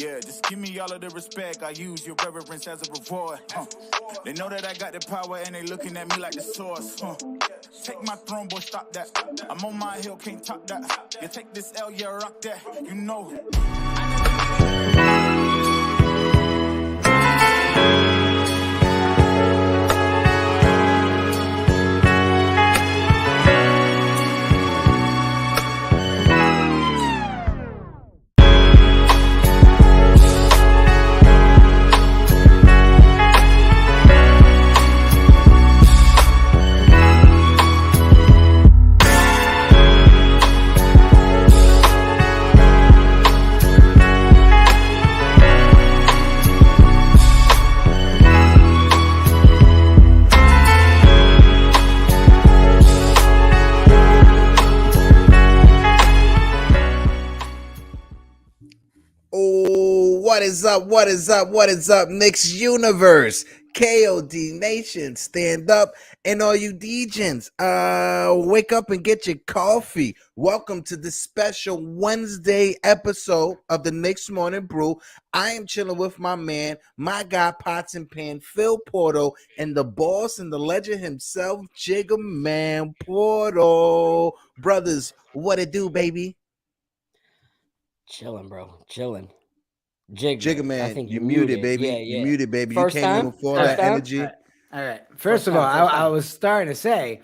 Yeah, just give me all of the respect. I use your reverence as a reward. They know that I got the power and they looking at me like the source. Take my throne, boy, stop that. I'm on my hill, can't top that. You take this L, yeah, rock that. You know. What is up, Knicks Universe, KOD Nation, stand up, and all you Degens, wake up and get your coffee. Welcome to this special Wednesday episode of the Knicks Morning Brew. I am chilling with my man, my guy, Pots and Pan, Phil Porto, and the boss and the legend himself, Jiggaman Porto. Brothers, what it do, baby? Chilling, bro. Jiggaman, I think you're muted, baby. Yeah. You're muted, baby. First you came in with all that energy. All right. First of all, I was starting to say,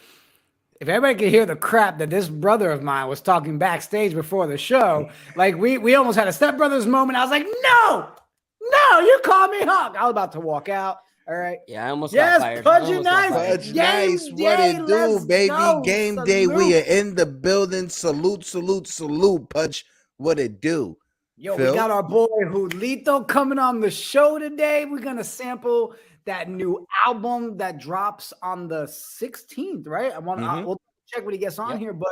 if everybody could hear the crap that this brother of mine was talking backstage before the show, like we almost had a stepbrothers moment. I was like, no, you called me Hawk. I was about to walk out. All right. Yeah, I almost got fired. Fudge nice. Fudge nice. What it do, baby? Go. Game Salute. day. We are in the building. Salute. Pudge. What it do? Yo, Phil? We got our boy Julito coming on the show today. We're going to sample that new album that drops on the 16th, right? We'll check when he gets on here, but,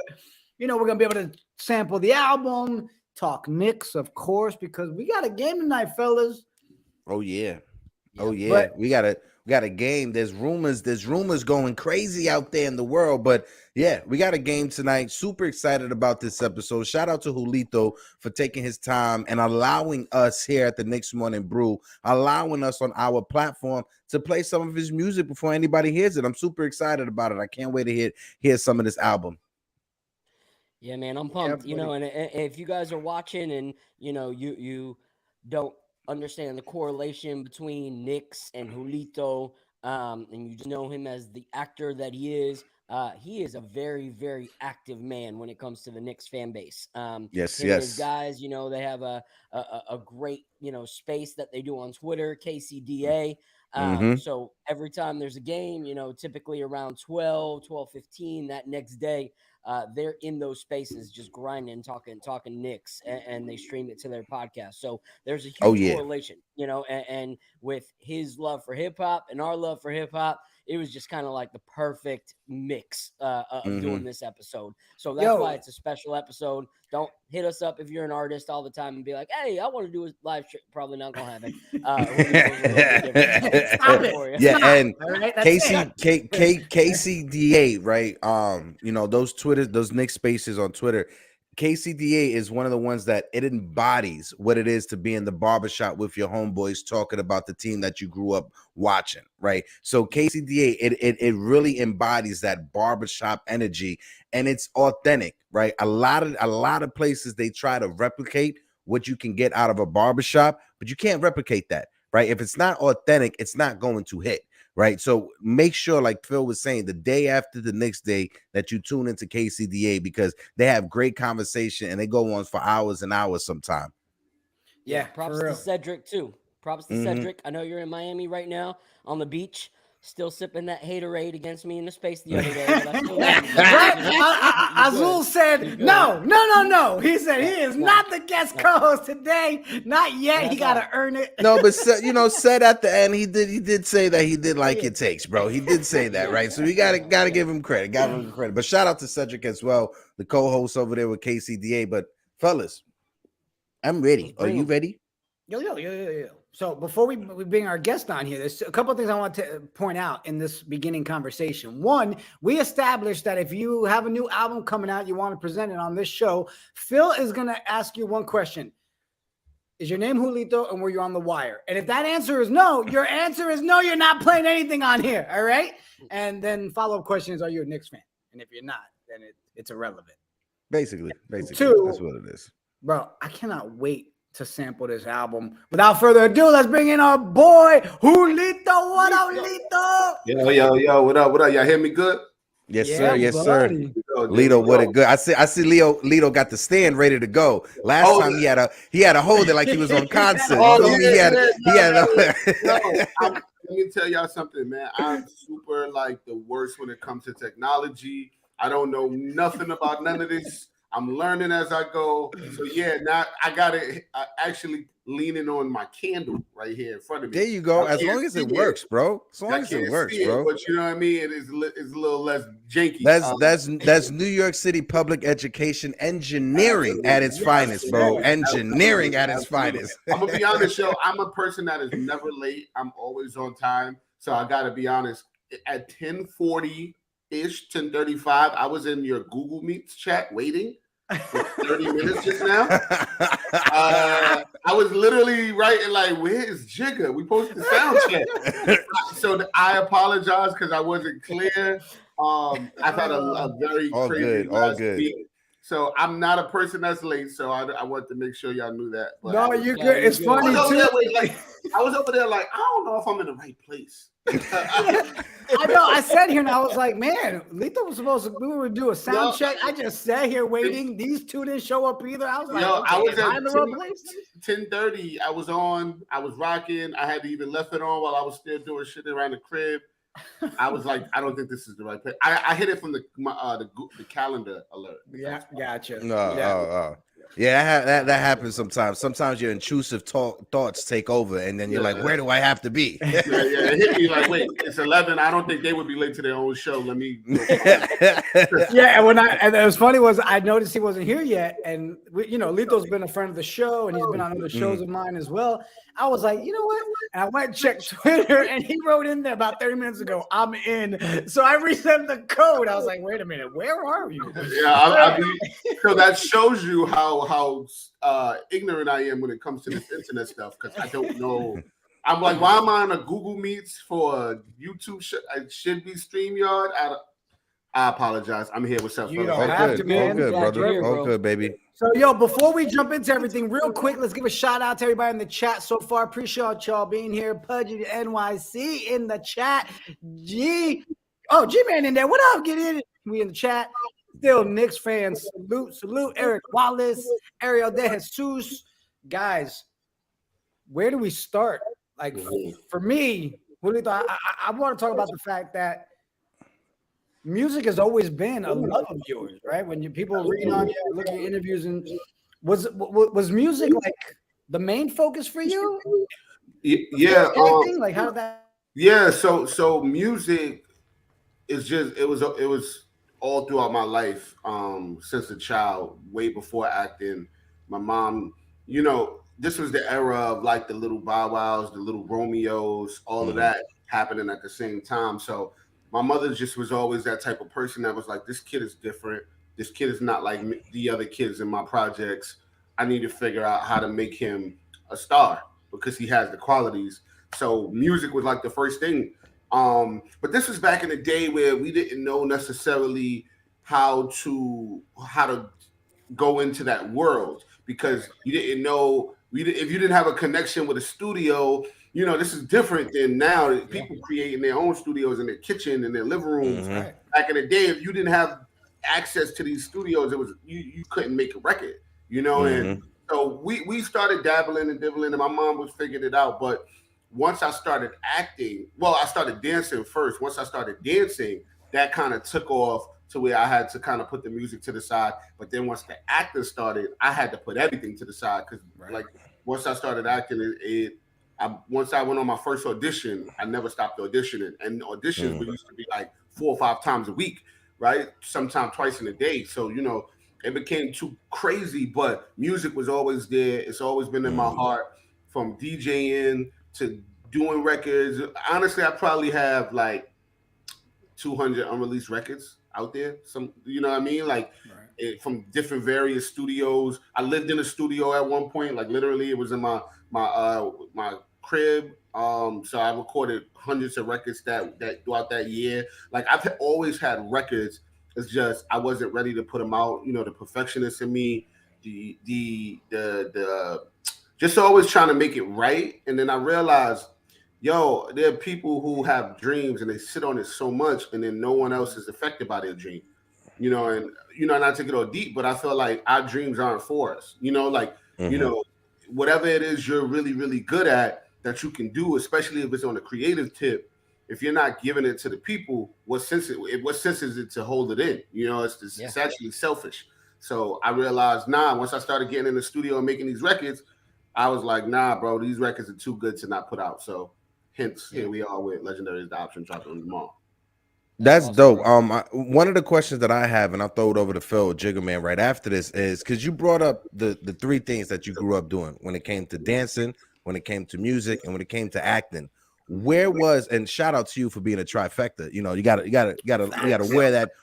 we're going to be able to sample the album, talk Knicks, of course, because we got a game tonight, fellas. Oh, yeah. But we got a game. There's rumors going crazy out there in the world, but yeah, we got a game tonight. Super excited about this episode. Shout out to Julito for taking his time and allowing us here at the Knicks Morning Brew, allowing us on our platform to play some of his music before anybody hears it. I'm super excited about it. I can't wait to hear some of this album. Yeah, man, I'm pumped. And if you guys are watching and you don't understand the correlation between Knicks and Julito, and you just know him as the actor that he is a very, very active man when it comes to the Knicks fan base. Yes. His guys, they have a great, space that they do on Twitter, KCDA. So every time there's a game, typically around 12:15 that next day, they're in those spaces just grinding, talking Knicks, and they stream it to their podcast. So there's a huge correlation, and with his love for hip hop and our love for hip hop, it was just kind of like the perfect mix of doing this episode. So that's why it's a special episode. Don't hit us up if you're an artist all the time and be like, hey, I want to do a live stream. Probably not going to happen. And KCDA, right? Those Knicks spaces on Twitter, KCDA is one of the ones that it embodies what it is to be in the barbershop with your homeboys talking about the team that you grew up watching, right? So KCDA, it really embodies that barbershop energy, and it's authentic, right? A lot of places they try to replicate what you can get out of a barbershop, but you can't replicate that, right? If it's not authentic, it's not going to hit. Right. So make sure, like Phil was saying, the day after the next day that you tune into KCDA, because they have great conversation and they go on for hours and hours sometime. Yeah. Props to Cedric, too. Cedric. I know you're in Miami right now on the beach. Still sipping that haterade against me in the space the other day. Azul said, no. He said he is not the guest co-host today. Not yet. He got to earn it. No, but said at the end, he did say that he did like your takes, bro. He did say that, right? So we gotta give him credit. But shout out to Cedric as well, the co-host over there with KCDA. But fellas, I'm ready. Are you ready? Yo. So before we bring our guest on here, there's a couple of things I want to point out in this beginning conversation. One, we established that if you have a new album coming out, you want to present it on this show, Phil is going to ask you one question. is your name Julito, and were you on The Wire? And if that answer is no, your answer is no, you're not playing anything on here. All right. And then follow-up question is, are you a Knicks fan? And if you're not, then it's irrelevant. Basically, Two, that's what it is. Bro, I cannot wait to sample this album. Without further ado, let's bring in our boy, Julito. What up, Julito? Yo, what up? Y'all hear me good? Yes, sir. Yes, sir. Lito, what a good. I see Lito got the stand ready to go. Last time he had to hold it like he was on concert. Let me tell y'all something, man. I'm super like the worst when it comes to technology. I don't know nothing about none of this. I'm learning as I go. So yeah, now I got it. Actually leaning on my candle right here in front of me. There you go. As long as it works, bro. As long as it works, bro. But you know what I mean? It's a little less janky. That's New York City public education engineering at its finest, bro. Engineering at its finest. I'm gonna be honest, yo. I'm a person that is never late. I'm always on time. So I gotta be honest. At 10:40-ish, 10:35, I was in your Google Meets chat waiting for 30 minutes just now. I was literally writing like, "Where is Jigga? We posted the sound check." So I apologize because I wasn't clear. I've had a very crazy last week. So I'm not a person that's late. So I want to make sure y'all knew that. But no, you're good. It's funny too. I was over there like, I don't know if I'm in the right place. I know. I sat here and I was like, man, Lito was supposed to do a sound check. I just sat here waiting. These two didn't show up either. I was like, I was at 10:30. I was on. I was rocking. I had to even left it on while I was still doing shit around the crib. I was like, I don't think this is the right place. I hit it from the calendar alert. Yeah, gotcha. Yeah, that happens sometimes. Sometimes your intrusive thoughts take over, and then you're like, where do I have to be? It hit me like, wait, it's 11. I don't think they would be late to their own show. Let me go. And it was funny was I noticed he wasn't here yet, and Lito's been a friend of the show, and he's been on other shows of mine as well. I was like, you know what? And I went and checked Twitter, and he wrote in there about 30 minutes ago, I'm in. So I resent the code. I was like, wait a minute, where are you? Yeah, so that shows you how ignorant I am when it comes to this internet stuff, because I don't know. I'm like, why am I on a Google Meets for a YouTube? I should be StreamYard. I apologize. I'm here with Seth. You don't have to, man. All good, brother. All good, baby. So, before we jump into everything, real quick, let's give a shout out to everybody in the chat so far. Appreciate y'all being here. Pudgy NYC in the chat. G-Man in there. What up? Get in. We in the chat. Still Knicks fans. Salute. Eric Wallace, Ariel De Jesus. Guys, where do we start? Like, for me, Julito, I want to talk about the fact that music has always been a love of yours, right? When people read on you, look at your interviews, and was music like the main focus for you? Yeah. Like how did that? Yeah. So music is just it was all throughout my life since a child, way before acting. My mom, this was the era of like the little Bow Wows, the little Romeos, all of that happening at the same time. So my mother just was always that type of person that was like, this kid is different. This kid is not like the other kids in my projects. I need to figure out how to make him a star because he has the qualities. So music was like the first thing. But this was back in the day where we didn't know necessarily how to go into that world, because you didn't know if you didn't have a connection with a studio. This is different than now. People creating their own studios in their kitchen and their living rooms. Mm-hmm. Back in the day, if you didn't have access to these studios, it was you couldn't make a record. And so we started dabbling and dibbling, and my mom was figuring it out. But once I started acting, I started dancing first. Once I started dancing, that kind of took off to where I had to kind of put the music to the side. But then once the acting started, I had to put everything to the side because, like, once I started acting, once I went on my first audition, I never stopped auditioning. And auditions used to be like 4 or 5 times a week, right? Sometimes twice in a day. So, it became too crazy, but music was always there. It's always been in my heart, from DJing to doing records. Honestly, I probably have like 200 unreleased records out there. Some, you know what I mean? Like, from different various studios. I lived in a studio at one point, like literally it was in my crib. So I recorded hundreds of records that throughout that year. Like I've always had records. It's just I wasn't ready to put them out. You know, the perfectionist in me, the just always trying to make it right. And then I realized, yo, there are people who have dreams and they sit on it so much, and then no one else is affected by their dream. You know, and not to get all deep, but I feel like our dreams aren't for us. You know, like whatever it is you're really, really good at that you can do, especially if it's on a creative tip. If you're not giving it to the people, what sense is it to hold it in? You know, it's actually selfish. So I realized, once I started getting in the studio and making these records, I was like, nah, bro, these records are too good to not put out. So hence, here we are with Legendary is the option dropping tomorrow. That's dope. One of the questions that I have, and I'll throw it over to Phil Jiggaman right after this, is because you brought up the three things that you grew up doing when it came to dancing, when it came to music, and when it came to acting. Where was, and shout out to you for being a trifecta. You know, you gotta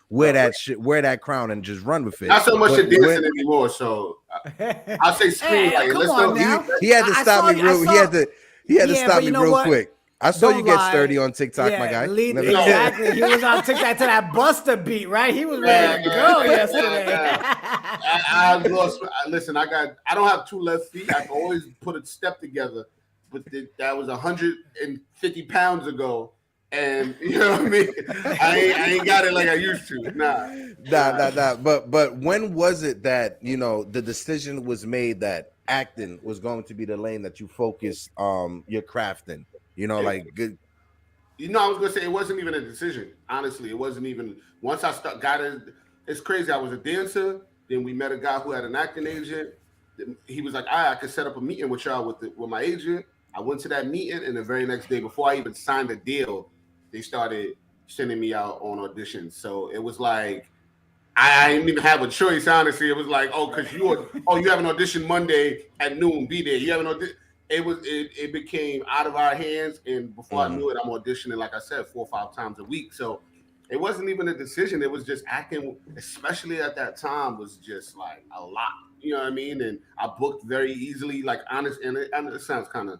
wear that crown and just run with it. Not so much at dancing anymore. So I'll say screen. Hey, come on now. He had to stop me real. He had to stop me real quick. I saw you get sturdy on TikTok, my guy. Exactly. He was on TikTok to that Buster beat, right? He was ready to go yesterday. I lost. Listen, I don't have two left feet. I can always put a step together, but that was 150 pounds ago. And you know what I mean? I ain't got it like I used to. Nah. But when was it that, you know, the decision was made that acting was going to be the lane that you focus your craft in? You know, like good. You know, I was gonna say it wasn't even a decision. Honestly, it wasn't even. Once I got it, it's crazy. I was a dancer. Then we met a guy who had an acting agent. He was like, I could set up a meeting with y'all with my agent. I went to that meeting, and the very next day, before I even signed the deal, they started sending me out on auditions. So it was like I didn't even have a choice. Honestly, it was like, because you have an audition Monday at noon. Be there. You have an audition. It became out of our hands, and before I knew it, I'm auditioning, like I said, 4 or 5 times a week. So it wasn't even a decision. It was just acting, especially at that time, was just like a lot. You know what I mean? And I booked very easily, like honest, and it sounds kind of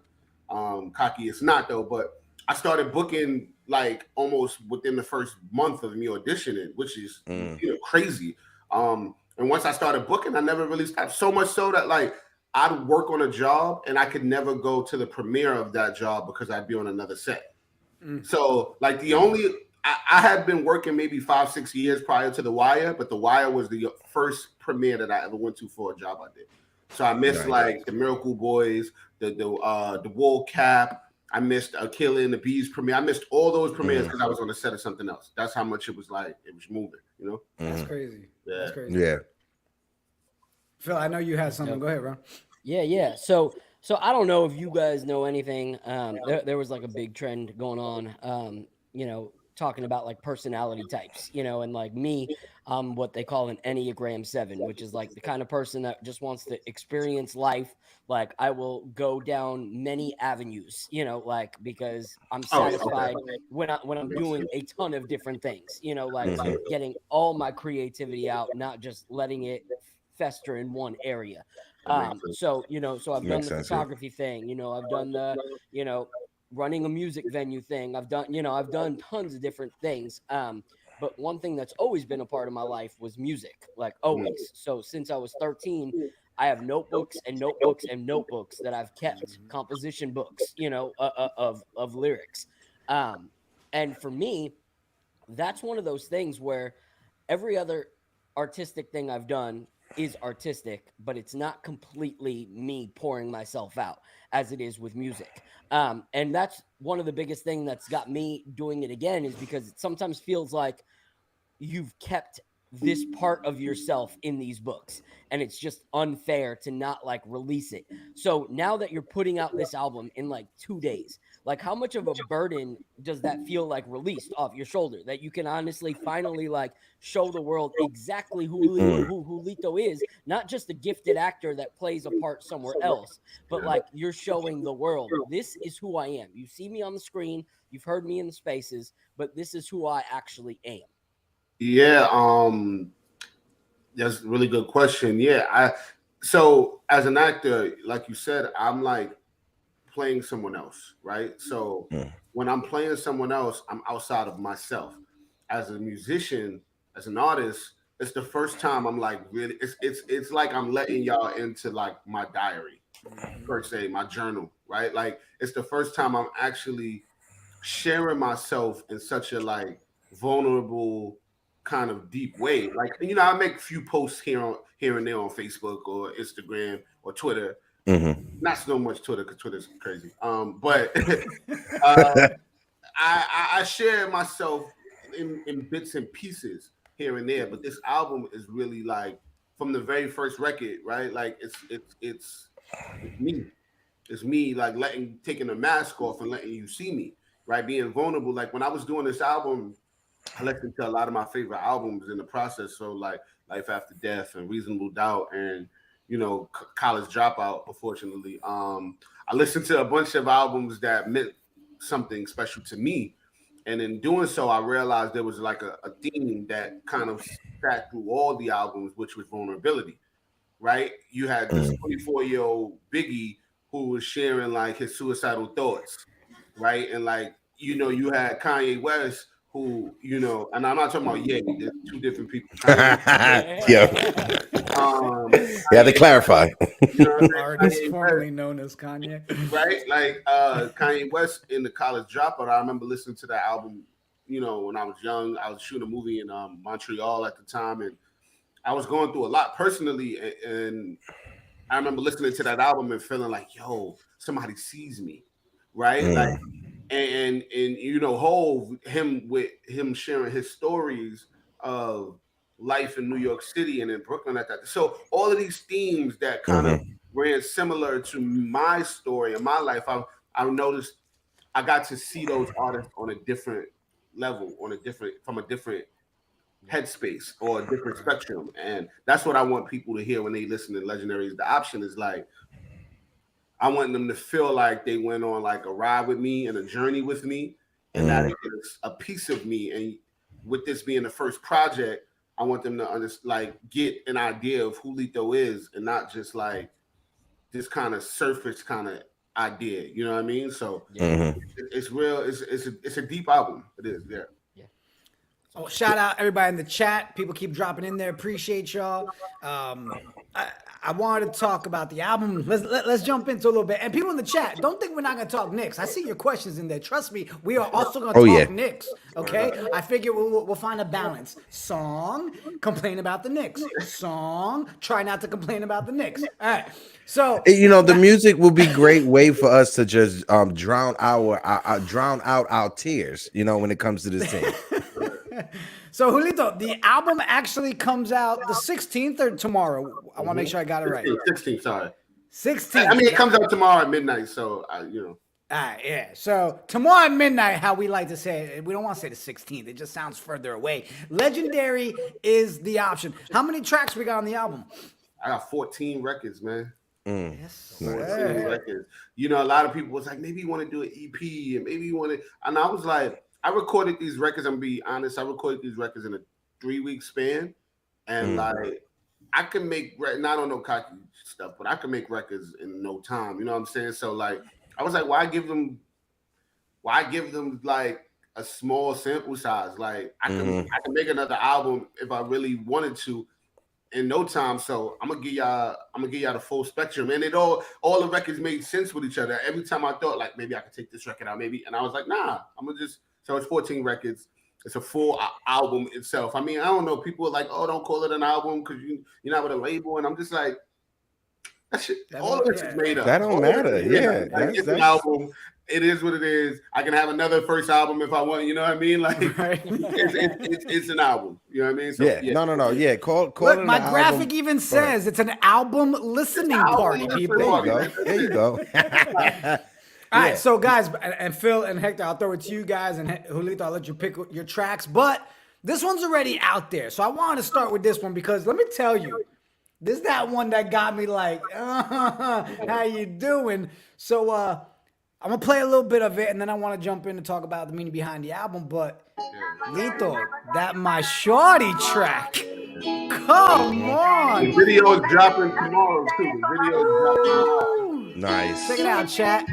cocky. It's not though, but I started booking like almost within the first month of me auditioning, which is crazy. And once I started booking, I never really stopped. So much so that like I'd work on a job and I could never go to the premiere of that job because I'd be on another set. So like I had been working maybe 5-6 years prior to The Wire, but The Wire was the first premiere that I ever went to for a job I did. So I missed like the Miracle Boys, the Wool Cap. I missed Killer and the Bees premiere. I missed all those premieres because I was on the set of something else. That's how much it was like it was moving, you know? That's crazy. Yeah. That's crazy. Yeah. Phil, I know you had something. Go ahead, bro. Yeah. So I don't know if you guys know anything. There was like a big trend going on, talking about like personality types, and like me, what they call an Enneagram 7, which is like the kind of person that just wants to experience life. Like I will go down many avenues, like because I'm satisfied when I'm doing a ton of different things, like getting all my creativity out, not just letting it fester in one area. So I've done the photography thing, I've done the, running a music venue thing. I've done tons of different things. But one thing that's always been a part of my life was music, like always. So since I was 13, I have notebooks and notebooks and notebooks that I've kept, composition books, of lyrics. And for me, that's one of those things where every other artistic thing I've done is artistic, but it's not completely me pouring myself out as it is with music. And that's one of the biggest thing that's got me doing it again, is because it sometimes feels like you've kept this part of yourself in these books, and it's just unfair to not like release it. So now that you're putting out this album in like 2 days, like how much of a burden does that feel like released off your shoulder, that you can honestly finally like show the world exactly who Julito is, not just a gifted actor that plays a part somewhere else, but like you're showing the world, this is who I am. You see me on the screen, you've heard me in the spaces, but this is who I actually am. Yeah, That's a really good question. Yeah, so as an actor, like you said, I'm like playing someone else, right? So when I'm playing someone else, I'm outside of myself. As a musician, as an artist, it's the first time I'm like really. It's like I'm letting y'all into like my diary per se, my journal, right? Like it's the first time I'm actually sharing myself in such a like vulnerable kind of deep way. Like I make a few posts here and there on Facebook or Instagram or Twitter. Not so much Twitter because Twitter's crazy. But I share myself in bits and pieces here and there. But this album is really like from the very first record, right? Like it's me. It's me like taking the mask off and letting you see me, right? Being vulnerable. Like when I was doing this album, I listened to a lot of my favorite albums in the process. So like Life After Death and Reasonable Doubt and College Dropout. Unfortunately, I listened to a bunch of albums that meant something special to me, and in doing so, I realized there was like a theme that kind of sat through all the albums, which was vulnerability. Right? You had this 24-year-old Biggie who was sharing like his suicidal thoughts, right? And like you had Kanye West who and I'm not talking about Ye. There's two different people. Yeah. You had to clarify. Artist formerly known as Kanye, right? Like Kanye West in the College Dropout. I remember listening to that album. When I was young, I was shooting a movie in Montreal at the time, and I was going through a lot personally, and I remember listening to that album and feeling like, yo, somebody sees me, right? Like, and Hov, him sharing his stories of life in New York City and in Brooklyn at that. So all of these themes that kind of ran similar to my story and my life, I noticed I got to see those artists on a different level, from a different headspace or a different spectrum. And that's what I want people to hear when they listen to Legendaries. The option is like, I want them to feel like they went on like a ride with me and a journey with me, and that it is a piece of me. And with this being the first project, I want them to get an idea of who Julito is, and not just like this kind of surface kind of idea. You know what I mean? So it's real. It's a deep album. It is. Yeah. Oh, shout out everybody in the chat. People keep dropping in there. Appreciate y'all. I wanted to talk about the album. Let's jump into a little bit. And people in the chat, don't think we're not going to talk Knicks. I see your questions in there. Trust me, we are also going to talk Knicks. Okay? I figure we'll find a balance. Song, complain about the Knicks. Song, try not to complain about the Knicks. All right. So the music will be a great way for us to just drown out our tears. When it comes to this thing. So, Julito, the album actually comes out the 16th or tomorrow? I want to make sure I got it right. 16th, sorry. 16th. I mean, it comes out tomorrow at midnight, so, All right, yeah. So, tomorrow at midnight, how we like to say it, we don't want to say the 16th. It just sounds further away. Legendary is the option. How many tracks we got on the album? I got 14 records, man. Yes, 14 records. A lot of people was like, maybe you want to do an EP, and maybe you want to, and I was like, I recorded these records. I'm gonna be honest. I recorded these records in a 3-week span, and like I can make. And I don't know cocky stuff, but I can make records in no time. You know what I'm saying? So like, I was like, why give them like a small sample size? Like I can make another album if I really wanted to in no time. So I'm gonna give y'all the full spectrum, and all the records made sense with each other. Every time I thought like maybe I could take this record out, and I was like, nah, I'm gonna just. So it's 14 records. It's a full album itself. I mean, I don't know. People are like, oh, don't call it an album because you're not with a label. And I'm just like, that shit, all of this is made up. That don't matter. Yeah. It's an album. It is what it is. I can have another first album if I want. You know what I mean? Like, it's an album. You know what I mean? So, No. Yeah. Call Look, it my an graphic album. even says it's an album listening party, people. There you go. All right, so guys, and Phil and Hector, I'll throw it to you guys, and Julito, I'll let you pick your tracks. But this one's already out there, so I wanted to start with this one because let me tell you, this is that one that got me like, how you doing? So I'm gonna play a little bit of it, and then I want to jump in and talk about the meaning behind the album. But Lito, that My Shorty track. Come on. The video is dropping tomorrow too. The video is dropping tomorrow. Nice. Check it out, chat.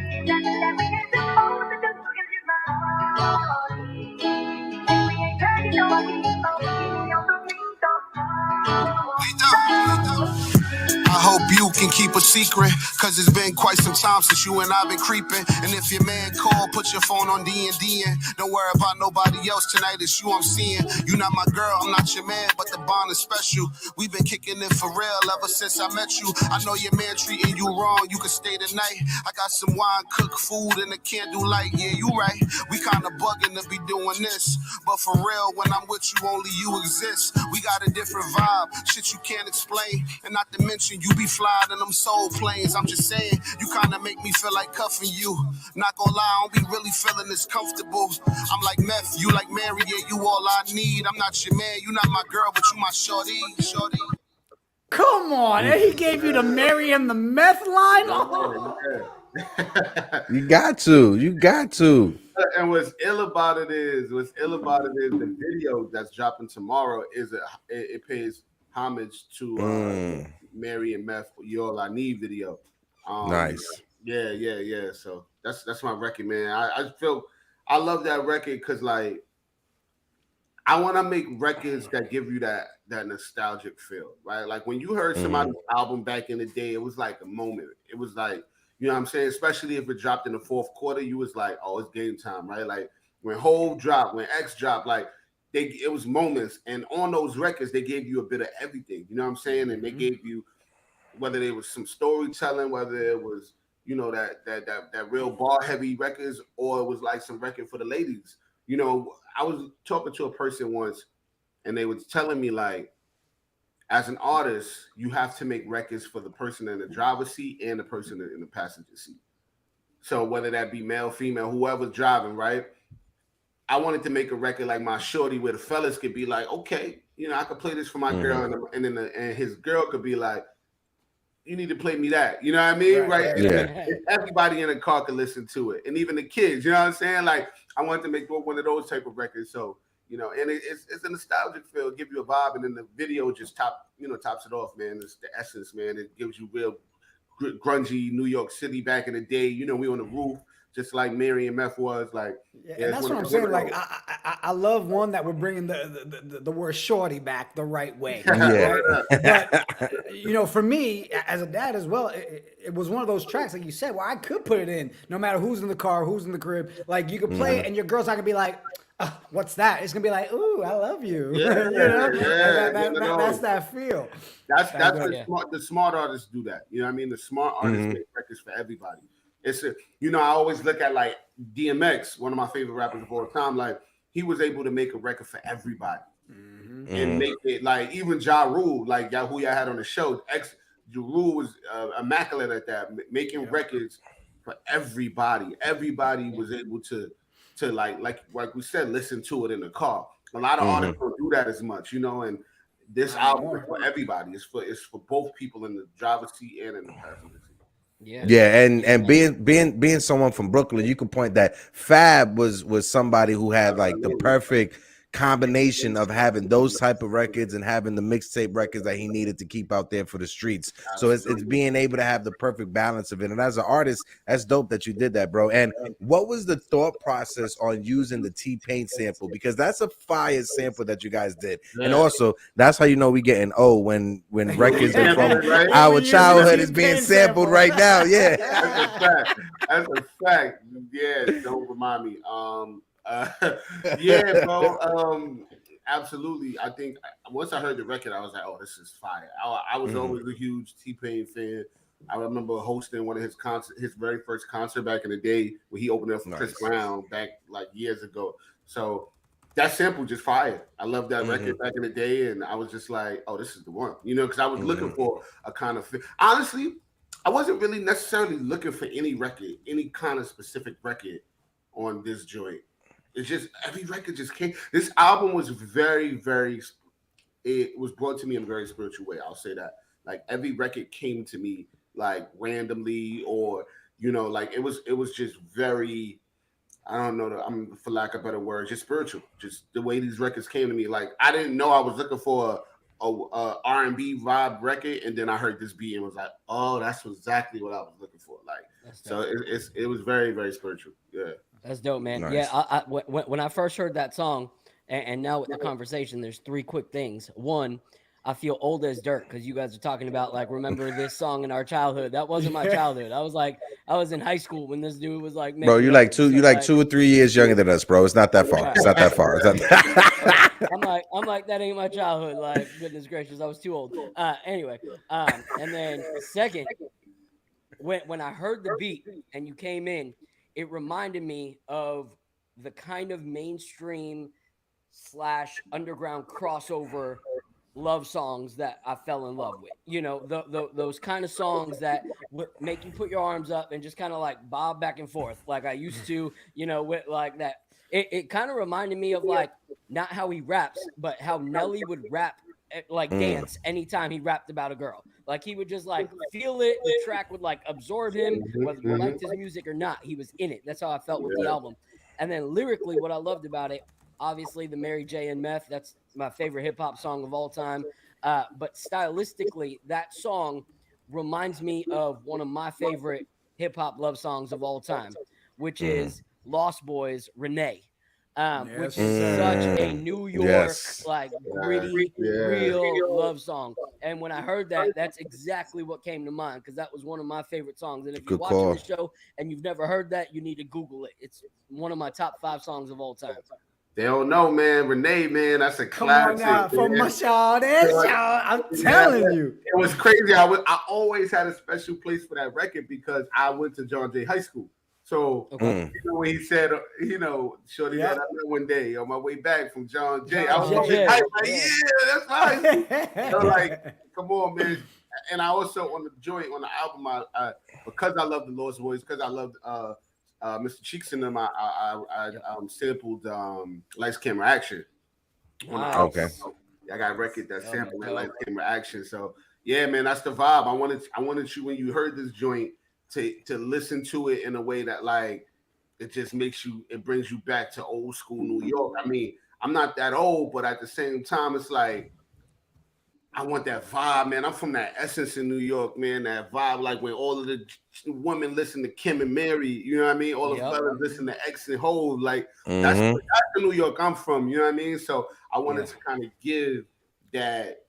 I hope you can keep a secret, cause it's been quite some time since you and I've been creeping. And if your man call, put your phone on D&D and don't worry about nobody else tonight, it's you I'm seeing. You not my girl, I'm not your man, but the bond is special. We've been kicking it for real ever since I met you. I know your man treating you wrong, you can stay tonight. I got some wine, cooked food, and a candlelight. Yeah, you right, we kinda bugging to be doing this, but for real, when I'm with you, only you exist. We got a different vibe, shit you can't explain, and not to mention you be flying in them soul planes. I'm just saying, you kinda make me feel like cuffing you. Not gonna lie, I don't be really feeling this comfortable. I'm like meth, you like Mary, yeah, you all I need. I'm not your man, you not my girl, but you my shorty. Come on. And he gave you the Mary and the meth line? Oh. You got to. And what's ill about it is the video that's dropping tomorrow is it pays homage to Mary and Meth, You All I Need video. Nice. Yeah. So that's my record, man. I love that record because like I want to make records that give you that nostalgic feel, right? Like when you heard somebody's album back in the day, it was like a moment. It was like, you know what I'm saying? Especially if it dropped in the fourth quarter, you was like, oh, it's game time, right? Like when Hove dropped, when X dropped, like it was moments. And on those records, they gave you a bit of everything. You know what I'm saying? And they gave you, whether there was some storytelling, whether it was, you know, that real bar heavy records, or it was like some record for the ladies. You know, I was talking to a person once and they was telling me like, as an artist, you have to make records for the person in the driver's seat and the person in the passenger seat. So whether that be male, female, whoever's driving, right? I wanted to make a record like my shorty where the fellas could be like, okay, you know, I could play this for my girl, and then his girl could be like, you need to play me that. You know what I mean? Right? Yeah. Everybody in the car could listen to it. And even the kids, you know what I'm saying? Like, I wanted to make one of those type of records. So, you know, and it's a nostalgic feel, give you a vibe, and then the video just tops it off, man. It's the essence, man. It gives you real grungy New York City back in the day. You know, we on the roof, just like Mary and Meth was. Like, and that's what I'm saying. Like, I love one that we're bringing the word shorty back the right way. Yeah. But you know, for me as a dad as well, it was one of those tracks, like you said, where I could put it in no matter who's in the car, who's in the crib. Like you could play it, and your girl's not gonna be like, what's that? It's gonna be like, ooh, I love you. Yeah, you know? That's that feel. That's the smart artists do that. You know what I mean? The smart artists make records for everybody. I always look at like DMX, one of my favorite rappers of all time. Like he was able to make a record for everybody and make it like even Ja Rule, like who y'all had on the show. Ja Rule was immaculate at that, making records for everybody. Everybody was able to like we said, listen to it in the car. A lot of artists don't do that as much, you know. And this album is for everybody. It's for both people in the driver's seat and in the passenger seat. Yeah, and being someone from Brooklyn, you can point that Fab was somebody who had like the perfect combination of having those type of records and having the mixtape records that he needed to keep out there for the streets. So it's being able to have the perfect balance of it. And as an artist, that's dope that you did that, bro. And what was the thought process on using the T-Pain sample? Because that's a fire sample that you guys did. And also, that's how you know we getting old when records are from our childhood is being sampled right now. Yeah. That's a fact. Yeah, don't remind me. Yeah, bro. Absolutely. I think once I heard the record, I was like, "Oh, this is fire." I was always a huge T-Pain fan. I remember hosting one of his very first concert back in the day when he opened up for Chris Brown back like years ago. So that sample just fire. I loved that record back in the day, and I was just like, "Oh, this is the one," you know, because I was looking for a kind of honestly, I wasn't really necessarily looking for any kind of specific record on this joint. It's just every record just came. This album was very, very. It was brought to me in a very spiritual way. I'll say that. Like every record came to me like randomly, or you know, like it was just very. I don't know. I'm for lack of better words, just spiritual. Just the way these records came to me. Like I didn't know I was looking for R&B vibe record, and then I heard this beat and was like, oh, that's exactly what I was looking for. Like, so it was very, very spiritual. Yeah, that's dope, man. Nice. Yeah, when I first heard that song, and now with the conversation, there's three quick things. One, I feel old as dirt because you guys are talking about like remember this song in our childhood. That wasn't my childhood. I was in high school when this dude was like, bro, you like 2 or 3 years younger than us, bro. It's not that far. It's not that far. It's not I'm like that ain't my childhood. Like goodness gracious, I was too old. Anyway, and then second, when I heard the beat and you came in, it reminded me of the kind of mainstream / underground crossover love songs that I fell in love with. You know, those kind of songs that make you put your arms up and just kind of like bob back and forth like I used to, you know, with like that. It kind of reminded me of like not how he raps, but how Nelly would rap like dance anytime he rapped about a girl. Like he would just like feel it. The track would like absorb him, whether you liked his music or not. He was in it. That's how I felt with the album. And then lyrically, what I loved about it, obviously the Mary J and Meth, that's my favorite hip hop song of all time. But stylistically, that song reminds me of one of my favorite hip hop love songs of all time, which is Lost Boys' Renee. Which is such a New York, like gritty, real love song. And when I heard that, that's exactly what came to mind because that was one of my favorite songs. And if you're watching the show and you've never heard that, you need to Google it. It's one of my top 5 songs of all time. They don't know, man. Renee, man, that's a classic. Come on now, from my Shaun, I'm telling you. It was crazy. I always had a special place for that record because I went to John Jay High School. So, you know, when he said, you know, shorty that I met one day on my way back from John Jay, I was like, that's nice. So, like, come on, man. And I also, on the joint, on the album, I because I love the Lost Boys, because I loved Mr. Cheeks in them, I sampled Lights Camera Action. Wow. Okay. I got a record that sampled that Lights Camera Action. So, yeah, man, that's the vibe. I wanted you, when you heard this joint, to listen to it in a way that like it just it brings you back to old school New York. I mean, I'm not that old, but at the same time, it's like I want that vibe, man. I'm from that essence in New York, man. That vibe, like when all of the women listen to Kim and Mary, you know what I mean? All the fellas listen to X and Hold, like that's the New York I'm from, you know what I mean? So I wanted to kind of give that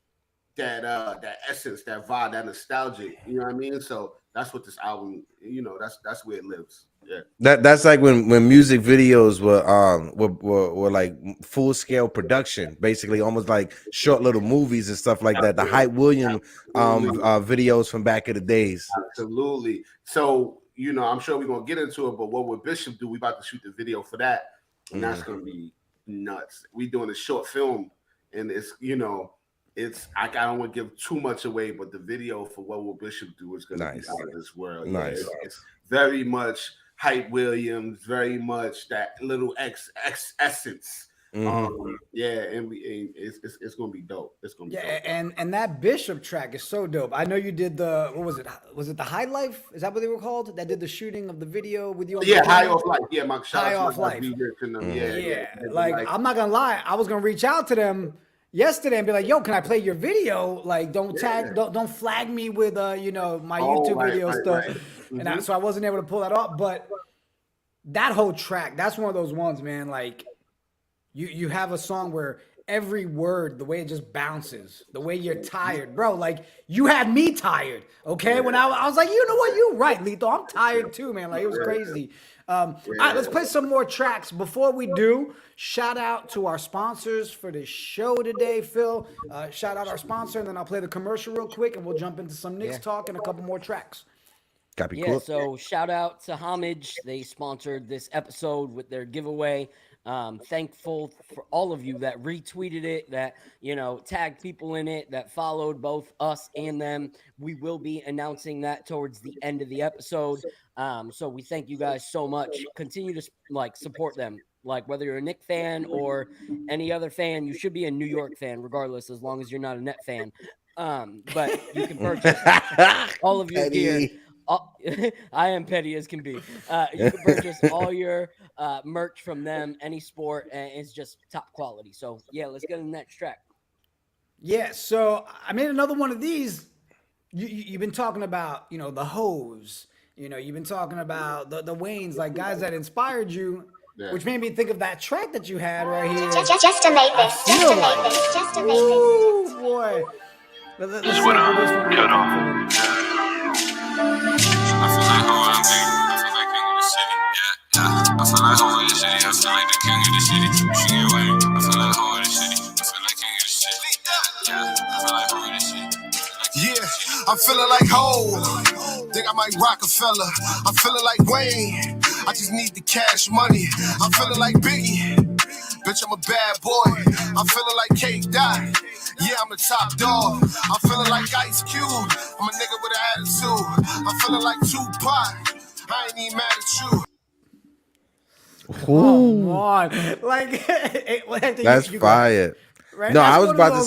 essence, that vibe, that nostalgia, you know what I mean? So that's what this album, you know, that's where it lives. Yeah. That's like when music videos were like full scale production, basically almost like short little movies and stuff like that. The Hype Williams videos from back in the days. Absolutely. So, you know, I'm sure we're gonna get into it, but what would Bishop do? We about to shoot the video for that, and that's gonna be nuts. We doing a short film, and it's, you know, I don't want to give too much away, but the video for What Will Bishop Do is going to be out of this world. Nice. Yeah, it's very much Hype Williams, very much that little X essence. And it's going to be dope. It's going to be dope. And that Bishop track is so dope. I know you did what was it? Was it the High Life? Is that what they were called? That did the shooting of the video with you? High Off Life. Yeah, my High Off Life. Yeah. Like, I'm not gonna lie, I was gonna reach out to them yesterday and be like, yo, can I play your video? Like, don't flag me with you know, my YouTube video stuff. Right. And so I wasn't able to pull that off. But that whole track, that's one of those ones, man. Like, you have a song where every word, the way it just bounces, the way you're tired, bro. Like, you had me tired, okay? When I was like, you know what, you're right, Lito. I'm tired too, man. Like, it was crazy. All right, let's play some more tracks. Before we do, shout out to our sponsors for the show today, Phil. Shout out our sponsor, and then I'll play the commercial real quick, and we'll jump into some Knicks talk and a couple more tracks. Cool. So shout out to Homage. They sponsored this episode with their giveaway. Thankful for all of you that retweeted it, that, you know, tagged people in it, that followed both us and them. We will be announcing that towards the end of the episode. So we thank you guys so much. Continue to like support them. Like, whether you're a Knicks fan or any other fan, you should be a New York fan regardless, as long as you're not a Net fan. But you can purchase all of your gear. I am petty as can be. You can purchase all your merch from them, any sport, and it's just top quality. So yeah, let's get to the next track. Yeah, so I made another one of these. You've been talking about, the Hoes. You've been talking about the Waynes, like guys that inspired you, which made me think of that track that you had right here. Just amazing. Just amazing. Just amazing. Ooh, boy. Let's sample this one real quick for them. I feel like whole I'm big. I feel like king of the city. Yeah. I feel like whole of the city. I feel like the king of the city. She get with me. I feel like whole of the city. I feel like king of the city. Yeah. I feel like whole of the city. Yeah, I'm feeling like Hov. Think I might Rockefeller. I'm feeling like Wayne. I just need the cash money. I'm feeling like Biggie. Bitch, I'm a bad boy. I'm feeling like Cake Dot. Yeah, I'm a top dog. I'm feeling like Ice Cube. I'm a nigga with an attitude. I'm feeling like Tupac. I ain't even mad at you. Come on. Like, that's fire. Right? No, That's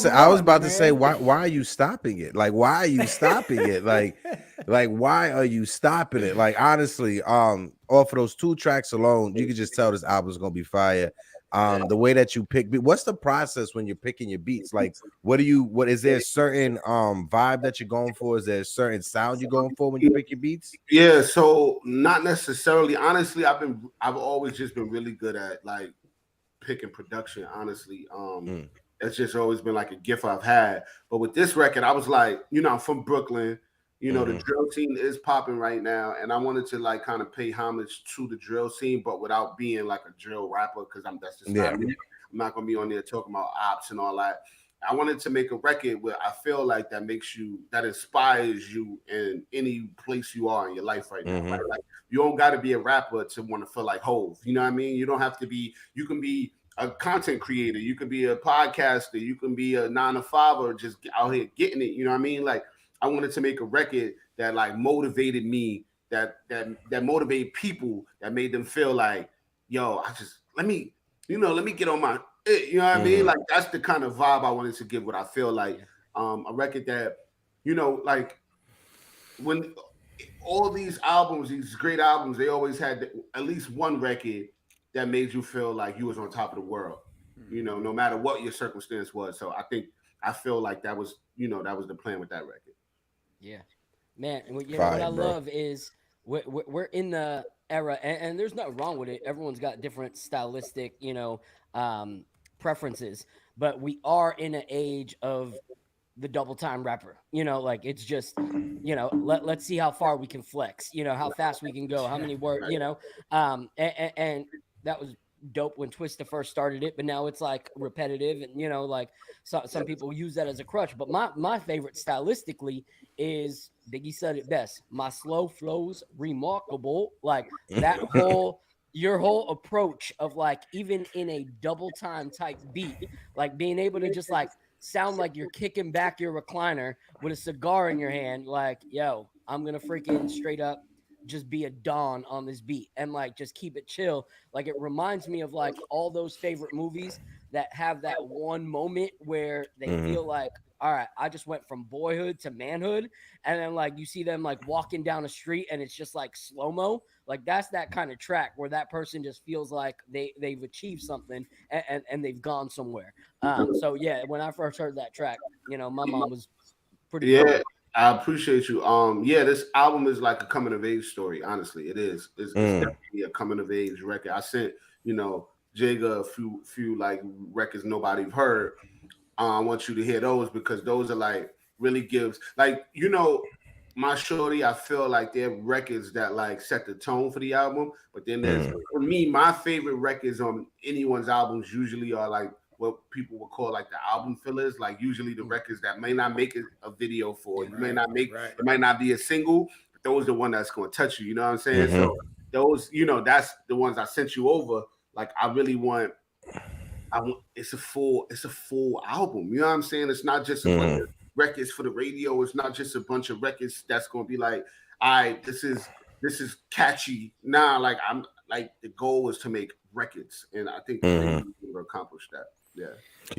I was about to man. say, why are you stopping it? Like, why are you stopping it? Like, why are you stopping it? Like, honestly, off of those 2 tracks alone, you can just tell this album's gonna be fire. The way that you pick, what's the process when you're picking your beats? Like, what is there a certain vibe that you're going for? Is there a certain sound you're going for when you pick your beats? Yeah, so not necessarily. Honestly, I've always just been really good at like picking production. Honestly, it's just always been like a gift I've had. But with this record, I was like, I'm from Brooklyn. The drill scene is popping right now, and I wanted to like kind of pay homage to the drill scene, but without being like a drill rapper, because that's just not me. I'm not gonna be on there talking about ops and all that. I wanted to make a record where I feel like that inspires you in any place you are in your life right now. Right? Like you don't got to be a rapper to want to feel like Hov. You know what I mean? You don't have to be. You can be a content creator. You can be a podcaster. You can be a 9-to-5 or just out here getting it. You know what I mean? Like I wanted to make a record that like motivated me, that motivated people, that made them feel like, yo, let me get on my, you know what I mean? Like that's the kind of vibe I wanted to give what I feel like. A record that, like when all these albums, these great albums, they always had at least one record that made you feel like you was on top of the world, no matter what your circumstance was. So I feel like that was the plan with that record. Yeah, man. And what I love is we're in the era, and there's nothing wrong with it. Everyone's got different stylistic, preferences, but we are in an age of the double time rapper. Like it's just, let's see how far we can flex. How fast we can go, how many words. And that was dope when Twista first started it, but now it's like repetitive, and like some people use that as a crutch. But my favorite stylistically is Biggie said it best. My slow flows remarkable. Like that your whole approach of like even in a double time type beat, like being able to just like sound like you're kicking back your recliner with a cigar in your hand, like, yo, I'm gonna freaking straight up just be a Don on this beat and like just keep it chill. Like it reminds me of like all those favorite movies that have that one moment where they feel like, all right, I just went from boyhood to manhood, and then like you see them like walking down the street and it's just like slow-mo. Like that's that kind of track where that person just feels like they've achieved something and they've gone somewhere. So yeah, when I first heard that track, my mom was pretty cool. I appreciate you. This album is like a coming of age story. Honestly, it is. It's definitely a coming of age record. I sent, Jigga a few like records nobody've heard. I want you to hear those because those are like really gives like, my shorty, I feel like they're records that like set the tone for the album. But then there's for me, my favorite records on anyone's albums usually are like what people would call like the album fillers, like usually the records that may not make it a video for, you may not make it, might not be a single, but those are the one that's going to touch you, you know what I'm saying? So those, that's the ones I sent you over. Like I really want it's a full album, you know what I'm saying? It's not just a bunch of records for the radio, it's not just a bunch of records that's going to be like, all right, this is catchy. Nah, like I'm like the goal is to make records, and I think we'll accomplish that. Yeah.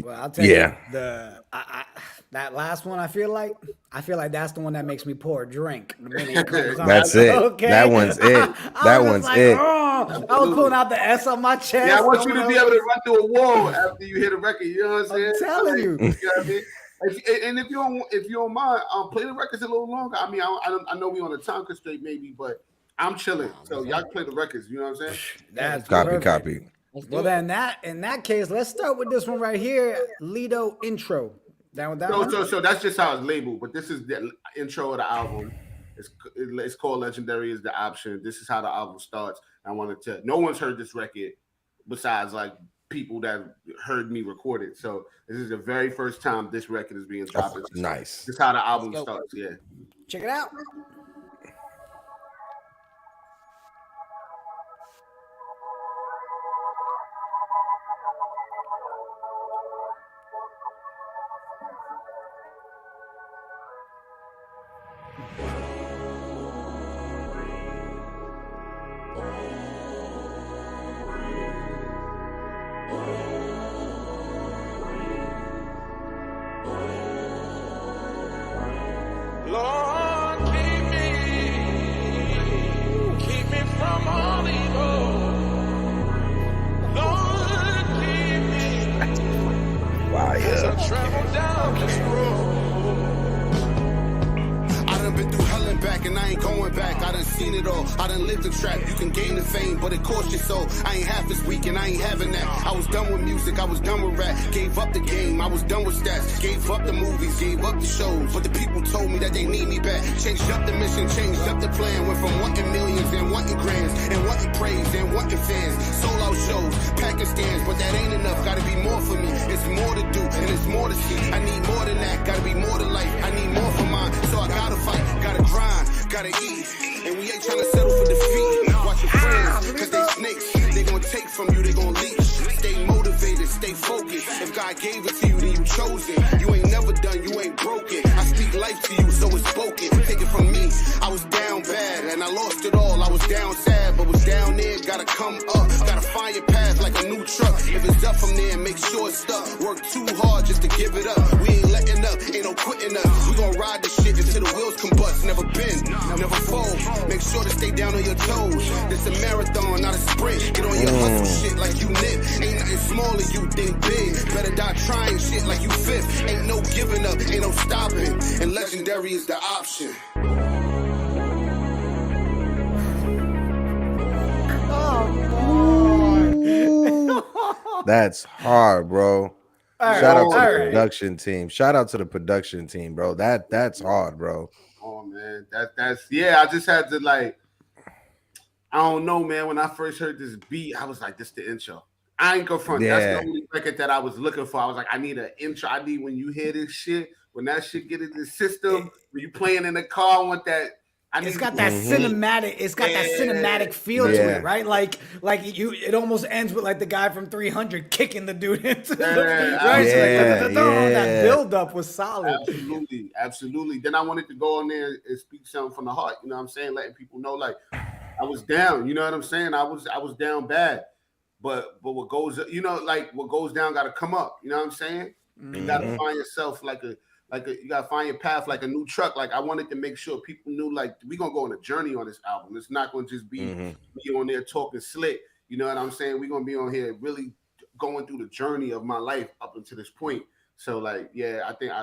Well, I'll tell you, that last one, I feel like that's the one that makes me pour a drink. That's it. Okay. That one's it. That one's like, it. Oh, I was pulling out the S on my chest. Yeah, I want you to be able to run through a wall after you hit a record. You know what I'm saying? I'm telling you. You know what I mean? And if you don't mind, play the records a little longer. I mean, I know we on a time constraint maybe, but I'm chilling. So y'all can play the records. You know what I'm saying? That's copy. Well, then in that case, let's start with this one right here, Lido intro. Down with that one? So that's just how it's labeled. But this is the intro of the album. It's called Legendary is the option. This is how the album starts. I wanted to. No one's heard this record besides like people that heard me record it. So this is the very first time this record is being dropped. Nice. This is how the album starts. Yeah. Check it out. I done lived the trap, you can gain the fame, but it costs your soul. I ain't half as weak and I ain't having that. I was done with music, I was done with rap. Gave up the game, I was done with stats. Gave up the movies, gave up the shows. But the people told me that they need me back. Changed up the mission, changed up the plan. Went from wanting millions and wanting grands, and wanting praise and wanting fans. Sold out shows, packing stands, but that ain't enough. Gotta be more for me, it's more to do and it's more to see. I need more than that, gotta be more to life. I need more for mine, so I gotta fight, gotta grind, gotta eat. And we ain't trying to settle for defeat. Watch your friends, cause they snakes. They gon' take from you, they gon' leech. Stay motivated, stay focused. If God gave it to you, then you chose it. You ain't never done, you ain't broken. I speak life to you, so it's spoken. Take it from me, I was down bad and I lost it all. I was down sad, but was down there, gotta come up. Gotta find your path like a new truck. If it's up from there, make sure it's stuck. Work too hard just to give it up. We ain't letting up, ain't no quitting us. We gon' ride this shit until the wheels combust. Never bend, never fold. Make sure to stay down on your toes. This a marathon, not a sprint. Get on your hustle shit like you knit. Ain't nothing smaller, you think big. Better die trying shit like you fifth. Ain't no giving up, ain't no stopping. And legendary is the option. That's hard, bro. Shout out to the production team. Shout out to the production team, bro. That's hard, bro. Oh man, that's yeah. I just had to like, I don't know, man. When I first heard this beat, I was like, "This the intro." I ain't go front. Yeah. That's the only record that I was looking for. I was like, I need an intro. I need when you hear this shit, when that shit get in the system, when you playing in the car, I want that. It's got that cinematic. It's got that cinematic feel to it, right? Like you. It almost ends with like the guy from 300 kicking the dude into the right. That build up was solid. Absolutely. Then I wanted to go on there and speak something from the heart. You know what I'm saying? Letting people know, like, I was down. You know what I'm saying? I was down bad. But what goes, you know, like what goes down got to come up. You know what I'm saying? You got to find yourself you gotta find your path like a new truck. Like I wanted to make sure people knew, like, we're gonna go on a journey on this album. It's not gonna just be me on there talking slick. You know what I'm saying? We're gonna be on here really going through the journey of my life up until this point. So like, yeah, I think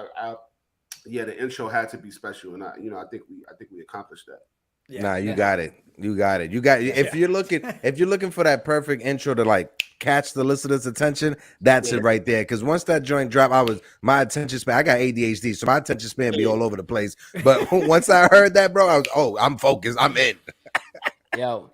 the intro had to be special, and I think we accomplished that. Yeah, you got it. If you're looking for that perfect intro to like catch the listener's attention, that's it right there. Because once that joint dropped, my attention span. I got ADHD, so my attention span be all over the place. But once I heard that, bro, I was I'm focused. I'm in. Yo.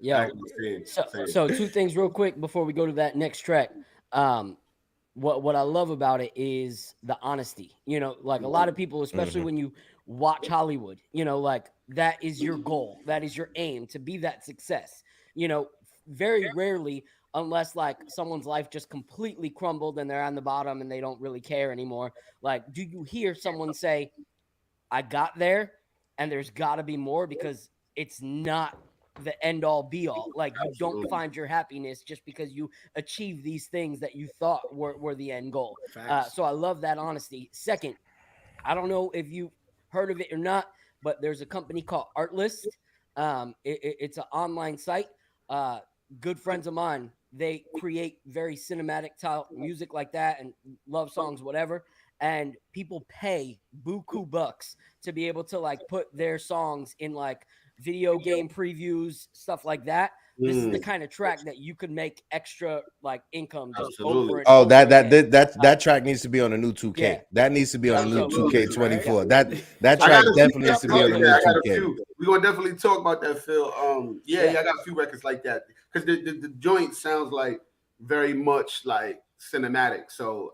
So two things real quick before we go to that next track. What I love about it is the honesty. You know, like a lot of people, especially when you watch Hollywood, you know, like that is your goal. That is your aim, to be that success. You know, very rarely, unless like someone's life just completely crumbled and they're on the bottom and they don't really care anymore. Like, do you hear someone say, I got there and there's got to be more? Because it's not the end all be all. Like, you don't find your happiness just because you achieve these things that you thought were the end goal. So I love that honesty. Second, I don't know if you heard of it or not, but there's a company called Artlist. It's an online site. Good friends of mine, they create very cinematic style music like that and love songs, whatever. and people pay buku bucks to be able to like put their songs in like video game previews, stuff like that. This is the kind of track that you could make extra like income just over and over again. That track needs to be on a new 2K. Yeah. That needs to be on a new Absolutely, 2K24. right? That track definitely needs to be on a new 2K. We're gonna definitely talk about that, Phil. I got a few records like that because the joint sounds like very much like cinematic. So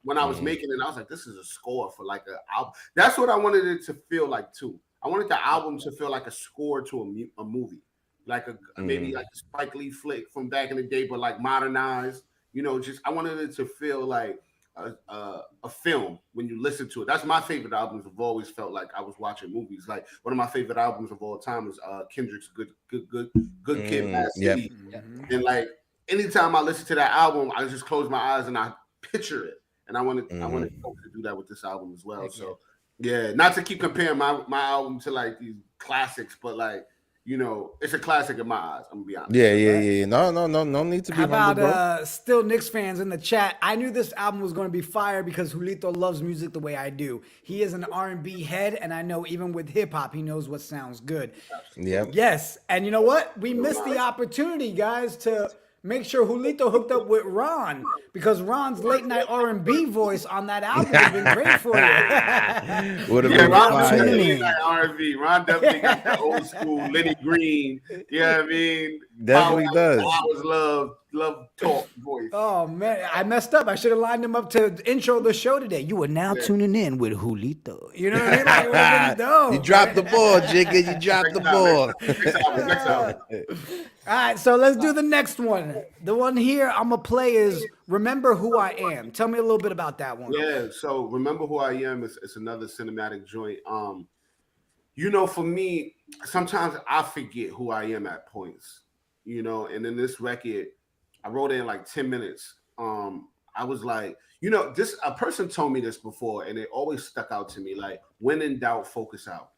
when I was making it, I was like, this is a score for like an album. That's what I wanted it to feel like too. I wanted the album to feel like a score to a movie, like maybe like a Spike Lee flick from back in the day, but like modernized. You know, just I wanted it to feel like a film when you listen to it. That's my favorite albums. I've always felt like I was watching movies. Like one of my favorite albums of all time is Kendrick's Good Kid, Mad City. And like anytime I listen to that album, I just close my eyes and I picture it. And I wanted to do that with this album as well. So yeah, not to keep comparing my album to like these classics, but like, you know, it's a classic in my eyes. I'm gonna be honest. Yeah. No need to be humble, How bro. about still Knicks fans in the chat? I knew this album was going to be fire because Julito loves music the way I do. He is an R&B head, and I know even with hip hop, he knows what sounds good. Yeah. Yes, and you know what? We missed the opportunity, guys, to make sure Julito hooked up with Ron because Ron's late night R&B voice on that album has been great for you. Would have been Ron R&B. Ron definitely got the old school Lenny Green. Yeah, I mean, definitely does. Always love talk voice. Oh man, I messed up. I should have lined him up to intro the show today. You are now tuning in with Julito. You know what I mean? Like, it would've been dope. You dropped the ball, Jigga. You dropped the ball. Next album. All right, so let's do the next one. The one here I'm gonna play is "Remember Who I Am." Tell me a little bit about that one. Yeah, so "Remember Who I Am" is another cinematic joint. You know, for me, sometimes I forget who I am at points. You know, and in this record, I wrote it in like 10 minutes. I was like, you know, a person told me this before, and it always stuck out to me. Like, when in doubt, focus out.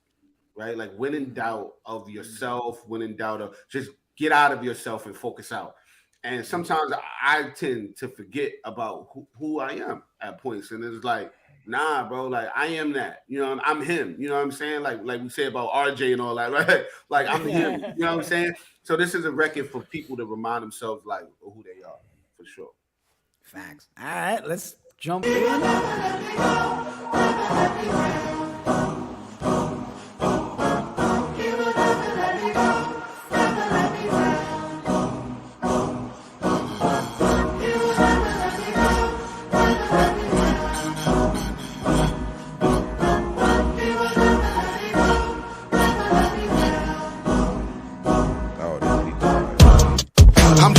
Right? Like, when in doubt of yourself, when in doubt of just get out of yourself and focus out. And sometimes I tend to forget about who I am at points. And it's like, nah, bro, like I am that. You know, I'm him. You know what I'm saying? Like we say about RJ and all that, right? Like I'm him. You know what I'm saying? So this is a record for people to remind themselves like who they are, for sure. Facts. All right, let's jump in.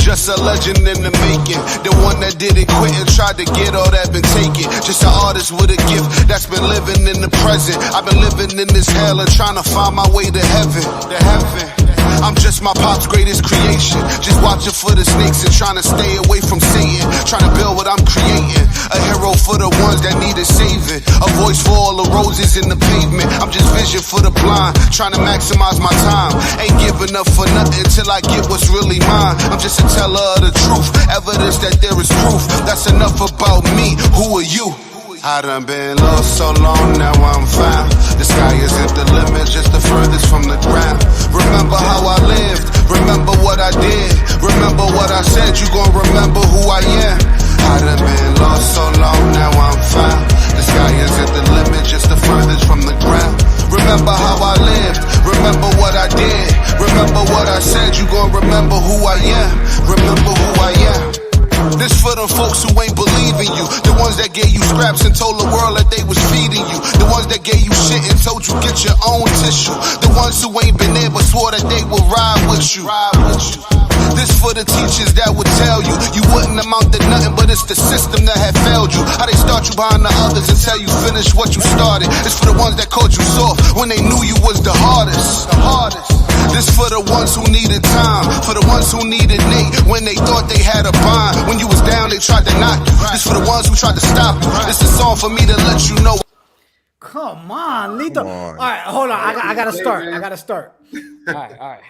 Just a legend in the making. The one that didn't quit and tried to get all that been taken. Just an artist with a gift that's been living in the present. I've been living in this hell and trying to find my way to heaven. I'm just my pop's greatest creation. Just watching for the snakes and trying to stay away from Satan. Trying to build what I'm creating. A hero for the ones that needed saving. A voice for all the roses in the pavement. I'm just vision for the blind. Trying to maximize my time. Ain't giving up for nothing till I get what's really mine. I'm just a teller of the truth. Evidence that there is proof. That's enough about me. Who are you? I done been lost so long, now I'm found. The sky isn't the limit, just the furthest from the ground. Remember how I lived, remember what I did. Remember what I said, you gon' remember who I am. I done been lost so long, now I'm found. The sky isn't the limit, just the furthest from the ground. Remember how I lived, remember what I did. Remember what I said, you gon' remember who I am. Remember who I am. This for them folks who ain't believing you. The ones that gave you scraps and told the world that they was feeding you. The ones that gave you shit and told you get your own tissue. The ones who ain't been there but swore that they would ride with you. This for the teachers that would tell you you wouldn't amount to nothing, but it's the system that had failed you. How they start you behind the others and tell you finish what you started. It's for the ones that called you soft when they knew you was the hardest. This for the ones who needed time, for the ones who needed Nate when they thought they had a bond. When you was down, they tried to knock you. This for the ones who tried to stop you. This a song for me to let you know. Come on, Lito. All right, hold on. I gotta start. All right.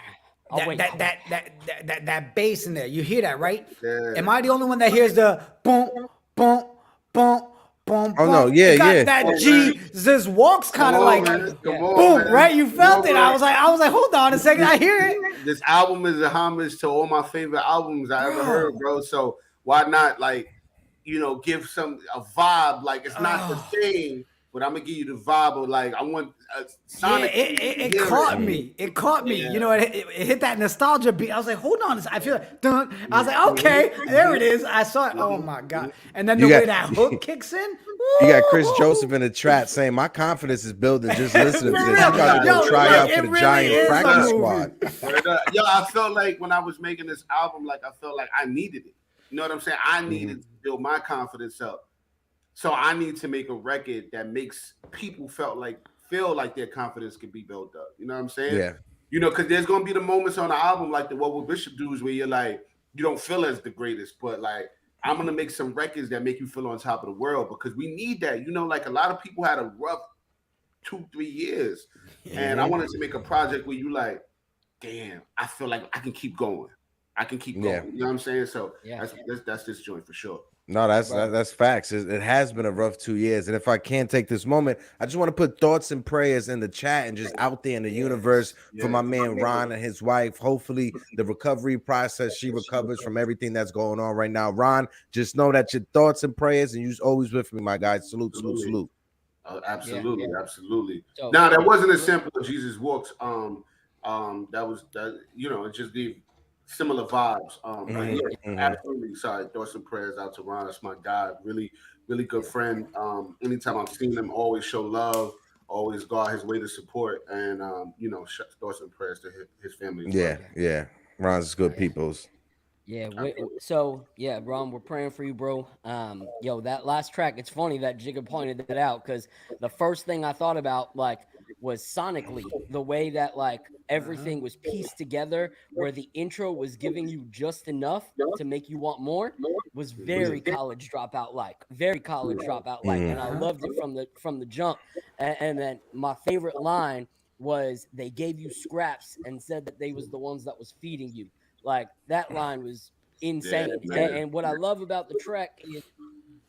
I'll wait. That bass in there. You hear that, right? Yeah. Am I the only one that hears the boom, boom, boom, boom. Oh no, yeah, it got yeah. that Jesus walks kind of like boom, man. right? You felt it. I was like, hold on a second, I hear it. This album is a homage to all my favorite albums I ever heard, bro. So why not, like, give a vibe? Like, it's not the same, but I'm gonna give you the vibe of, like, I want Sonic. It caught me. It caught me. Yeah. It hit that nostalgia beat. I was like, hold on. I feel like, dun. I was like, okay, there it is. I saw it. Oh my God. And then the way that hook kicks in. You got Chris Joseph in the chat saying, my confidence is building just listening to this. You got to go try out for the Giant practice squad. Yo, I felt like when I was making this album, like, I felt like I needed it. You know what I'm saying? I needed to build my confidence up. So I need to make a record that makes people feel like their confidence can be built up. You know what I'm saying? Yeah. Because there's gonna be the moments on the album like the What Will Bishop Do is where you're like, you don't feel as the greatest, but like I'm gonna make some records that make you feel on top of the world because we need that. Like a lot of people had a rough 2-3 years, and I wanted to make a project where you like, damn, I feel like I can keep going. I can keep going. Yeah. You know what I'm saying? So that's this joint for sure. No, that's facts. It has been a rough 2 years. And if I can take this moment, I just want to put thoughts and prayers in the chat and just out there in the universe for my man Ron and his wife. Hopefully the recovery process, she recovers from everything that's going on right now. Ron, just know that your thoughts and prayers and you're always with me, my guy. Salute. Absolutely. So, now that wasn't as simple as Jesus Walks. It just gave similar vibes. Absolutely. Sorry, throw some prayers out to Ron. That's my guy. Really, really good friend. Anytime I've seen him, always show love, always go out his way to support, and throw some prayers to his family. Yeah. Ron's good peoples. Yeah. Ron, we're praying for you, bro. That last track, it's funny that Jigga pointed that out because the first thing I thought about was sonically the way that everything was pieced together, where the intro was giving you just enough to make you want more, was very college dropout like, and I loved it from the jump. And then my favorite line was they gave you scraps and said that they was the ones that was feeding you. Like that line was insane. And what I love about the track is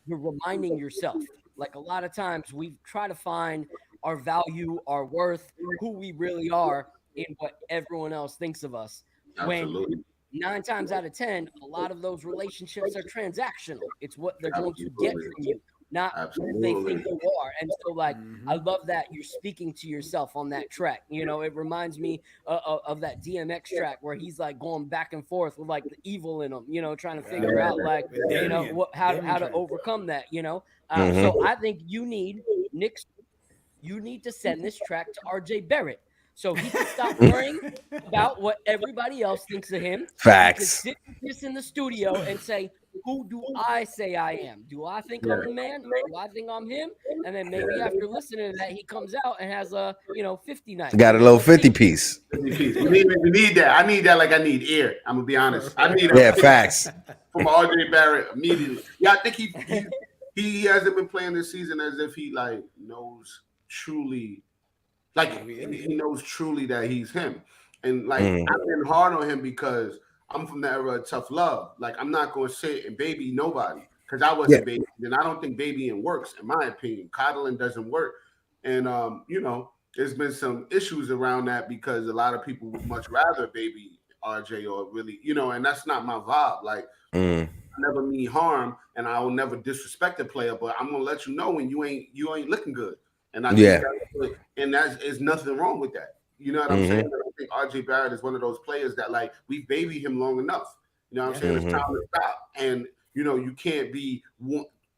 you're reminding yourself. Like a lot of times we try to find our value, our worth, who we really are in what everyone else thinks of us. Absolutely. When 9 times out of 10, a lot of those relationships are transactional. It's what they're going to get from you, not who they think you are. And so, I love that you're speaking to yourself on that track. It reminds me of that DMX track where he's going back and forth with the evil in him, trying to figure out how to overcome that. So I think you need Knicks. You need to send this track to RJ Barrett so he can stop worrying about what everybody else thinks of him. Facts. He can sit this in the studio and say, who do I say I am? Do I think I'm the man? Do I think I'm him? And then maybe after listening to that, he comes out and has a 50 night. Got a little 50 piece. We need that. I need that like I need air. I'm gonna be honest. I need facts from RJ Barrett immediately. Yeah, I think he hasn't been playing this season as if he knows truly, he knows truly that he's him. And I've been hard on him because I'm from the era of tough love. I'm not going to sit and baby nobody because I wasn't baby. And I don't think babying works, in my opinion. Coddling doesn't work. And, there's been some issues around that because a lot of people would much rather baby RJ or really, and that's not my vibe. I never mean harm and I will never disrespect a player, but I'm going to let you know when you ain't looking good. And I think there's nothing wrong with that. You know what I'm saying? I think RJ Barrett is one of those players that we baby him long enough. You know what I'm saying? It's time to stop. And you can't be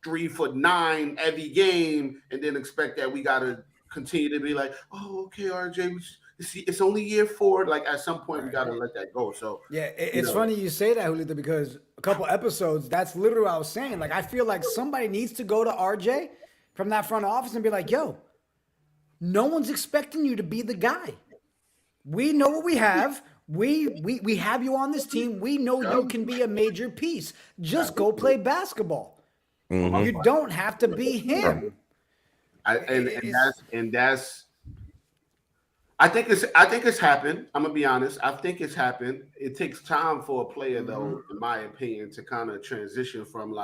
3'9" every game and then expect that we gotta continue to be oh, okay, RJ, it's only year 4. At some point we gotta let that go. So it's funny you say that, Julito, because a couple episodes, that's literally what I was saying. I feel like somebody needs to go to RJ from that front office and be like, yo, no one's expecting you to be the guy. We know what we have. We have you on this team. We know you can be a major piece. Just go play basketball. You don't have to be him. I think it's happened. I'm gonna be honest. I think it's happened. It takes time for a player, though, in my opinion, to kind of transition from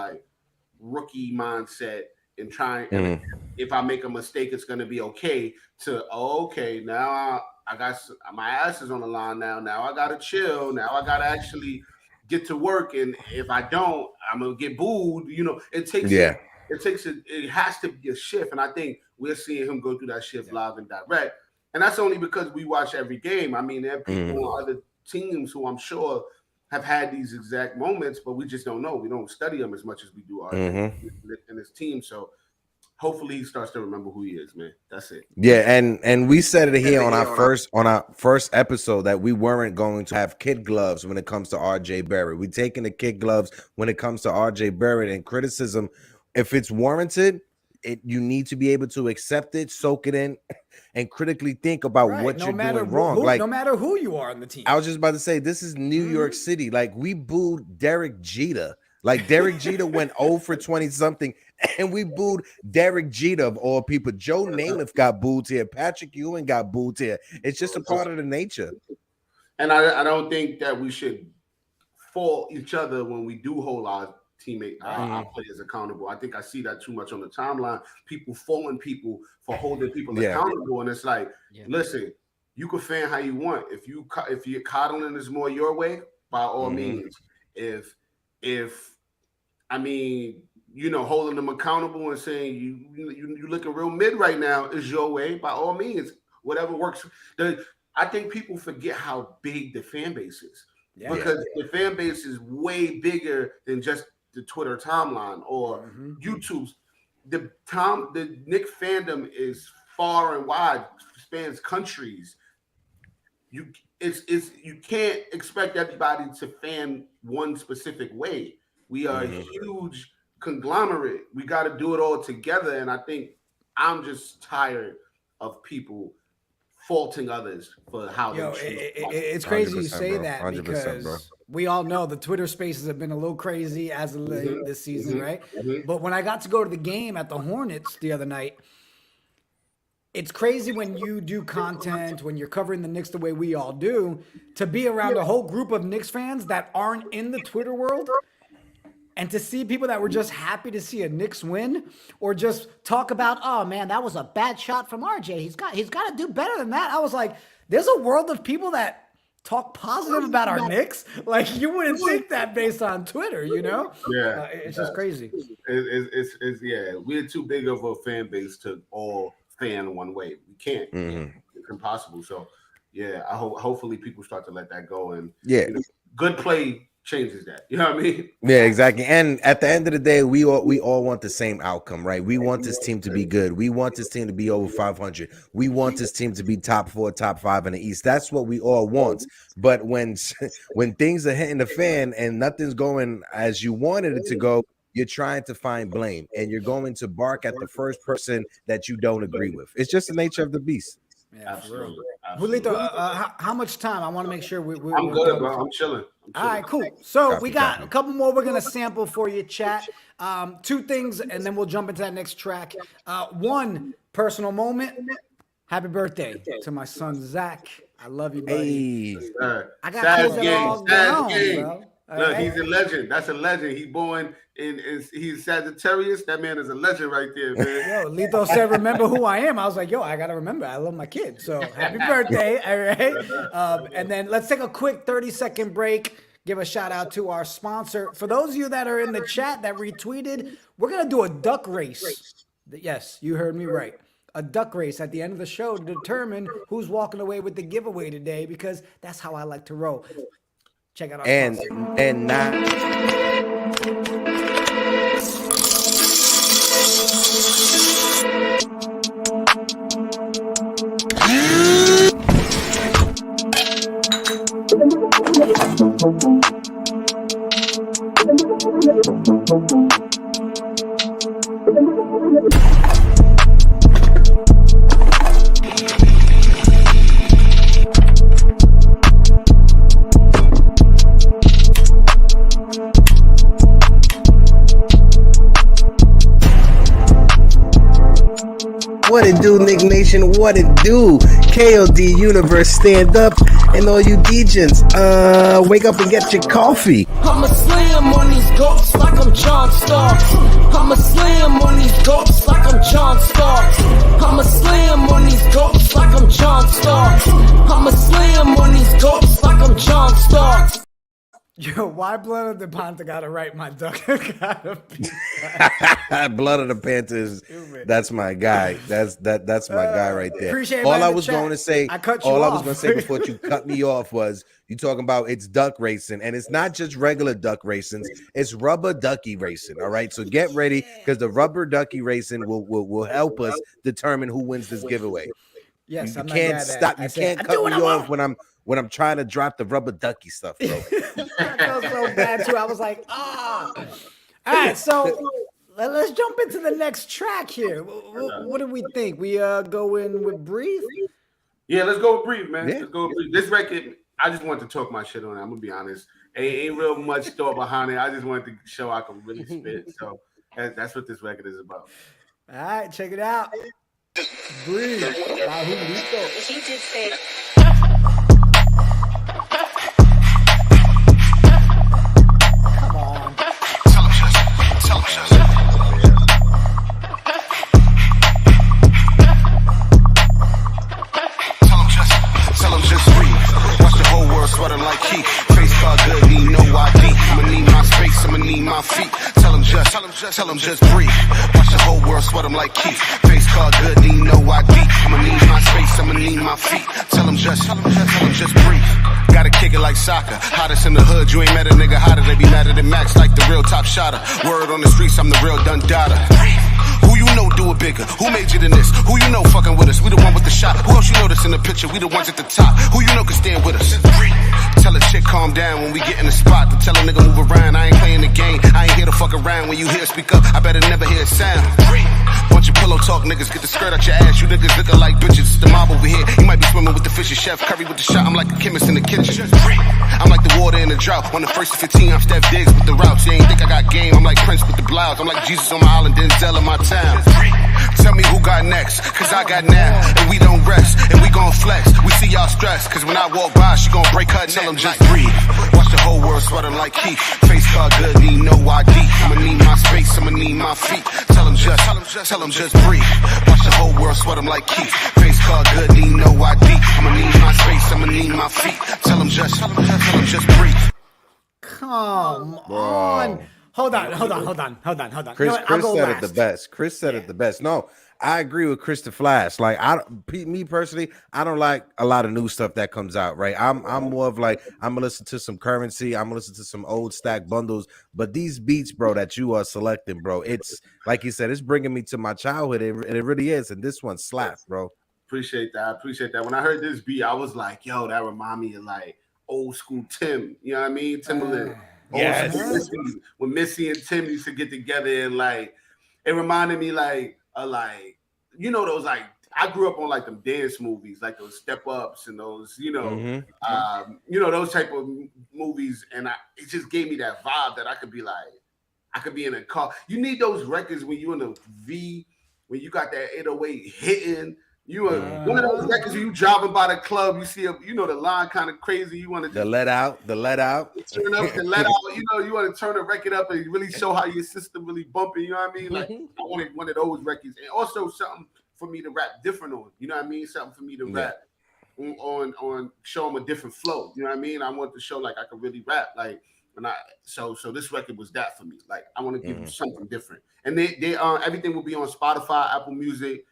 rookie mindset and trying. And if I make a mistake, it's going to be okay. Now I got my ass is on the line now. Now I got to chill. Now I got to actually get to work. And if I don't, I'm going to get booed. You know, it has to be a shift. And I think we're seeing him go through that shift live and direct. And that's only because we watch every game. I mean, there are people on other teams who I'm sure have had these exact moments, but we just don't know. We don't study them as much as we do in his team. So hopefully he starts to remember who he is, man. That's it. Yeah, and we said it here on our first episode that we weren't going to have kid gloves when it comes to RJ Barrett. We're taking the kid gloves when it comes to RJ Barrett, and criticism, if it's warranted, you need to be able to accept it, soak it in, and critically think about what you're doing wrong. No matter who you are on the team. I was just about to say, this is New York City. Like, we booed Derek Jeter. Like, Derek Jeter went 0 for 20-something, and we booed Derek Jeter of all people. Joe Namath got booed here. Patrick Ewing got booed here. It's just a part of the nature. And I don't think that we should fault each other when we do hold our teammate, our players accountable. I think I see that too much on the timeline. People faulting people for holding people accountable, and it's like, listen, you can fan how you want. If you're coddling is more your way, by all means. If I mean, you know, holding them accountable and saying you looking real mid right now is your way, by all means. Whatever works. I think people forget how big the fan base is, because the fan base is way bigger than just the Twitter timeline or YouTube's. The Knicks fandom is far and wide, spans countries. You can't expect everybody to fan one specific way. We are a huge conglomerate. We got to do it all together, and I think I'm just tired of people faulting others for how they choose. It's crazy you say bro. that, 100%, because bro. we all know the Twitter spaces have been a little crazy as of late this season, right? But when I got to go to the game at the Hornets the other night, it's crazy when you do content, when you're covering the Knicks the way we all do, to be around a whole group of Knicks fans that aren't in the Twitter world, and to see people that were just happy to see a Knicks win, or just talk about, oh man, that was a bad shot from RJ. He's got to do better than that. I was like, there's a world of people that talk positive about our Knicks. Like, you wouldn't think that based on Twitter, you know? Yeah, it's just crazy. It's we're too big of a fan base to all fan one way. We can't. It's impossible. So yeah, hopefully people start to let that go, and good play changes that. You know what I mean? Yeah, exactly. And at the end of the day, we all want the same outcome, right? We want this team to be good. We want this team to be over 500. We want this team to be top 4, top 5 in the East. That's what we all want. But when things are hitting the fan and nothing's going as you wanted it to go, you're trying to find blame, and you're going to bark at the first person that you don't agree with. It's just the nature of the beast. Yeah, absolutely. Julito, how much time? I want to make sure we're I'm good, bro. I'm chilling. All right, cool. So we got a couple more we're going to sample for you, chat. 2 things, and then we'll jump into that next track. One, personal moment. Happy birthday to my son, Zach. I love you, buddy. Hey. I got kids that all down, bro. Look, he's a legend. That's a legend. He's born he's Sagittarius. That man is a legend right there, man. Yo, Lito said, remember who I am. I was like, yo, I got to remember. I love my kids. So happy birthday. All right. And then let's take a quick 30-second break. Give a shout out to our sponsor. For those of you that are in the chat that retweeted, we're going to do a duck race. Yes, you heard me right. A duck race at the end of the show to determine who's walking away with the giveaway today, because that's how I like to roll. Check out our sponsor. And now. What it do, Knick Nation? What it do? KOD Universe, stand up. And all you DJs, wake up and get your coffee. I'ma slam on these goats like I'm John Starks. I'ma slam on these goats like I'm John Starks. I'ma slam on these goats like I'm John Starks. I'ma slam on these goats like I'm John Starks. Yo, why Blood of the Panther gotta write my duck? Gotta be Blood of the Panthers. That's my guy. That's my guy right there. Appreciate all I was going to say. I cut you all off. I was going to say before you cut me off was you talking about it's duck racing, and it's not just regular duck racing. It's rubber ducky racing. All right, so get ready because the rubber ducky racing will help us determine who wins this giveaway. Yes, you can't stop. You can't cut me off when I'm trying to drop the rubber ducky stuff, bro. I felt so bad too. I was like, ah. All right, so let's jump into the next track here. What do we think? We go in with Breathe? Yeah, let's go with Breathe, man. Yeah. Let's go with Breathe. This record, I just wanted to talk my shit on it. I'm gonna be honest. Ain't real much thought behind it. I just wanted to show I can really spit. So that's what this record is about. All right, check it out. Breathe by Julito. She did say. Come on. Tell him just breathe. Watch the whole world sweating like heat. Face card good, need no ID. I'ma need my space, I'ma need my feet. Tell him just breathe. Watch the whole world sweat him like Keith. Face card good, need no ID. I'ma need my space, I'ma need my feet. Tell him just breathe. Gotta kick it like soccer. Hottest in the hood, you ain't met a nigga hotter. They be madder than Max like the real top shotter. Word on the streets, I'm the real done data. Who you know do it bigger? Who made you than this? Who you know fucking with us? We the one with the shot. Who else you know that's in the picture? We the ones at the top. Who you know can stand with us? Tell a chick calm down when we get in the spot. To tell a nigga move around. I ain't playing the game. I ain't here to fuck around. When you hear speak up, I better never hear a sound. Bunch of pillow talk niggas, get the skirt out your ass. You niggas looking like bitches. It's the mob over here. You might be swimming with the fishes. Chef Curry with the shot. I'm like a chemist in the kitchen. I'm like the water in the drought. On the first to 15, I'm Steph Diggs with the routes. You ain't think I got game. I'm like Prince with the blouse. I'm like Jesus on my island, Denzel in my town. Tell me who got next, cause I got now. And we don't rest, and we gon' flex. We see y'all stress, cause when I walk by, she gon' break her neck. Tell him just breathe. Watch the whole world sweating like Keith. Face card good, need no ID. I'ma need my space, I'ma need my feet. Tell him just breathe. Watch the whole world sweat him like Keith. Face card good, need no ID. I'ma need my space, I'ma need my feet. Tell him just breathe. Come on. Hold on. Chris said last. it the best. Chris said it the best. No, I agree with Chris the Flash. Like me personally, I don't like a lot of new stuff that comes out. Right, I'm more of like I'm gonna listen to some Currency. I'm gonna listen to some old stack bundles. But these beats, bro, that you are selecting, bro, it's like you said, it's bringing me to my childhood, and it really is. And this one slaps, bro. Appreciate that. When I heard this beat, I was like, yo, that remind me of like old school Tim. You know what I mean? Timberland. Yes. When Missy and Tim used to get together and like it reminded me like you know those like I grew up on like them dance movies like those Step Ups and those you know those type of movies and it just gave me that vibe that I could be in a car. You need those records when you in the V when you got that 808 hitting. You are one of those records you driving by the club, you see the line kind of crazy. You want to the let out. Turn up the let out. You want to turn the record up and really show how your system really bumping. You know what I mean? Like I wanted one of those records, and also something for me to rap different on. You know what I mean? Something for me to rap on show them a different flow. You know what I mean? I want to show like I can really rap. Like so this record was that for me. Like I want to give you something different, and they everything will be on Spotify, Apple Music.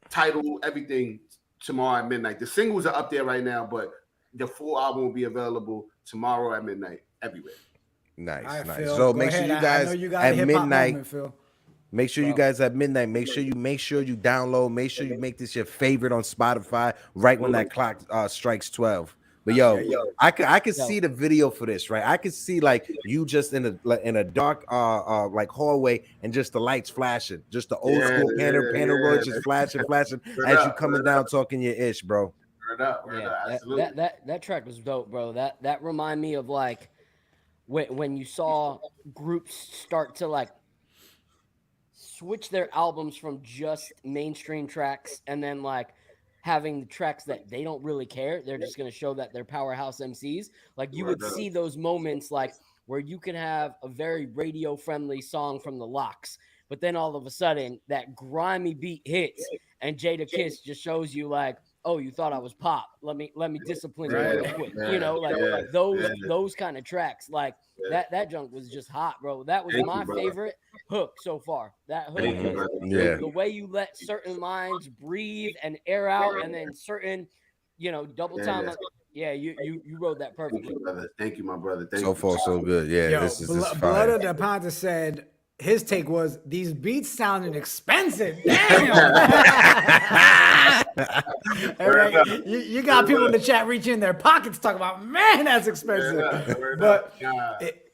Title, everything tomorrow at midnight. The singles are up there right now, but the full album will be available tomorrow at midnight everywhere. Nice. So make sure you guys at midnight. Make sure you guys at midnight. Make sure you download. Make sure you make this your favorite on Spotify right when that clock strikes 12. But I could see the video for this, right? I could see like you just in a dark like hallway and just the lights flashing, just the old school Panaroid just flashing as you coming down talking your ish, bro. That track was dope, bro. That remind me of like when you saw groups start to like switch their albums from just mainstream tracks and then like having the tracks that they don't really care. They're just going to show that they're powerhouse MCs. Like you would see those moments like where you can have a very radio friendly song from the Locks, but then all of a sudden that grimy beat hits and Jada Kiss just shows you like, oh, you thought I was pop. Let me discipline you real quick. You know, like those kind of tracks. Like that junk was just hot, bro. That was my favorite hook so far. That hook, the way you let certain lines breathe and air out, and then certain, you know, double time. Yeah, you wrote that perfectly. Thank you, my brother. Thank so you. far, so good. Yeah, Yo, this is Blood of the Ponta said his take was these beats sounding expensive. Damn. Right. You got people in the chat reaching in their pockets talking about, man, that's expensive. But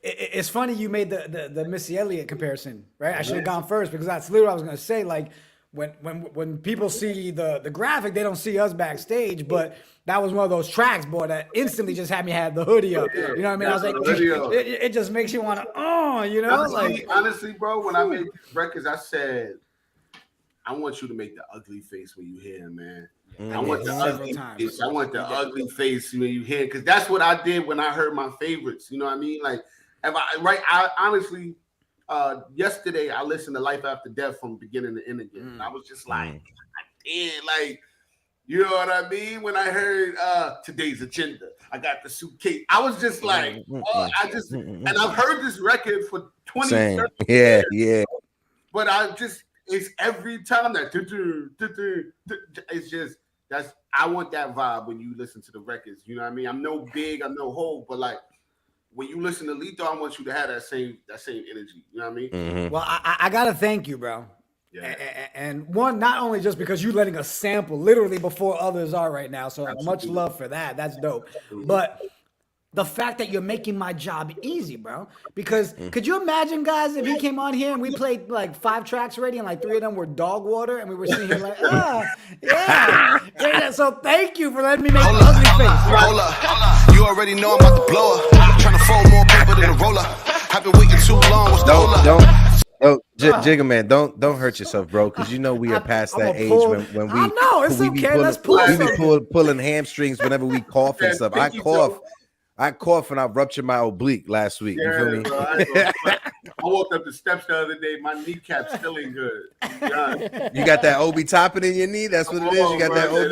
it's funny you made the Missy Elliott comparison, right? I should have gone first because that's literally what I was going to say. Like when people see the graphic, they don't see us backstage, but that was one of those tracks, boy, that instantly just had me have the hoodie up. You know what I mean? I was like, it just makes you want to, you know? Honestly, bro, when I made these records, I said, I want you to make the ugly face when you hear him, man. I want the ugly face. I want the ugly face when you hear it, because that's what I did when I heard my favorites. You know what I mean? Like, I honestly, yesterday I listened to Life After Death from beginning to end again. And I was just like, damn, like, you know what I mean? When I heard today's agenda, I got the suitcase. I was just like, and I've heard this record for 20 years. Yeah. But it's every time that it's just I want that vibe when you listen to the records. You know what I mean? I'm no Hov, but like when you listen to Lito, I want you to have that same energy. You know what I mean? Mm-hmm. Well, I gotta thank you, bro. Yeah. And one, not only just because you're letting us sample literally before others are right now. So much love for that. That's dope. Mm-hmm. But the fact that you're making my job easy, bro. Because could you imagine, guys, if he came on here and we played like 5 tracks already and like 3 of them were dog water and we were sitting here like, yeah. So thank you for letting me make ugly face. Hold up. You already know I'm about to blow up. Trying to fold more paper than a roller. I've been waiting too long. What's the hold up? Jiggaman, don't hurt yourself, bro, because you know we are past that age when we. I know it's okay. Let's pull. We be pulling hamstrings whenever we cough and stuff. I coughed and I ruptured my oblique last week. You feel me? Bro, I walked up the steps the other day. My kneecap still ain't good. You got that OB topping in your knee? That's what it is. You got that OB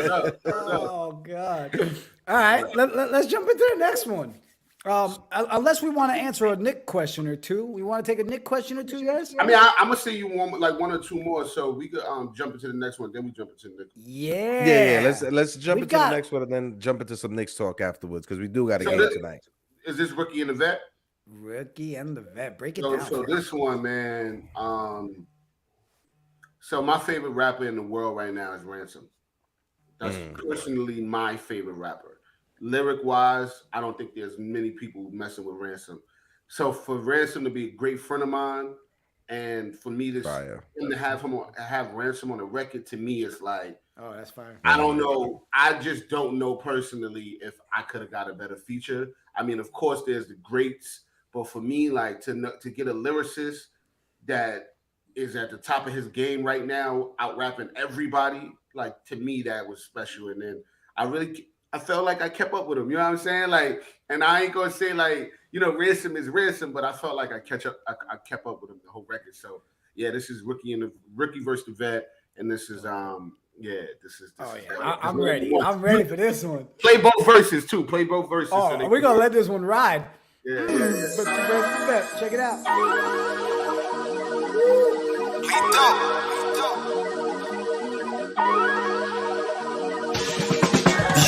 topping. Oh God! All right, let's jump into the next one. Unless we want to answer a Nick question or two, we want to take a Nick question or two, guys. I mean, I'm gonna say you want like 1 or 2 more, so we could jump into the next one. Then we jump into the next one. Yeah. Let's jump into the next one and then jump into some Knicks talk afterwards because we do got a game tonight. Is this Rookie and the Vet? Rookie and the Vet. Break it down. So this one, man. So my favorite rapper in the world right now is Ransom. That's personally my favorite rapper. Lyric-wise, I don't think there's many people messing with Ransom. So for Ransom to be a great friend of mine, and for me to have Ransom on a record, to me, it's like, oh, that's fire. I don't know. I just don't know personally if I could have got a better feature. I mean, of course, there's the greats, but for me, like to get a lyricist that is at the top of his game right now, out rapping everybody, like to me, that was special. And then I felt like I kept up with him. You know what I'm saying? Like, and I ain't gonna say like, you know, Ransom is Ransom, but I felt like I kept up with him the whole record. So yeah, this is Rookie versus the Vet, and this is I'm ready. I'm ready for this one. Play both verses too. Oh, so we're gonna let this one ride. Yeah. Check it out.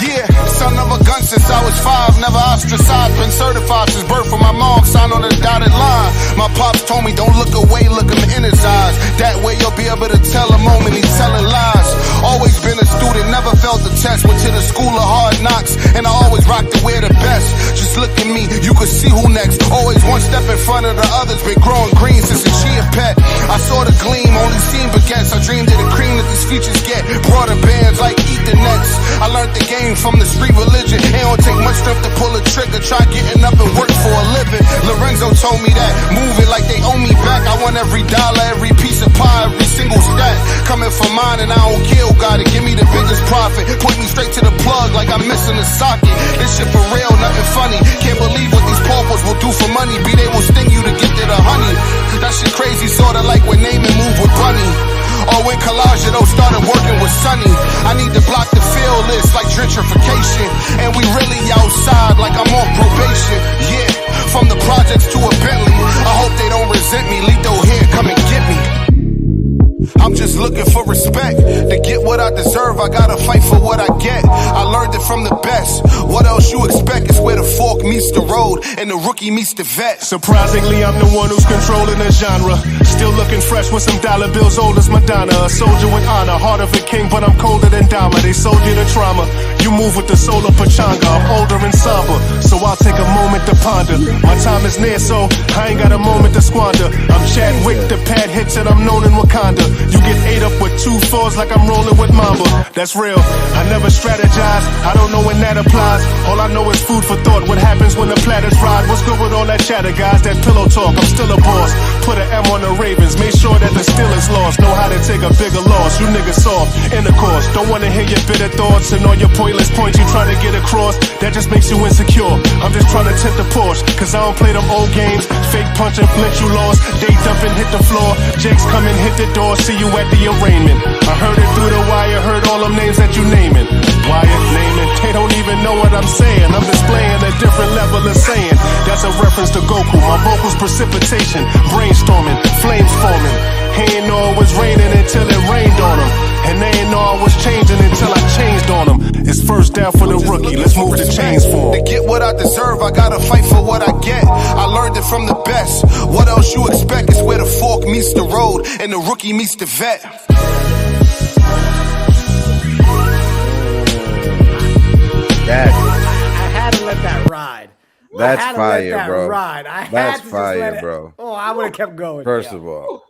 Yeah, son of a gun since I was 5, never ostracized, been certified since birth for my mom, signed on the dotted line. My pops told me don't look away, look him in his eyes. That way you'll be able to tell a moment he's telling lies. Always been a student, never felt the test, went to the school of hard knocks, and I always rocked to wear the best. Just look at me, you could see who next. Always one step in front of the others, been growing green since a chia pet. I saw the gleam, only seen baguettes. I dreamed of the cream that these features get. Broader bands like Ethernets. I learned the game from the street religion. It don't take much strength to pull a trigger. Try getting up and work for a living. Lorenzo told me that, move it like they owe me back. I want every dollar, every piece of pie, every single stack. Coming for mine and I don't care who got it. Give me the biggest profit. Point me straight to the plug like I'm missing a socket. This shit for real, nothing funny. Can't believe what these paupers will do for money. Be they will sting you to get to the honey. That shit crazy, sorta like when Name and Move with Bunny. Or when Collagio started working with Sonny. I need to block the field list like gentrification. And we really outside like I'm on probation. Yeah, from the projects to a Bentley. I hope they don't resent me. Lito here, come and get me. I'm just looking for respect. To get what I deserve, I gotta fight for what I get. I learned it from the best. What else you expect is where the fork meets the road and the rookie meets the vet. Surprisingly, I'm the one who's controlling the genre. Still looking fresh with some dollar bills old as Madonna. A soldier with honor, heart of a king, but I'm colder than Dama. They sold you the trauma. You move with the soul of Pachanga. I'm older and somber, so I'll take a moment to ponder. My time is near, so I ain't got a moment to squander. I'm Chadwick, the pad hits and I'm known in Wakanda. You get ate up with 2 4s like I'm rolling with Mamba. That's real, I never strategize. I don't know when that applies. All I know is food for thought. What happens when the platters ride? What's good with all that chatter, guys? That pillow talk, I'm still a boss. Put an M on the Ravens, make sure that the Steelers lost. Know how to take a bigger loss. You niggas soft, intercourse. Don't wanna hear your bitter thoughts and all your pointless points you trying to get across. That just makes you insecure. I'm just trying to tip the Porsche, cause I don't play them old games. Fake punch and flinch you lost. They dump and hit the floor. Jake's come and hit the door. See you at the arraignment. I heard it through the wire, heard all them names that you naming. Wire, naming, they don't even know what I'm saying. I'm displaying a different level of saying. That's a reference to Goku. My vocals precipitation, brainstorming, flames forming. He ain't know it was raining until it rained on him. And they ain't know I was changing until I changed on him. It's first down for the rookie, let's move the chains for him. To get what I deserve, I gotta fight for what I get. I learned it from the best. What else you expect is where the fork meets the road and the rookie meets the vet. I had to let that ride. That's fire, bro. That's fire, bro. Oh, I would have kept going. First of all,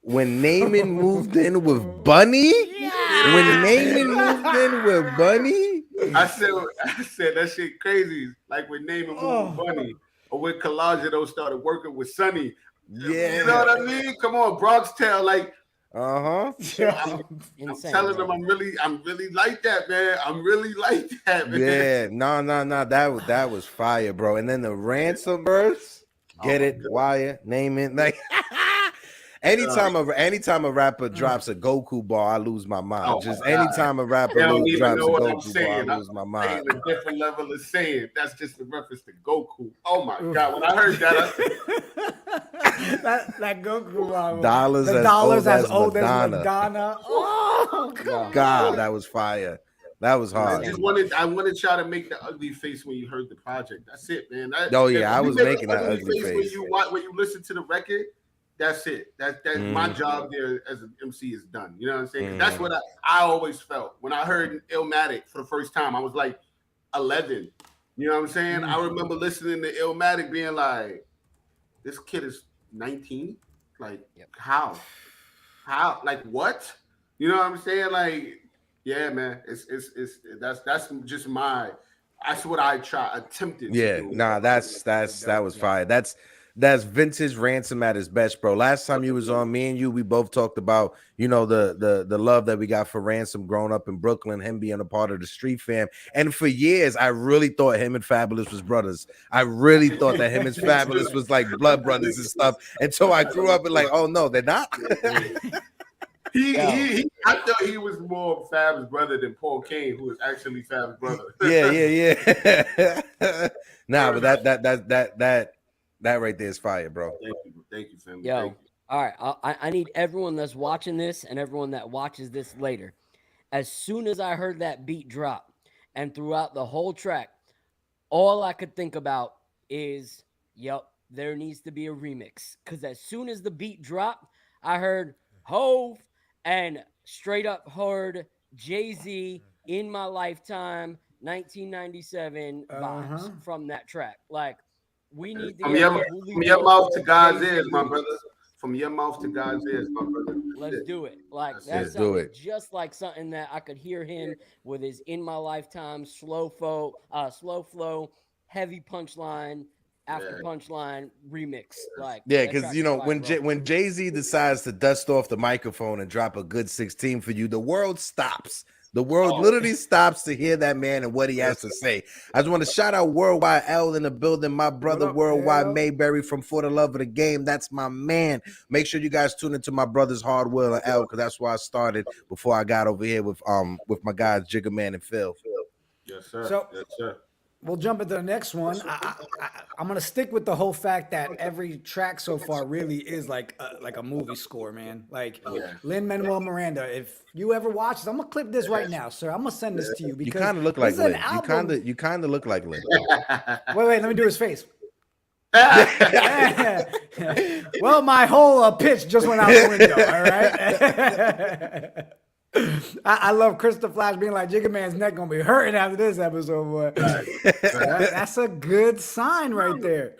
when Naaman moved in with Bunny, I said that shit crazy. Like when Naaman moved with Bunny, or when Collagio started working with Sonny. Yeah, you know what I mean. Come on, Bronx Tale, like. I'm telling them I'm really like that, man. I'm really like that, man. Yeah, no. That was fire, bro. And then the ransom verse, get it, wire, name it. Like anytime a rapper drops a Goku bar, I lose my mind. Anytime a rapper drops a Goku bar, I lose my mind. A different level of saying. That's just a reference to Goku. Oh my god, when I heard that, I said that Goku dollars as old as Madonna. Oh God, that was fire. That was hard. I wanted y'all to make the ugly face when you heard the project. That's it, man. I was making that ugly face. When you listen to the record, that's it. That's my job there as an MC is done. You know what I'm saying? That's what I always felt when I heard Illmatic for the first time. I was like 11. You know what I'm saying? I remember listening to Illmatic being like, this kid is 19. Like, how? Like, what? You know what I'm saying? Like, yeah, man. That's just that's what I attempted. Yeah, that was fire. That's vintage Ransom at his best, bro. Last time you was on, me and you, we both talked about, the love that we got for Ransom growing up in Brooklyn, him being a part of the street fam. And for years, I really thought him and Fabulous was brothers. I really thought that him and Fabulous was like blood brothers and stuff. Until I grew up and like, oh no, they're not. I thought he was more Fab's brother than Paul Kane, who is actually Fab's brother. Yeah. But that right there is fire, bro. Thank you, family. Yo, all right. I need everyone that's watching this and everyone that watches this later. As soon as I heard that beat drop and throughout the whole track, all I could think about is, there needs to be a remix. Because as soon as the beat dropped, I heard Hove and straight up heard Jay-Z In My Lifetime 1997 vibes from that track. Like, we need to from your mouth to God's ears, my brother. From your mouth to God's ears, my brother. let's do it. Like Let's that do sounded it. just like something that I could hear him with his In My Lifetime slow flow, heavy punchline after punchline remix. Like yeah, because when Jay-Z decides to dust off the microphone and drop a good 16 for you, the world stops. The world literally stops to hear that man and what he has to say. I just want to shout out Worldwide L in the building. My brother Worldwide Mayberry from For the Love of the Game. That's my man. Make sure you guys tune into my brother's Hard Will and L, because that's where I started before I got over here with my guys Jiggaman and Phil. Yes, sir. Yes, sir. We'll jump into the next one. I'm gonna stick with the whole fact that every track so far really is like a movie score, man. Like Lin-Manuel Miranda. If you ever watch this, I'm gonna clip this right now, sir. I'm gonna send this to you because you kind of look like Lin. You kind of look like Lin. Wait, let me do his face. Well, my whole pitch just went out the window. All right. I love Krista Flash being like, Jiggaman's neck gonna be hurting after this episode, boy. That's a good sign right there.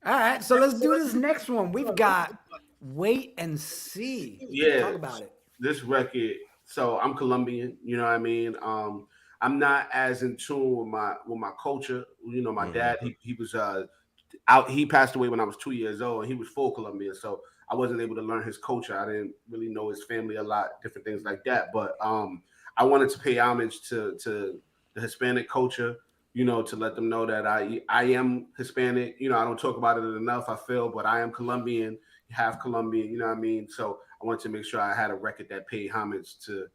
All right, so let's do this next one. We've got Wait and See. Yeah, talk about it. This record. So I'm Colombian. You know what I mean. I'm not as in tune with my culture. You know, my dad. He was out. He passed away when I was 2 years old, and he was full Colombian. So I wasn't able to learn his culture. I didn't really know his family a lot, different things like that. But I wanted to pay homage to the Hispanic culture, you know, to let them know that I am Hispanic. You know, I don't talk about it enough, I feel, but I am Colombian, half Colombian, you know what I mean? So I wanted to make sure I had a record that paid homage to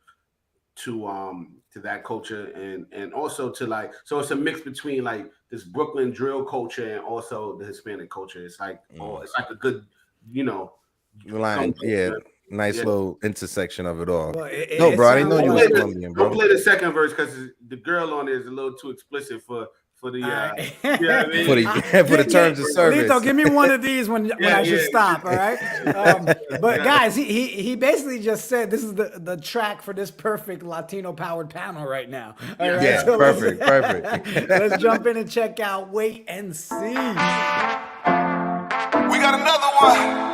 that culture and also to like, so it's a mix between like this Brooklyn drill culture and also the Hispanic culture. It's like it's like a good, you know, line, nice little intersection of it all. No, bro, I didn't know you were Colombian, bro. Don't play the second verse because the girl on there is a little too explicit for the you know what I mean? for the terms of service. Lito, give me one of these when I should stop. All right, but guys, he basically just said this is the track for this perfect Latino powered panel right now. All right? Yeah, so perfect. Let's jump in and check out Wait and See. We got another one.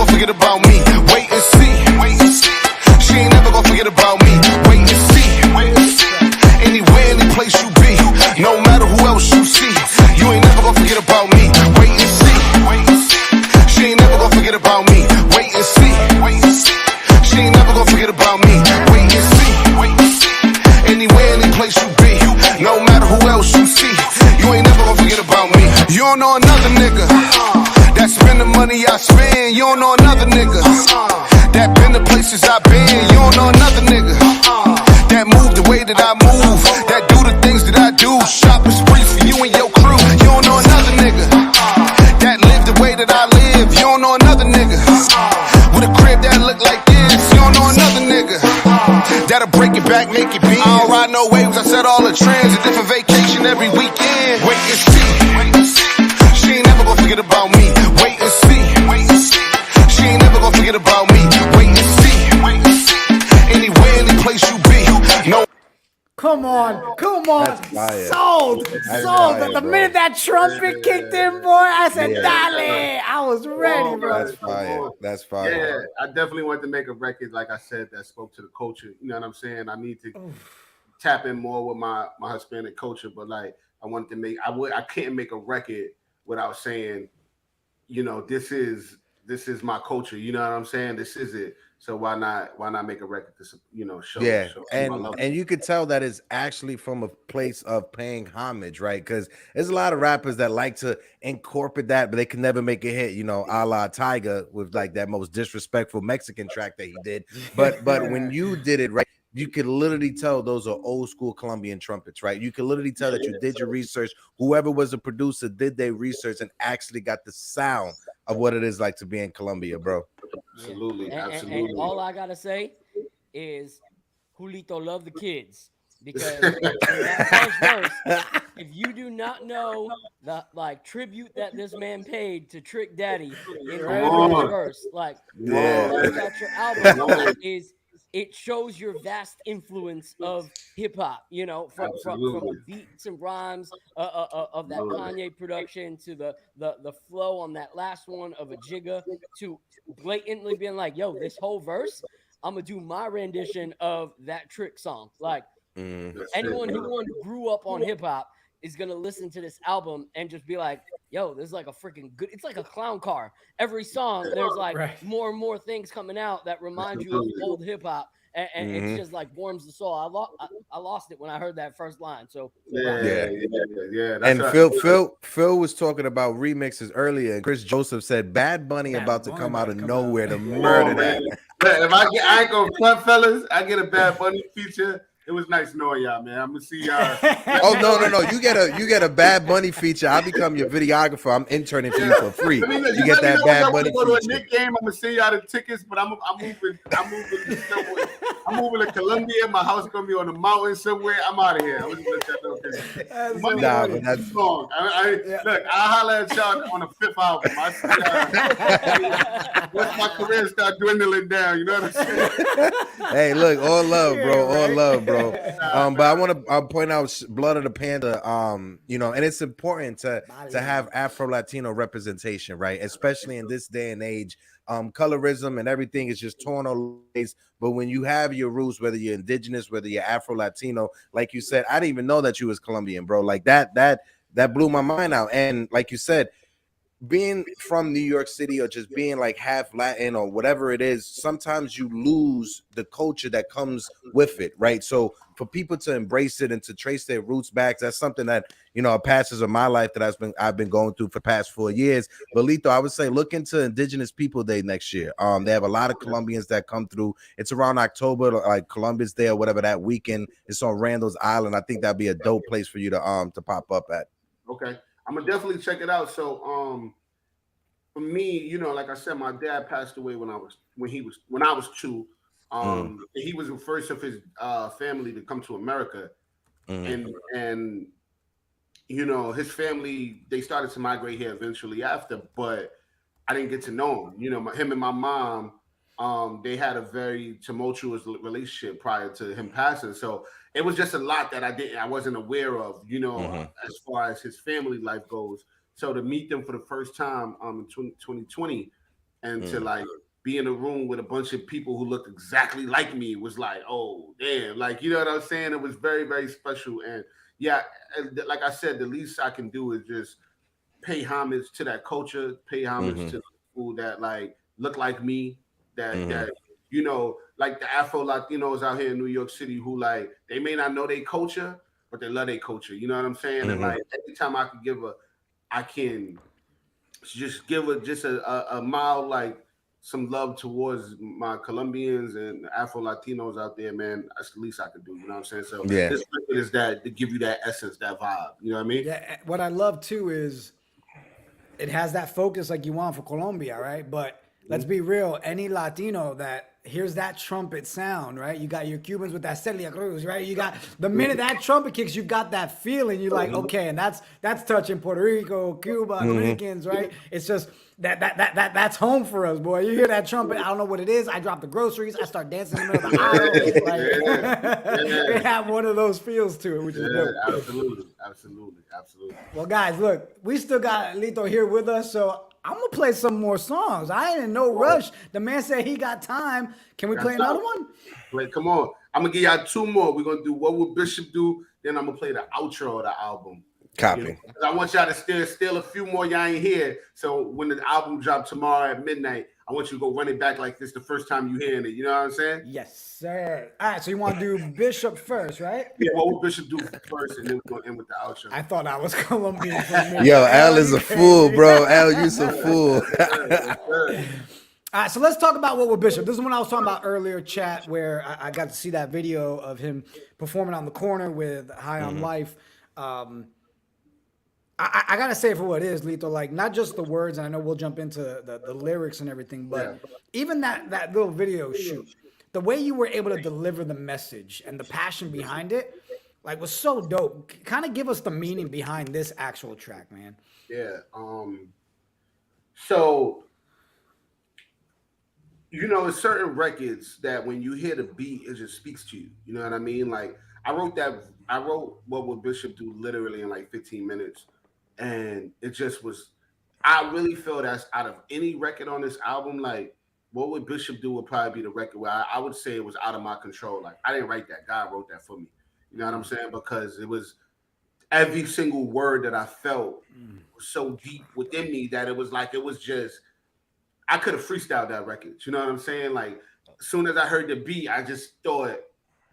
Forget about me, wait and see. She ain't never gonna forget about me, wait and see. Anywhere, any place you be, no matter who else you see, you ain't never gonna forget about me, wait and see. She ain't never gonna forget about me, wait and see. She ain't never gonna forget about me, wait and see. Anywhere, any place you be, no matter who else you see, you ain't never gonna forget about me. You don't know another nigga that spend the money I spend. You don't know another nigga that been the places I've been. You don't know another nigga that move the way that I move, that do the things that I do. Shopping sprees for you and your crew. You don't know another nigga that live the way that I live. You don't know another nigga with a crib that look like this. You don't know another nigga that'll break it back, make it beat. I don't ride no waves, I set all the trends. A different vacation every weekend. Wait and see. She ain't never gonna forget about me. Wait and see. She ain't never gonna forget about me. Wait and see. Anywhere, any place you be. No. Come on. Sold. Fire, The minute that trumpet kicked in, boy, I said, Dale. I was ready, bro. That's fire. Yeah, I definitely wanted to make a record, like I said, that spoke to the culture. You know what I'm saying? I need to tap in more with my Hispanic culture, but like I wanted to make, I can't make a record without saying, you know, this is my culture. You know what I'm saying? This is it. So why not make a record to, you know, show? And you could tell that it's actually from a place of paying homage, right? Because there's a lot of rappers that like to incorporate that, but they can never make a hit, you know, a la Tyga with like that most disrespectful Mexican track that he did. But when you did it right, you could literally tell those are old school Colombian trumpets, right? You could literally tell that you did your research. Whoever was a producer did their research and actually got the sound of what it is like to be in Colombia, bro. Absolutely. And all I gotta say is Julito love the kids, because in that first verse, if you do not know the like tribute that this man paid to Trick Daddy in the verse, like about your album is it shows your vast influence of hip hop, you know, from the beats and rhymes of that Kanye production to the flow on that last one of a Jigga to blatantly being like, yo, this whole verse, I'm gonna do my rendition of that Trick song. Like anyone who grew up on hip hop is gonna listen to this album and just be like, yo, this is like a freaking good, it's like a clown car. Every song, there's like more and more things coming out that remind you of old hip hop. And it's just like warms the soul. I lost it when I heard that first line. So yeah. That's and Phil was talking about remixes earlier, and Chris Joseph said Bad Bunny about to come out of nowhere to murder that. If I ain't gonna front, fellas, I get a Bad Bunny feature. It was nice knowing y'all, man. I'm gonna see y'all. Oh no! You get a Bad Bunny feature. I'll become your videographer. I'm interning for you for free. I mean, you get that Bad Bunny go to a feature. Knicks game. I'm gonna send y'all the tickets, but I'm moving. I'm moving to Colombia. My house is gonna be on the mountain somewhere. I'm out of here. I'm just let y'all know. That's long. Look, I'll holler at y'all on the 5th album. I see once my career start dwindling down. You know what I'm saying? Hey, look, all love, bro. All love, bro. But I want to point out Blood of the Panda. You know, and it's important to have Afro Latino representation, right? Especially in this day and age. Colorism and everything is just torn all ways. But when you have your roots, whether you're indigenous, whether you're Afro Latino, like you said, I didn't even know that you was Colombian, bro. Like that blew my mind out. And like you said, being from New York City or just being like half Latin or whatever it is, sometimes you lose the culture that comes with it, right? So for people to embrace it and to trace their roots back, that's something that, you know, passes of my life that I've been going through for the past 4 years. But Lito, I would say look into Indigenous People Day next year. They have a lot of Colombians that come through. It's around October, like Columbus Day or whatever that weekend. It's on Randall's Island. I think that'd be a dope place for you to pop up at. Okay. I'm gonna definitely check it out. So for me, you know, like I said, my dad passed away when I was 2. He was the first of his family to come to America. And you know, his family, they started to migrate here eventually after, but I didn't get to know him. You know, him and my mom, they had a very tumultuous relationship prior to him passing. So it was just a lot that I wasn't aware of, you know, as far as his family life goes. So to meet them for the first time in 2020 and to like be in a room with a bunch of people who looked exactly like me was like, oh, damn. Like, you know what I'm saying? It was very, very special. And yeah, like I said, the least I can do is just pay homage to that culture, pay homage to the people that like look like me, that you know, like the Afro Latinos out here in New York City who like they may not know their culture, but they love their culture. You know what I'm saying? And like every time I can just give a mild like some love towards my Colombians and Afro Latinos out there, man. That's the least I could do. You know what I'm saying? So this record is that to give you that essence, that vibe. You know what I mean? Yeah. What I love too is it has that focus like you want for Colombia, right? But let's be real. Any Latino that hears that trumpet sound, right? You got your Cubans with that Celia Cruz, right? You got the minute that trumpet kicks, you got that feeling. You're like, okay, and that's touching Puerto Rico, Cuba, Dominicans, right? It's just that's home for us, boy. You hear that trumpet, I don't know what it is. I drop the groceries, I start dancing in the middle of the aisle. Like, it have one of those feels to it, which is dope. Absolutely. Well, guys, look, we still got Lito here with us, so I'm gonna play some more songs. I ain't in no rush. The man said he got time. Can we play another one? Come on. I'm gonna give y'all 2 more. We're gonna do What Would Bishop Do? Then I'm gonna play the outro of the album. Copy. You know, I want y'all to steal a few more y'all ain't here. So when the album drops tomorrow at midnight, I want you to go run it back like this the first time you hearing it. You know what I'm saying? Yes, sir. All right, so you want to do Bishop first, right? Yeah, what would Bishop do first, and then we're gonna end with the outro. I thought I was Colombian for a minute. Yo, Al is a fool, bro. Al, you's a fool. All right, so let's talk about What Would Bishop. This is when I was talking about earlier, chat, where I got to see that video of him performing on the corner with High on Life. I gotta say it for what it is, Lito. Like, not just the words, and I know we'll jump into the lyrics and everything, but even that little video shoot, the way you were able to deliver the message and the passion behind it, like, was so dope. Kind of give us the meaning behind this actual track, man. Yeah. So you know, it's certain records that when you hear the beat, it just speaks to you. You know what I mean? Like I wrote What Would Bishop Do literally in like 15 minutes. And it just was, I really feel that's out of any record on this album, like What Would Bishop Do would probably be the record where I would say it was out of my control. Like I didn't write that. God wrote that for me. You know what I'm saying? Because it was every single word that I felt was so deep within me that it was just, I could have freestyled that record. You know what I'm saying? Like as soon as I heard the beat, I just thought,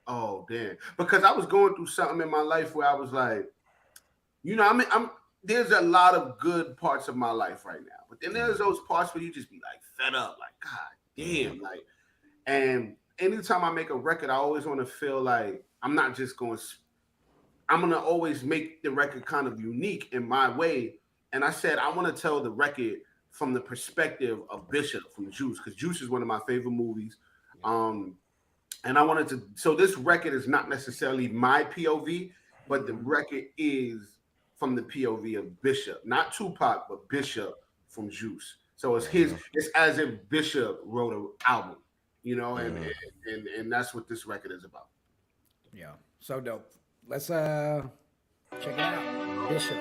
oh damn. Because I was going through something in my life where I was like, you know, I'm there's a lot of good parts of my life right now. But then there's those parts where you just be like fed up, like, God damn. Like, and anytime I make a record, I always want to feel like I'm not just going, I'm going to always make the record kind of unique in my way. And I said, I want to tell the record from the perspective of Bishop from Juice, because Juice is one of my favorite movies. And I wanted to, so this record is not necessarily my POV, but the record is from the POV of Bishop, not Tupac, but Bishop from Juice. So it's it's as if Bishop wrote an album, you know, and that's what this record is about. Yeah, so dope. Let's check it out, Bishop.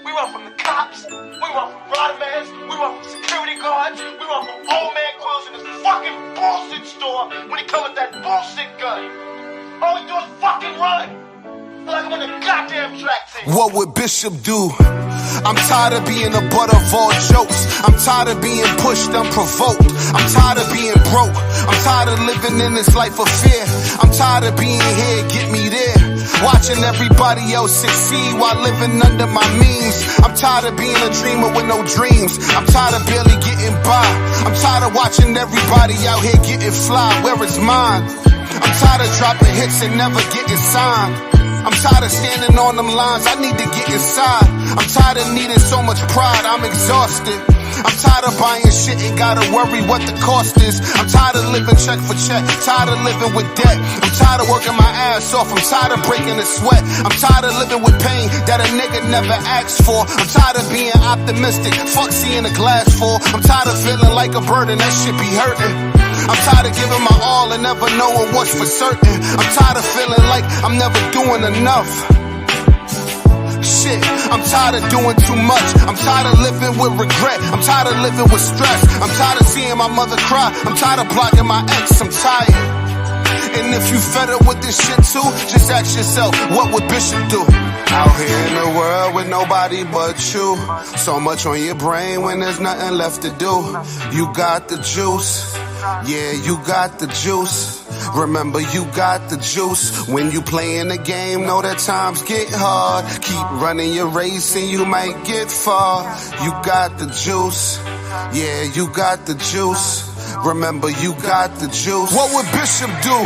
We want from the cops, we want from roadmans, we want from security guards, we want from old man Quills in this fucking bullshit store when he come with that bullshit gun. All we do is fucking run. Like I'm in a goddamn track team. What would Bishop do? I'm tired of being the butt of all jokes. I'm tired of being pushed unprovoked. I'm tired of being broke. I'm tired of living in this life of fear. I'm tired of being here, get me there. Watching everybody else succeed while living under my means. I'm tired of being a dreamer with no dreams. I'm tired of barely getting by. I'm tired of watching everybody out here getting fly. Where is mine? I'm tired of dropping hits and never getting signed. I'm tired of standing on them lines, I need to get inside. I'm tired of needing so much pride, I'm exhausted. I'm tired of buying shit and gotta worry what the cost is. I'm tired of living check for check, tired of living with debt. I'm tired of working my ass off, I'm tired of breaking a sweat. I'm tired of living with pain that a nigga never asked for. I'm tired of being optimistic, fuck seeing a glass full. I'm tired of feeling like a burden, that shit be hurting. I'm tired of giving my all and never knowing what's for certain. I'm tired of feeling like I'm never doing enough. Shit, I'm tired of doing too much. I'm tired of living with regret. I'm tired of living with stress. I'm tired of seeing my mother cry. I'm tired of blocking my ex. I'm tired. And if you fed up with this shit too, just ask yourself, what would Bishop do? Out here in the world with nobody but you. So much on your brain when there's nothing left to do. You got the juice. Yeah, you got the juice. Remember, you got the juice. When you playing the game, know that times get hard. Keep running your race and you might get far. You got the juice. Yeah, you got the juice. Remember, you got the juice. What would Bishop do?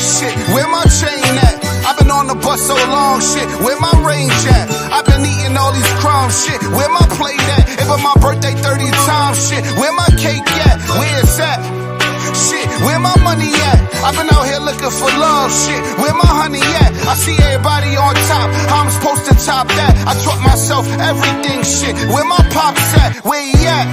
Shit, where my chain at? I've been on the bus so long, shit, where my range at? I've been eating all these crumbs, shit, where my plate at? If it's my birthday 30 times, shit, where my cake at? Where it's at? Shit, where my money at? I've been out here looking for love, shit, where my honey at? I see everybody on top, how I'm supposed to top that? I taught myself everything, shit, where my pops at? Where he at?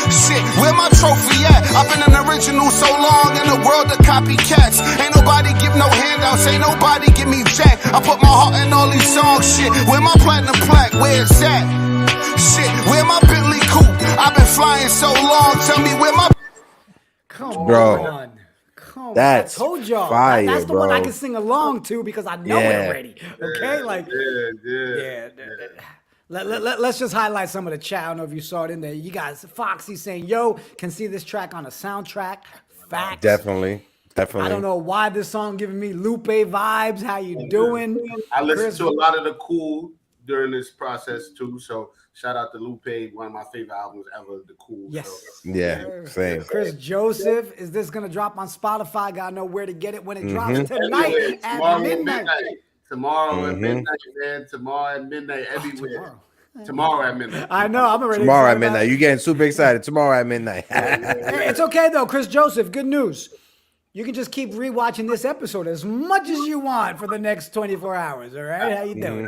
Shit, where my trophy at? I've been an original so long in the world of copycats. Ain't nobody give no handouts, ain't nobody give me jack. I put my heart in all these songs, shit. Where my platinum plaque, where it's at? Shit, where my Bentley coupe? I've been flying so long, tell me where my... Come on. Come that's on. I told y'all. fire, that's the bro. one I can sing along to because I know it already. Okay? Like, Yeah. Let's just highlight some of the chat. I don't know if you saw it in there. You guys, Foxy saying, yo, can see this track on a soundtrack. Facts. Definitely. I don't know why this song giving me Lupe vibes. How you doing? I listened to a lot of the Cool during this process too. So shout out to Lupe, one of my favorite albums ever, The Cool. Yes. So, Yeah, same. Chris Joseph, is this going to drop on Spotify? Gotta know where to get it when it drops tonight at midnight. Tomorrow at midnight, man. Tomorrow at midnight, everywhere. Tomorrow at midnight. I know. I'm already tomorrow at midnight. You're getting super excited. Tomorrow at midnight. It's okay, though. Chris Joseph, good news. You can just keep rewatching this episode as much as you want for the next 24 hours. All right, how you doing?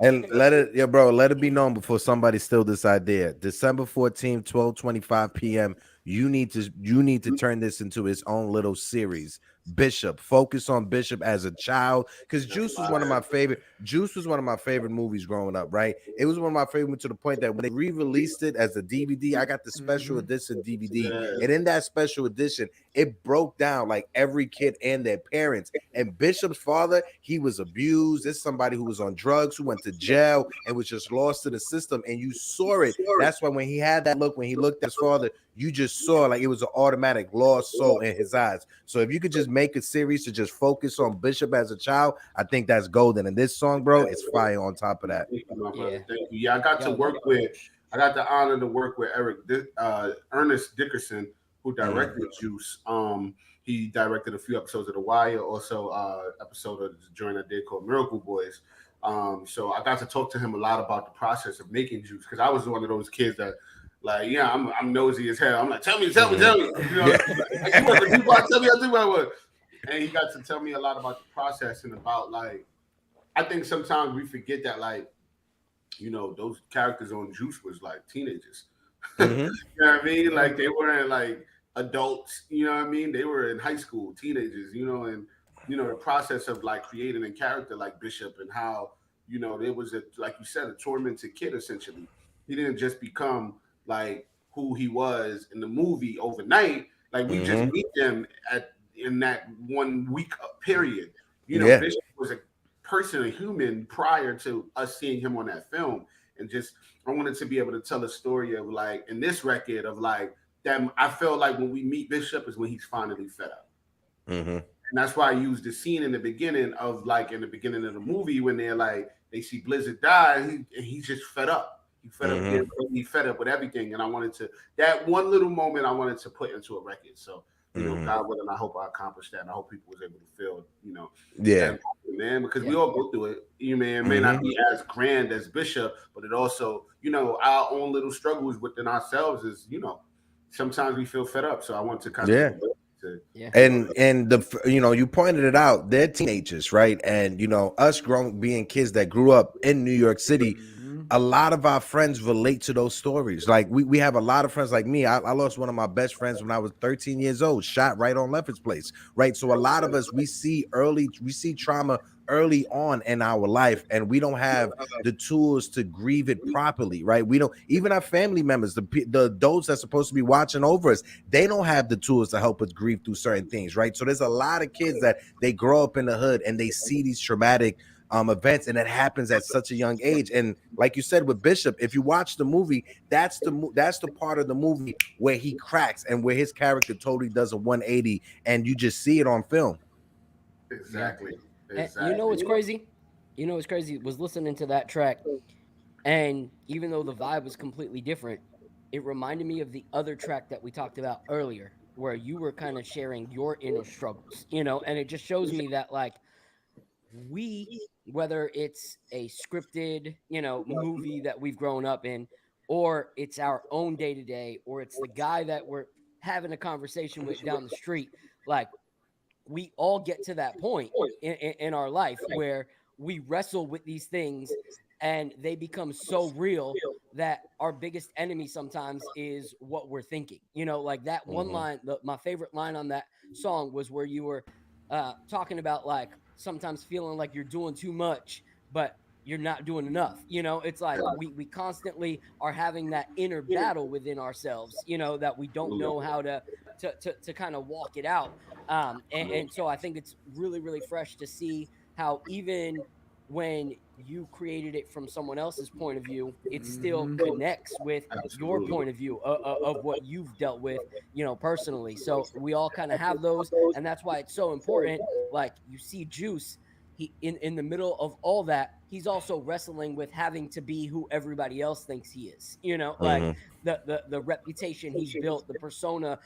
And let it be known before somebody steal this idea. December 14th, 12:25 p.m. You need to turn this into its own little series. Bishop, focus on Bishop as a child, because Juice was one of my favorite movies growing up, right? It was one of my favorite to the point that when they re-released it as a DVD, I got the special edition DVD, and in that special edition, it broke down like every kid and their parents. And Bishop's father, he was abused. It's somebody who was on drugs, who went to jail and was just lost to the system, and you saw it. That's why when he had that look, when he looked at his father, you just saw like it was an automatic lost soul in his eyes. So if you could just make a series to just focus on Bishop as a child, I think that's golden. And this song, bro, it's fire on top of that. Thank you, my brother. Thank you. Yeah, I got the honor to work with Ernest Dickerson, who directed Juice. He directed a few episodes of The Wire, also episode of the joint I did called Miracle Boys. So I got to talk to him a lot about the process of making Juice, because I was one of those kids that, like, yeah, I'm nosy as hell. I'm like, tell me. You know, like, you work with Tupac, tell me I do my work. And he got to tell me a lot about the process and about, like, I think sometimes we forget that, like, you know, those characters on Juice was like teenagers. You know what I mean? Like, they weren't like adults, you know what I mean? They were in high school, teenagers, you know, and, you know, the process of like creating a character like Bishop, and how, you know, there was like you said, a tormented kid, essentially. He didn't just become like who he was in the movie overnight. Like, we just meet them in that 1 week period. You know, Bishop was a person, a human, prior to us seeing him on that film. And just, I wanted to be able to tell a story of, like, in this record of, like, that I felt like when we meet Bishop is when he's finally fed up. And that's why I used the scene in the beginning of, like, in the beginning of the movie when they're like, they see Blizzard die, and he's just fed up. He fed up. He fed up with everything. And I wanted to, that one little moment I wanted to put into a record. So, you know, God willing, I hope I accomplished that, and I hope people was able to feel, you know, that, man, because we all go through it. You know, it may not be as grand as Bishop, but it also, you know, our own little struggles within ourselves is, you know, sometimes we feel fed up. So I want to kind of and the, you know, you pointed it out, they're teenagers, right? And, you know, us being kids that grew up in New York City, a lot of our friends relate to those stories. Like, we have a lot of friends like me. I lost one of my best friends when I was 13 years old, shot right on Lefferts Place, right? So a lot of us, we see trauma early on in our life, and we don't have the tools to grieve it properly, right? We don't, even our family members, the adults that's supposed to be watching over us, they don't have the tools to help us grieve through certain things, right? So there's a lot of kids that they grow up in the hood and they see these traumatic events, and it happens at such a young age. And like you said with Bishop, if you watch the movie, that's the part of the movie where he cracks and where his character totally does a 180, and you just see it on film. Exactly. And you know what's crazy? You know what's crazy was listening to that track, and even though the vibe was completely different, it reminded me of the other track that we talked about earlier, where you were kind of sharing your inner struggles, you know, and it just shows me that, like, whether it's a scripted, you know, movie that we've grown up in, or it's our own day-to-day, or it's the guy that we're having a conversation with down the street, like, we all get to that point in our life where we wrestle with these things and they become so real that our biggest enemy sometimes is what we're thinking. You know, like that one line, my favorite line on that song was where you were talking about, like, sometimes feeling like you're doing too much, but you're not doing enough. You know, it's like we constantly are having that inner battle within ourselves, you know, that we don't know how to kind of walk it out. And so I think it's really, really fresh to see how even when you created it from someone else's point of view, it still connects with your point of view of what you've dealt with, you know, personally. So we all kind of have those, and that's why it's so important. Like, you see Juice, he in the middle of all that, he's also wrestling with having to be who everybody else thinks he is, you know, like the reputation he's built, the persona,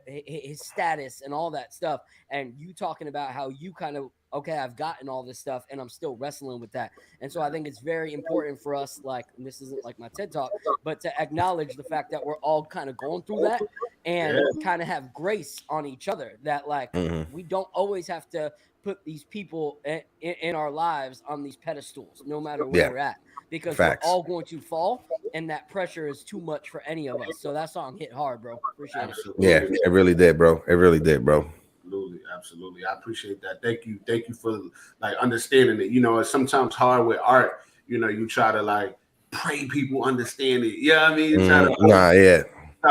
his status, and all that stuff. And you talking about how you kind of, okay, I've gotten all this stuff and I'm still wrestling with that. And so I think it's very important for us, like, and this isn't like my TED talk, but to acknowledge the fact that we're all kind of going through that and kind of have grace on each other, that like we don't always have to put these people in our lives on these pedestals, no matter where we're at, because we're all going to fall, and that pressure is too much for any of us. So that song hit hard, bro. Appreciate it. Yeah, it really did, bro. It really did, bro. Absolutely. I appreciate that. Thank you for like understanding it. You know, it's sometimes hard with art. You know, you try to like pray people understand it. Yeah, I mean, try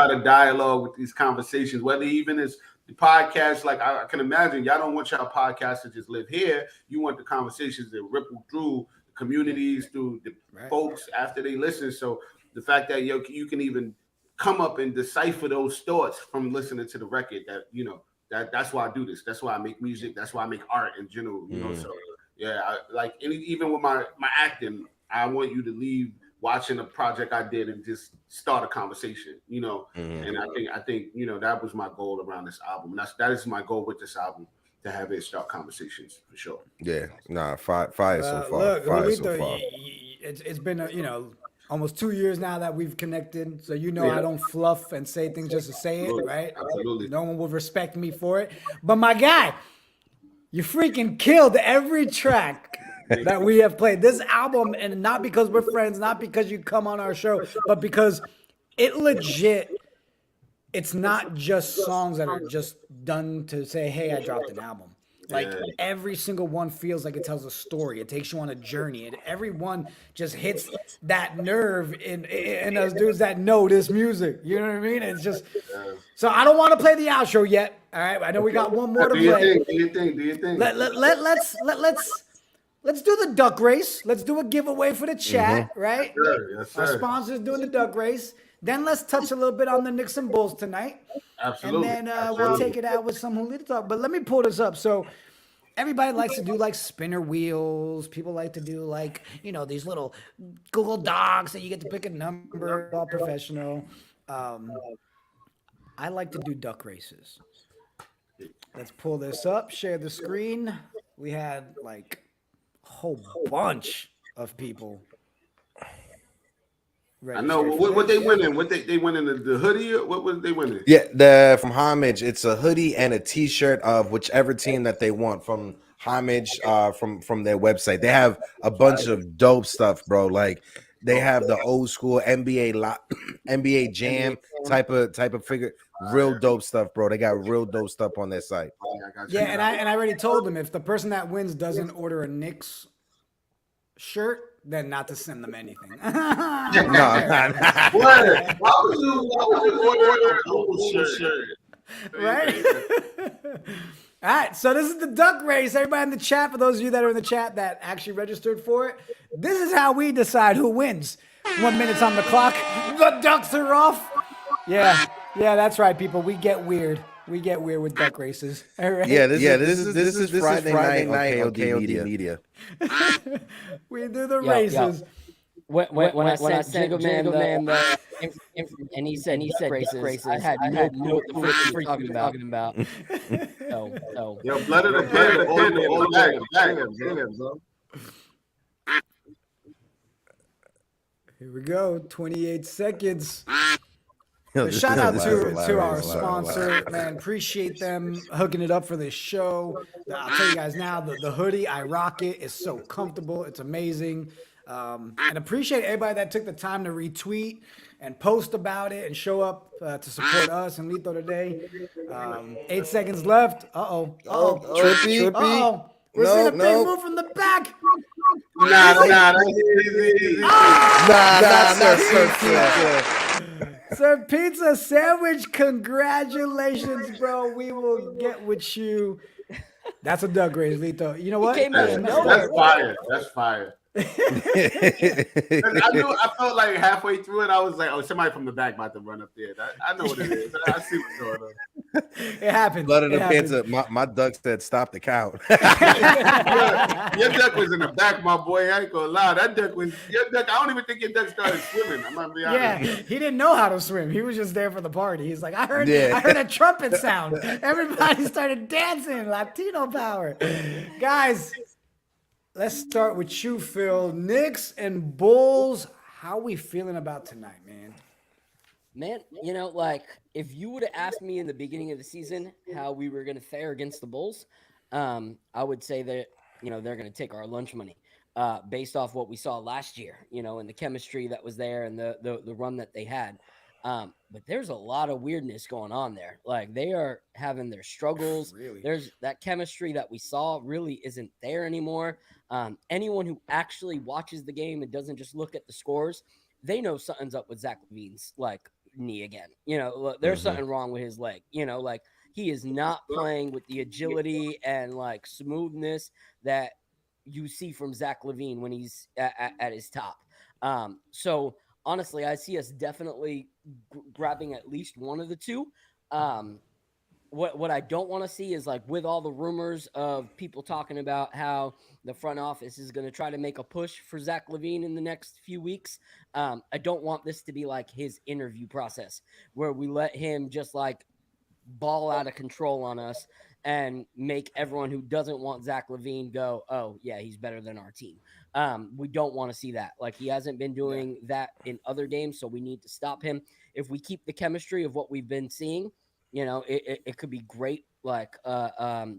to dialogue with these conversations, whether even it's the podcast. Like I can imagine, y'all don't want y'all podcast to just live here. You want the conversations that ripple through the communities, through the folks after they listen. So the fact that you can even come up and decipher those thoughts from listening to the record, that you know. That's why I do this. That's why I make music. That's why I make art in general. You know, so yeah, even with my acting, I want you to leave watching a project I did and just start a conversation. You know, and I think you know that was my goal around this album. That is my goal with this album, to have it start conversations for sure. Yeah, fire so far. Look, fire so far. It's been almost 2 years now that we've connected. So I don't fluff and say things just to say it, right? Absolutely. No one will respect me for it. But my guy, you freaking killed every track that we have played. This album, and not because we're friends, not because you come on our show, but because it's not just songs that are just done to say, hey, I dropped an album. Like every single one feels like it tells a story. It takes you on a journey, and every one just hits that nerve in us dudes that know this music. You know what I mean? It's just so I don't want to play the outro yet. All right, I know we got one more to play. Do you think? Let's do the duck race. Let's do a giveaway for the chat, right? Yes, sir. Our sponsors doing the duck race. Then let's touch a little bit on the Knicks and Bulls tonight. Absolutely. And then we'll take it out with some Julito talk. But let me pull this up. So everybody likes to do like spinner wheels. People like to do like, these little Google Docs that you get to pick a number, all professional. I like to do duck races. Let's pull this up, share the screen. We had like a whole bunch of people. I know what they winning. What they winning the hoodie? Or what was they winning? Yeah, from Homage, it's a hoodie and a T-shirt of whichever team that they want from Homage, from their website. They have a bunch of dope stuff, bro. Like they have the old school NBA Jam type of figure. Real dope stuff, bro. They got real dope stuff on their site. Yeah, and I already told them if the person that wins doesn't order a Knicks shirt, then not to send them anything. No. Why would you order a shirt? Right? All right, so this is the duck race. Everybody in the chat, for those of you that are in the chat that actually registered for it, this is how we decide who wins. 1 minute's on the clock. The ducks are off. Yeah, that's right, people. We get weird. We get weird with duck races. All right? This is Friday night on KOD Media. We do the races. When I said Jiggaman, and he said races, I had no clue what you're talking about. So. Yo, blood of the bro. Here we go. 28 seconds. Shout out to our sponsor, man. Appreciate them hooking it up for this show. I'll tell you guys now, the hoodie, I rock it. It's so comfortable. It's amazing. And appreciate everybody that took the time to retweet and post about it and show up to support us and Lito today. 8 seconds left. Trippy. Uh-oh. We're seeing a big move from the back. Nah. Sir Pizza Sandwich, congratulations, bro. We will get with you. That's a duck race, Lito. You know what? That's fire. I felt like halfway through it, I was like, "Oh, somebody from the back about to run up there." I know what it is. I see what's going on. It happens. Blood in the pants. My duck said, "Stop the count." Your duck was in the back, my boy. I ain't gonna lie. That duck was your duck. I don't even think your duck started swimming. I'm gonna be honest. Yeah, he didn't know how to swim. He was just there for the party. He's like, I heard a trumpet sound. Everybody started dancing. Latino power, guys. Let's start with you, Phil. Knicks and Bulls. How we feeling about tonight, man? Man, you know, like if you would have asked me in the beginning of the season how we were going to fare against the Bulls, I would say that, you know, they're going to take our lunch money based off what we saw last year, you know, and the chemistry that was there and the run that they had. But there's a lot of weirdness going on there. Like they are having their struggles. Really? There's that chemistry that we saw really isn't there anymore. Anyone who actually watches the game and doesn't just look at the scores, they know something's up with Zach LaVine's like knee again. You know, there's something wrong with his leg. You know, like he is not playing with the agility and like smoothness that you see from Zach LaVine when he's at his top. So honestly, I see us definitely grabbing at least one of the two. What I don't want to see is like with all the rumors of people talking about how the front office is going to try to make a push for Zach LaVine in the next few weeks. I don't want this to be like his interview process where we let him just like ball out of control on us and make everyone who doesn't want Zach LaVine go, oh yeah, he's better than our team. We don't want to see that. Like he hasn't been doing that in other games, so we need to stop him. If we keep the chemistry of what we've been seeing, you know, it could be great. Like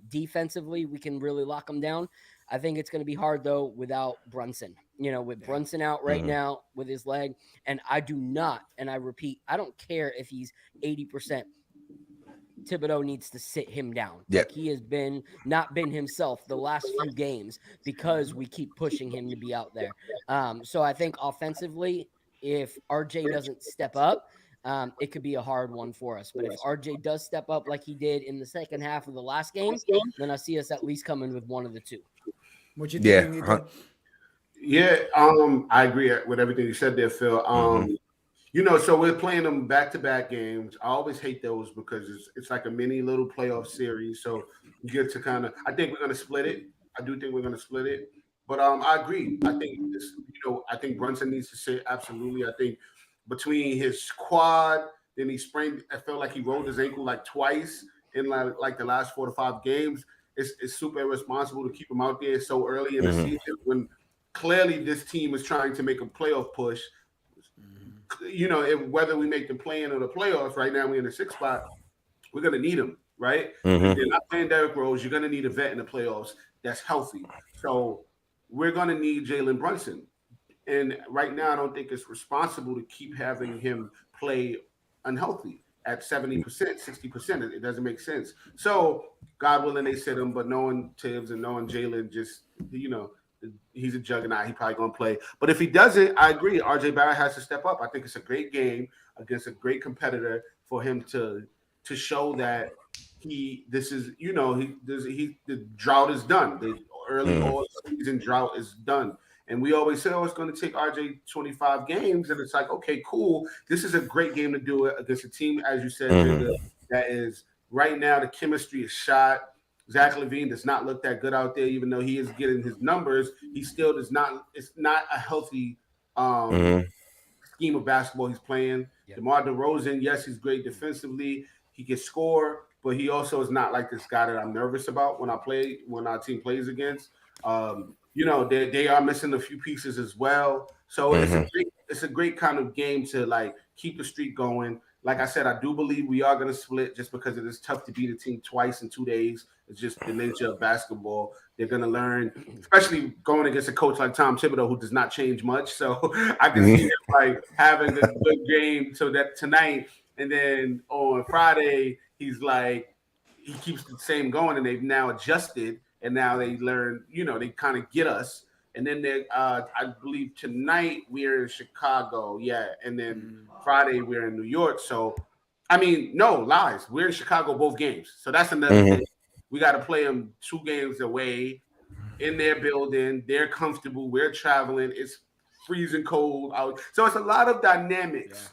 defensively, we can really lock him down. I think it's going to be hard though without Brunson. You know, with Brunson out right now with his leg, and I do not, and I repeat, I don't care if he's 80%. Thibodeau needs to sit him down. Yeah. Like he has not been himself the last few games because we keep pushing him to be out there. So I think offensively, if RJ doesn't step up, it could be a hard one for us. But if RJ does step up like he did in the second half of the last game, then I see us at least coming with one of the two. What you think? Yeah, I agree with everything you said there, Phil. You know, so we're playing them back-to-back games. I always hate those because it's like a mini little playoff series. So you get to kind of, I think we're going to split it. I do think we're going to split it. But I agree. I think I think Brunson needs to sit. Absolutely. I think between his quad, then he sprained. I felt like he rolled his ankle like twice in like the last 4 to 5 games. It's super irresponsible to keep him out there so early in the season when clearly this team is trying to make a playoff push. You know, whether we make the play-in or the playoffs, right now we're in the 6th spot, we're going to need him, right? You're not playing Derrick Rose. You're going to need a vet in the playoffs that's healthy. So we're going to need Jalen Brunson. And right now I don't think it's responsible to keep having him play unhealthy at 70%, 60%. It doesn't make sense. So God willing, they sit him, but knowing Tibbs and knowing Jalen, just, you know, he's a juggernaut. He probably going to play. But if he doesn't, I agree. RJ Barrett has to step up. I think it's a great game against a great competitor for him to show that the drought is done. The early all-season drought is done. And we always say, oh, it's going to take RJ 25 games. And it's like, okay, cool. This is a great game to do it against a team, as you said, that is right now the chemistry is shot. Zach LaVine does not look that good out there, even though he is getting his numbers. He still does not. It's not a healthy scheme of basketball he's playing. DeMar DeRozan, yes, he's great defensively. He can score, but he also is not like this guy that I'm nervous about when our team plays against. You know, they are missing a few pieces as well. So it's a great kind of game to like keep the streak going. Like I said, I do believe we are going to split just because it is tough to beat a team twice in 2 days. It's just the nature of basketball. They're going to learn, especially going against a coach like Tom Thibodeau, who does not change much. So I can see him like having a good game so that tonight, and then on Friday, he's like, he keeps the same going, and they've now adjusted, and now they learn, you know, they kind of get us. And then I believe tonight we're in Chicago, and then Friday we're in New York. So, I mean, no lies, we're in Chicago both games. So that's another thing. We got to play them 2 games away, in their building. They're comfortable. We're traveling. It's freezing cold out. So it's a lot of dynamics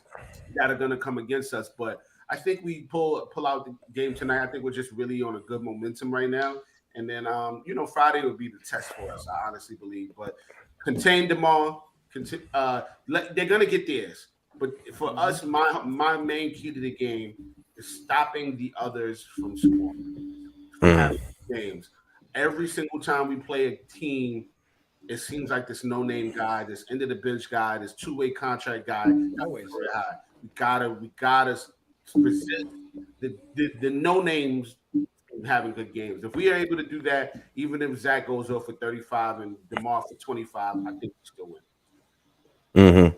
that are going to come against us. But I think we pull out the game tonight. I think we're just really on a good momentum right now. And then, Friday will be the test for us, I honestly believe. But contain them all. They're going to get theirs. But for us, my main key to the game is stopping the others from scoring. Having games. Every single time we play a team, it seems like this no-name guy, this end of the bench guy, this two-way contract guy. Always high. We gotta resist the no-names having good games. If we are able to do that, even if Zach goes off for 35 and DeMar for 25, I think we still win.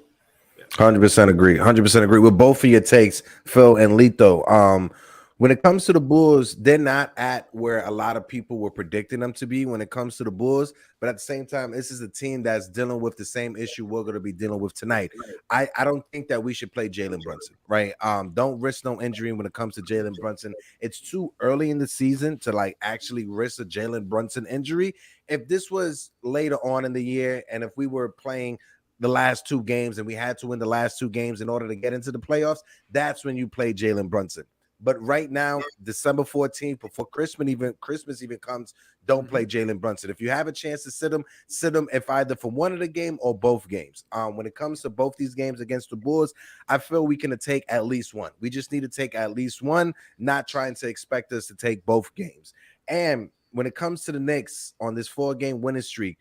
100% agree. 100% agree with both of your takes, Phil and Lito. When it comes to the Bulls, they're not at where a lot of people were predicting them to be when it comes to the Bulls. But at the same time, this is a team that's dealing with the same issue we're going to be dealing with tonight. I don't think that we should play Jalen Brunson, right? Don't risk no injury when it comes to Jalen Brunson. It's too early in the season to actually risk a Jalen Brunson injury. If this was later on in the year and if we were playing the last two games and we had to win the last two games in order to get into the playoffs, that's when you play Jalen Brunson. But right now, December 14th, before Christmas even comes, don't play Jalen Brunson. If you have a chance to sit him if either for one of the game or both games. When it comes to both these games against the Bulls, I feel we can take at least one. We just need to take at least one, not trying to expect us to take both games. And when it comes to the Knicks on this 4-game winning streak,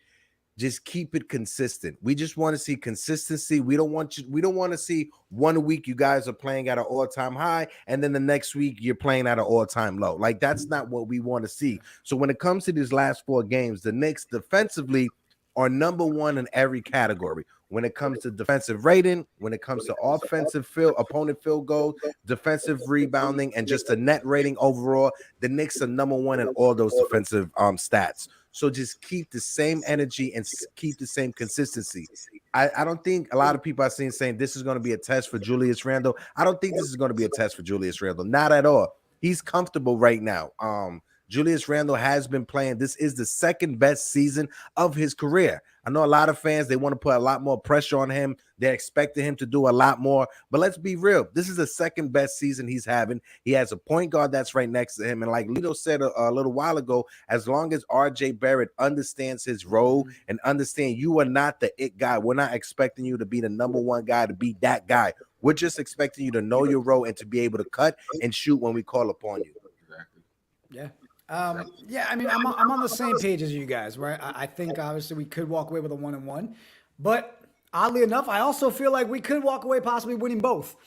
just keep it consistent. We just want to see consistency. We don't want to see 1 week you guys are playing at an all-time high and then the next week you're playing at an all-time low. That's not what we want to see. So when it comes to these last 4 games, the Knicks defensively are number one in every category. When it comes to defensive rating, when it comes to offensive opponent field goal, defensive rebounding, and just a net rating overall, the Knicks are number one in all those defensive stats. So just keep the same energy and keep the same consistency. I don't think a lot of people I've seen saying this is going to be a test for Julius Randle. I don't think this is going to be a test for Julius Randle. Not at all. He's comfortable right now. Julius Randle has been playing. This is the second best season of his career. I know a lot of fans, they want to put a lot more pressure on him. They're expecting him to do a lot more. But let's be real. This is the second best season he's having. He has a point guard that's right next to him. And like Lito said a little while ago, as long as RJ Barrett understands his role and understand you are not the it guy, we're not expecting you to be the number one guy, to be that guy. We're just expecting you to know your role and to be able to cut and shoot when we call upon you. Yeah. I mean, I'm on the same page as you guys, right? I think obviously we could walk away with a 1-1, but oddly enough, I also feel like we could walk away possibly winning both,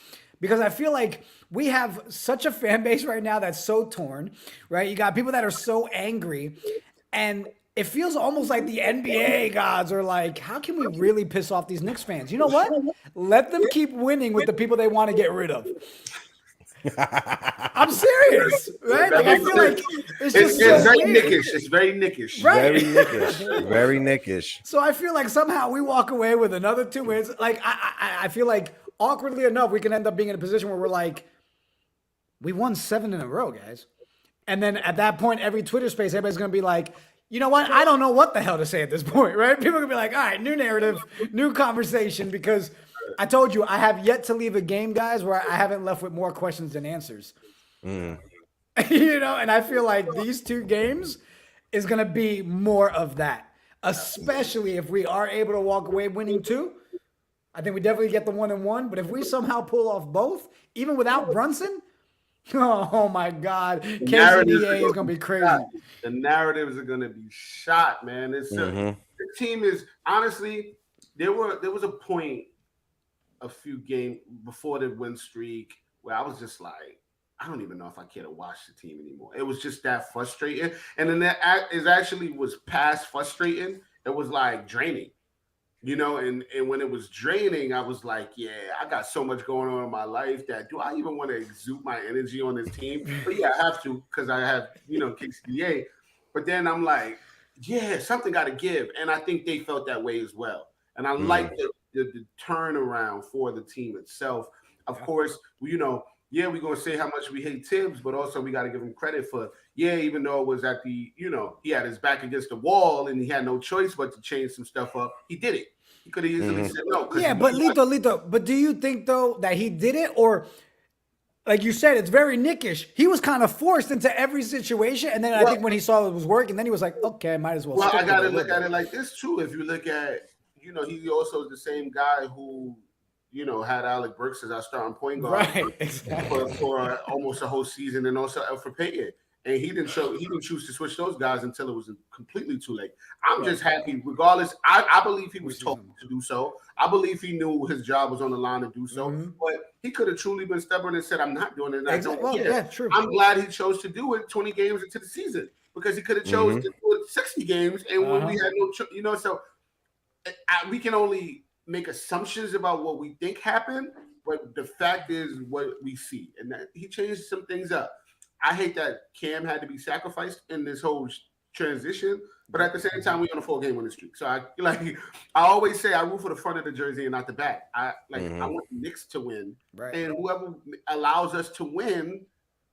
because I feel like we have such a fan base right now that's so torn, right? You got people that are so angry, and it feels almost like the NBA gods are like, how can we really piss off these Knicks fans? You know what? Let them keep winning with the people they want to get rid of. I'm serious, right? I feel like it's very Knickish. It's very Knickish. Right? Very Knickish. Very Knickish. So I feel like somehow we walk away with another 2 wins. Like I feel like awkwardly enough, we can end up being in a position where we're like, we won 7 in a row, guys. And then at that point, every Twitter space, everybody's going to be like, you know what? I don't know what the hell to say at this point, right? People are going to be like, all right, new narrative, new conversation, because I told you I have yet to leave a game, guys, where I haven't left with more questions than answers. And I feel like these 2 games is going to be more of that, especially if we are able to walk away winning 2. I think we definitely get the 1-1, but if we somehow pull off both, even without Brunson, oh my God, KCDA is going to be crazy. The narratives are going to be shot, man. The team is, honestly, there was a point a few games before the win streak where I was just like, I don't even know if I care to watch the team anymore. It was just that frustrating. And then that is actually was past frustrating. It was like draining, and when it was draining, I was like, yeah, I got so much going on in my life that do I even want to exude my energy on this team? But yeah, I have to, because I have, KCDA. But then I'm like, yeah, something got to give. And I think they felt that way as well. And I like the turnaround for the team itself. Of course, yeah, we're gonna say how much we hate Tibbs, but also we got to give him credit for, even though it was at the, he had his back against the wall and he had no choice but to change some stuff up. He did it. He could have easily said no. Yeah, but Lito, but do you think though that he did it, or like you said, it's very Knickish? He was kind of forced into every situation, and then I think when he saw it was working, then he was like, okay, I might as well. Well, I gotta look at it like this too. If you look at, he also is the same guy who, had Alec Burks as our starting point guard for almost a whole season, and also Elfrid Payton. And he didn't choose to switch those guys until it was completely too late. I'm just happy, regardless. I believe he was told to do so. I believe he knew his job was on the line to do so. But he could have truly been stubborn and said, "I'm not doing it." And I don't care. Yeah, true. I'm glad he chose to do it 20 games into the season, because he could have chose to do it 60 games, and when we had no, so we can only make assumptions about what we think happened, but the fact is what we see, and that he changed some things up. I hate that Cam had to be sacrificed in this whole transition, but at the same time, we're on a 4-game winning streak. So I always say I root for the front of the jersey and not the back. I want the Knicks to win, and whoever allows us to win,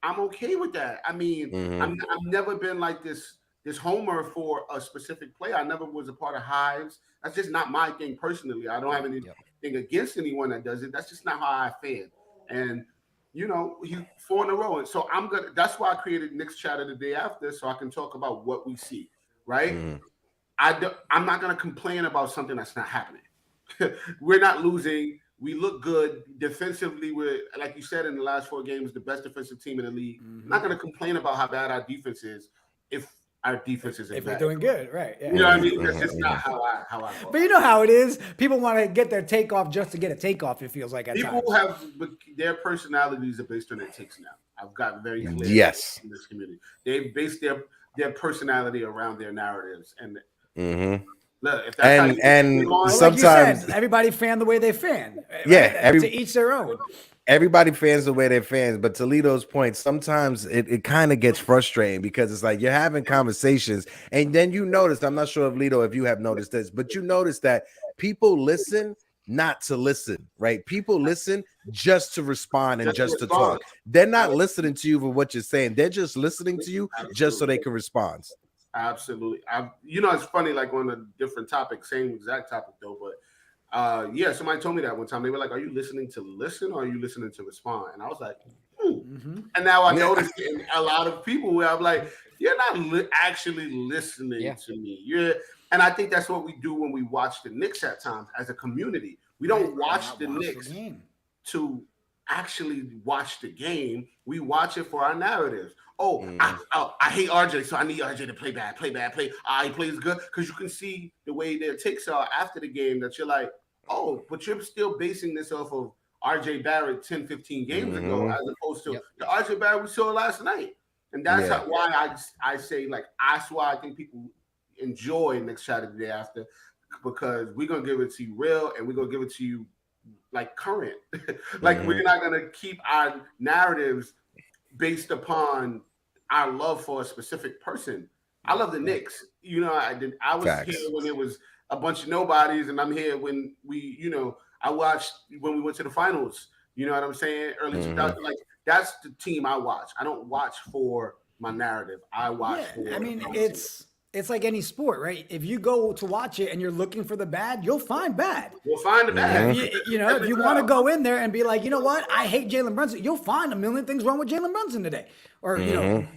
I'm okay with that. I mean, I've never been like this homer for a specific player. I never was a part of hives. That's just not my thing personally. I don't have anything against anyone that does it. That's just not how I fan. And he 4 in a row. And so that's why I created Knicks Chatter the day after, so I can talk about what we see, right? I'm not going to complain about something that's not happening. We're not losing. We look good. Defensively, we're, like you said, in the last 4 games, the best defensive team in the league. I'm not going to complain about how bad our defense is if our defense isn't bad. We're doing good, right? Yeah. You know what I mean? That's just not how I go. But you know how it is. People want to get their takeoff just to get a takeoff, it feels like at People times. have their personalities are based on their takes now. I've gotten very clear in this community. They base their personality around their narratives. And look, if that's sometimes like you said, everybody fan the way they fan. Yeah, to each their own. Everybody fans the way they're fans, but Toledo's point, sometimes it kind of gets frustrating, because it's like you're having conversations and then you notice, I'm not sure if Lito, if you have noticed this, but you notice that people listen not to listen, right? People listen just to respond and just to talk. They're not listening to you for what you're saying. They're just listening to you just so they can respond. Absolutely. It's funny, like on a different topic, same exact topic though, but somebody told me that one time. They were like, "Are you listening to listen or are you listening to respond?" And I was like, And now I noticed in a lot of people where I'm like, "You're not actually listening to me." And I think that's what we do when we watch the Knicks at times as a community. We don't watch the Knicks to actually watch the game. We watch it for our narratives. I hate RJ, so I need RJ to play bad. He plays good, because you can see the way their takes are after the game that you're like, but you're still basing this off of RJ Barrett 10, 15 games ago, as opposed to the RJ Barrett we saw last night. And that's why I say, like, that's why I think people enjoy Knicks Chatter the day after, because we're going to give it to you real, and we're going to give it to you, like, current. We're not going to keep our narratives based upon our love for a specific person. I love the Knicks. I was here when it was a bunch of nobodies, and I'm here when I watched when we went to the finals. You know what I'm saying? Early 2000. Like, that's the team I watch. I don't watch for my narrative. I watch for. I mean, it's like any sport, right? If you go to watch it and you're looking for the bad, you'll find bad. You'll find the bad. If you want to go in there and be like, you know what? I hate Jalen Brunson. You'll find a million things wrong with Jalen Brunson today, or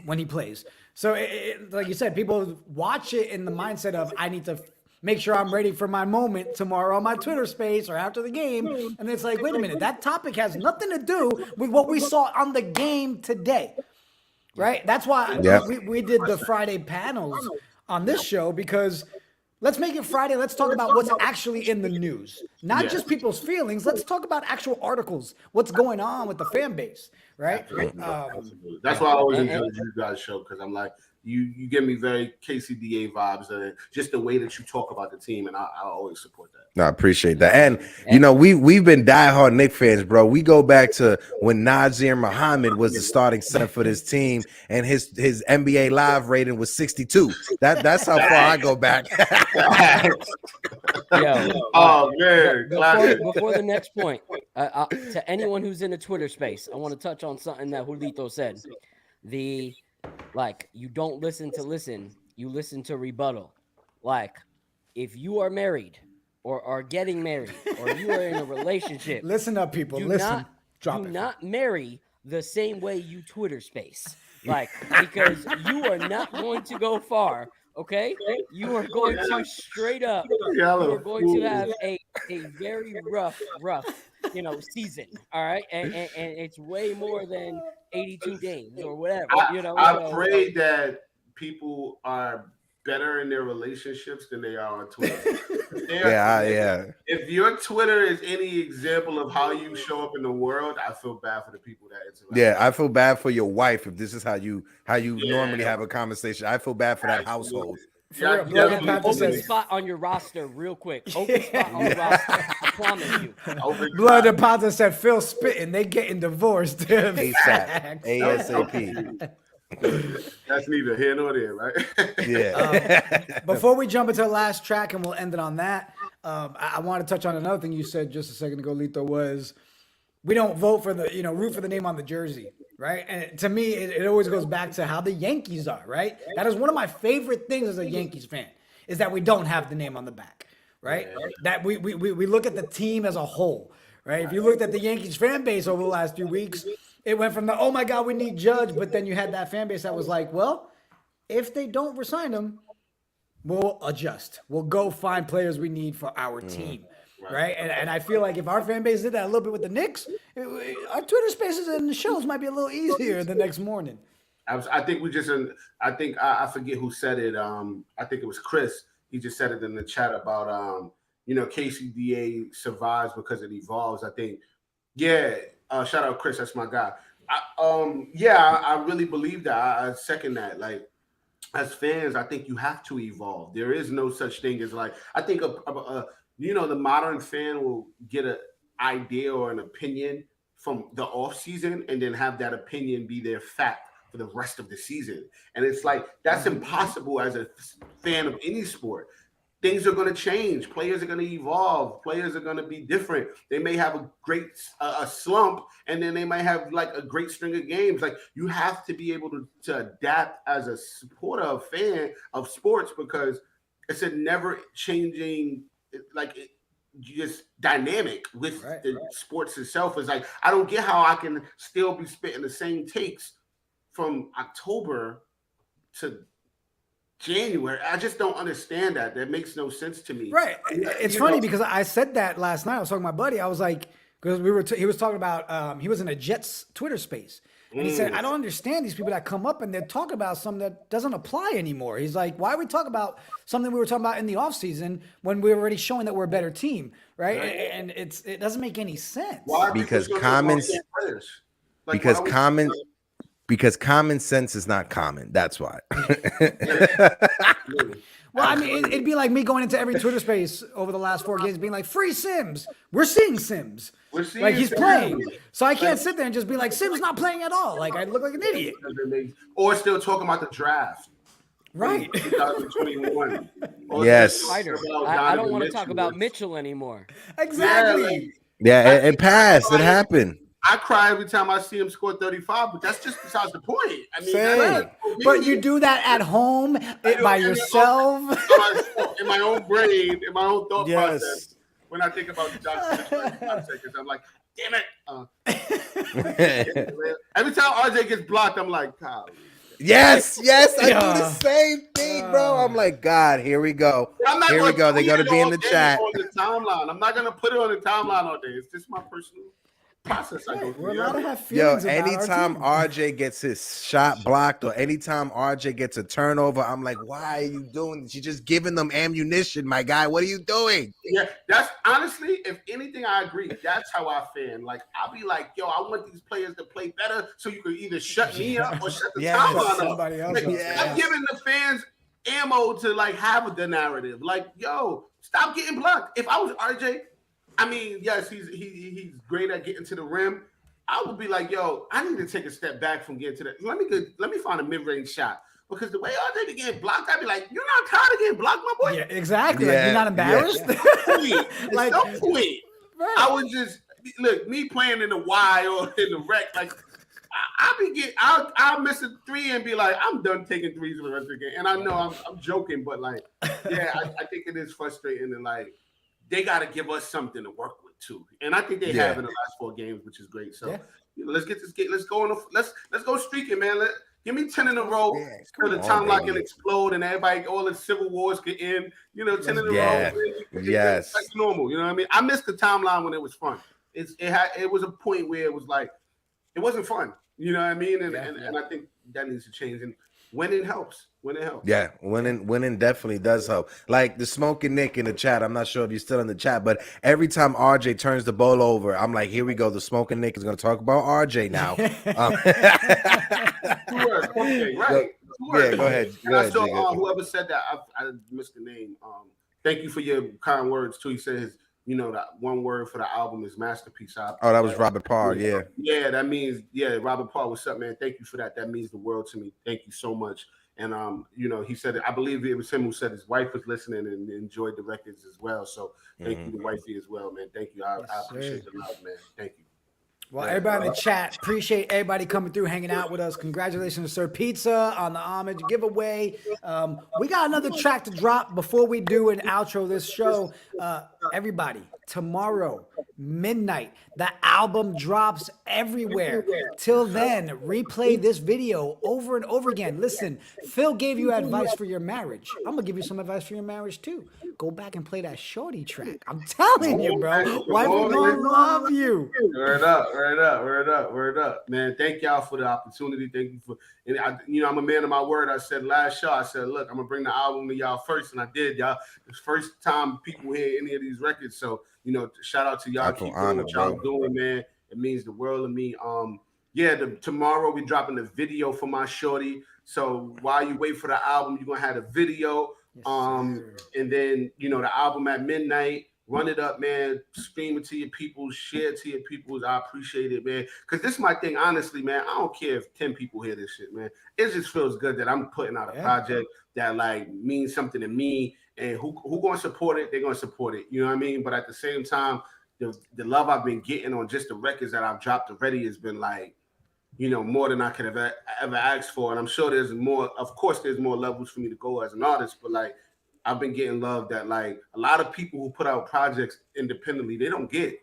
when he plays. So, like you said, people watch it in the mindset of, I need to make sure I'm ready for my moment tomorrow on my Twitter space or after the game. And it's like, wait a minute, that topic has nothing to do with what we saw on the game today, right? That's why we did the Friday panels on this show, because let's make it Friday. Let's talk about what's actually in the news, not just people's feelings. Let's talk about actual articles, what's going on with the fan base, right? Absolutely. That's why I always enjoy you guys' show, because I'm like, you give me very KCDA vibes, and just the way that you talk about the team, and I always support that. No, I appreciate that. And we've been diehard Knicks fans, bro. We go back to when Nazir Muhammad was the starting center for this team, and his NBA live rating was 62. That's how far I go back. Oh man! Before the next point, to anyone who's in the Twitter space, I want to touch on something that Julito said. You don't listen to listen, you listen to rebuttal. Like, if you are married or are getting married or you are in a relationship, listen up, people. Listen. Do not marry the same way you Twitter space. Because you are not going to go far. Okay, you are going to straight up. You are going to have a very rough, season. All right, and it's way more than 82 games or whatever. I pray that people are better in their relationships than they are on Twitter. If your Twitter is any example of how you show up in the world, I feel bad for the people that interact. Yeah, I feel bad for your wife if this is how you normally have a conversation. I feel bad for that household. Open spot on your roster real quick. Open spot on the roster. I promise you. Blood deposit said Phil spitting. They getting divorced. ASAP. ASAP. That's neither here nor there, right? Yeah. Before we jump into the last track and we'll end it on that, I want to touch on another thing you said just a second ago, Lito, was we don't vote for root for the name on the jersey, right? And to me, it always goes back to how the Yankees are, right? That is one of my favorite things as a Yankees fan, is that we don't have the name on the back, right? Yeah. That we look at the team as a whole, right? If you looked at the Yankees fan base over the last 2 weeks, it went from oh my God, we need Judge, but then you had that fan base that was like, well, if they don't resign him, we'll adjust. We'll go find players we need for our team, right? And I feel like if our fan base did that a little bit with the Knicks, our Twitter spaces and the shows might be a little easier the next morning. I think I forget who said it. I think it was Chris. He just said it in the chat about, KCDA survives because it evolves. I think, shout out Chris, that's my guy. I really believe that. I second that. Like, as fans, I think you have to evolve. There is no such thing as I think the modern fan will get an idea or an opinion from the off season and then have that opinion be their fact for the rest of the season. And it's that's impossible as a fan of any sport. Things are going to change. Players are going to evolve. Players are going to be different. They may have a great slump, and then they might have a great string of games. You have to be able to adapt as a supporter, of fan of sports, because it's a never changing, just dynamic with sports itself. Is I don't get how I can still be spitting the same takes from October to January. I just don't understand that. That makes no sense to me. Right. It's funny because I said that last night. I was talking to my buddy. I was like, because he was talking about, he was in a Jets Twitter space. And he said, I don't understand these people that come up and they're talking about something that doesn't apply anymore. He's like, why are we talking about something we were talking about in the offseason when we were already showing that we're a better team, right? And it doesn't make any sense. Because common sense is not common. That's why. Well, I mean, it'd be like me going into every Twitter space over the last 4 games being like, free Sims. We're seeing Sims. He's playing. So I can't sit there and just be like, Sims not playing at all. I look like an idiot. Or still talking about the draft. Right. 2021. Yes. I don't want to talk about Mitchell anymore. Exactly. Yeah, it passed. It happened. I cry every time I see him score 35, but that's just besides the point. I mean, but you do that at home by yourself, in my own brain, in my own thought process. When I think about Dejounte for 35 seconds, I'm like, damn it! Every time RJ gets blocked, I'm like, God. Yes, I do the same thing, bro. I'm like, God, here we go. Here we go. They're gonna be in the chat. On the timeline. I'm not gonna put it on the timeline all day. It's just my personal process. We're allowed to have feelings. Anytime RJ gets his shot blocked or anytime RJ gets a turnover, I'm like, why are you doing this? You're just giving them ammunition, my guy. What are you doing? Yeah, that's honestly, if anything, I agree. That's how I fan. I'll be like, yo, I want these players to play better so you can either shut me up or shut the timeline up. I'm giving the fans ammo to have the narrative. Yo, stop getting blocked. If I was RJ, I mean, yes, he's great at getting to the rim. I would be like, yo, I need to take a step back from getting to that. Let me find a mid-range shot. because the way RJ be getting blocked, I'd be like, you're not tired of getting blocked, my boy? Yeah, exactly. Like, you're not embarrassed? Like, no point. Right. I would just, look, me playing in the Y or in the rec, like, I'll miss a three and be like, I'm done taking threes for the rest of the game. And I know I'm joking, but like, yeah, I think it is frustrating, and like, they got to give us something to work with too. And I think they have in the last 4 games, which is great. So let's get this game. Let's go on. Let's go streaking, man. Give me 10 in a row so the timeline can explode and everybody, all the civil wars get in. 10 in a row. Yes, like normal. You know what I mean? I missed the timeline when it was fun. It was a point where it was like it wasn't fun. You know what I mean? And I think that needs to change. And winning helps. Winning helps. Yeah, winning definitely does help. Like the Smoking Nick in the chat. I'm not sure if you're still in the chat, but every time RJ turns the ball over, I'm like, here we go. The Smoking Nick is going to talk about RJ now. Okay, right. Yeah, go ahead. I saw whoever said that. I missed the name. Thank you for your kind words too. He says, that one word for the album is masterpiece. That was Robert Parr. Yeah. Yeah, that means Robert Parr. What's up, man? Thank you for that. That means the world to me. Thank you so much. And he said, I believe it was him who said his wife was listening and enjoyed the records as well. So thank you to wifey as well, man. Thank you. I appreciate the love, man. Thank you. Well, everybody in the chat, appreciate everybody coming through, hanging out with us. Congratulations to Sir Pizza on the Homage giveaway. We got another track to drop before we do an outro this show. Everybody, tomorrow, midnight, the album drops everywhere. Till then, replay this video over and over again. Listen, Phil gave you advice for your marriage. I'm going to give you some advice for your marriage, too. Go back and play that Shorty track. I'm telling you, bro. Wife will love you. Word up. Man, thank y'all for the opportunity. Thank you for, and I'm a man of my word. I said last show, I said, look, I'm going to bring the album to y'all first. And I did, y'all. It's the first time people hear any of these records. So, shout out to y'all. Keep doing what y'all doing, man. It means the world to me. Tomorrow we dropping the video for my shorty. So while you wait for the album, you're going to have a video. Yes, and then, the album at midnight. Run it up, man. Stream it to your people. Share it to your people. I appreciate it, man. Because this is my thing, honestly, man. I don't care if 10 people hear this shit, man. It just feels good that I'm putting out a project that, like, means something to me. And who going to support it, they're going to support it. You know what I mean? But at the same time, the love I've been getting on just the records that I've dropped already has been, like, more than I could have ever asked for. And I'm sure there's more. Of course, there's more levels for me to go as an artist. But, like, I've been getting love that, like, a lot of people who put out projects independently, they don't get.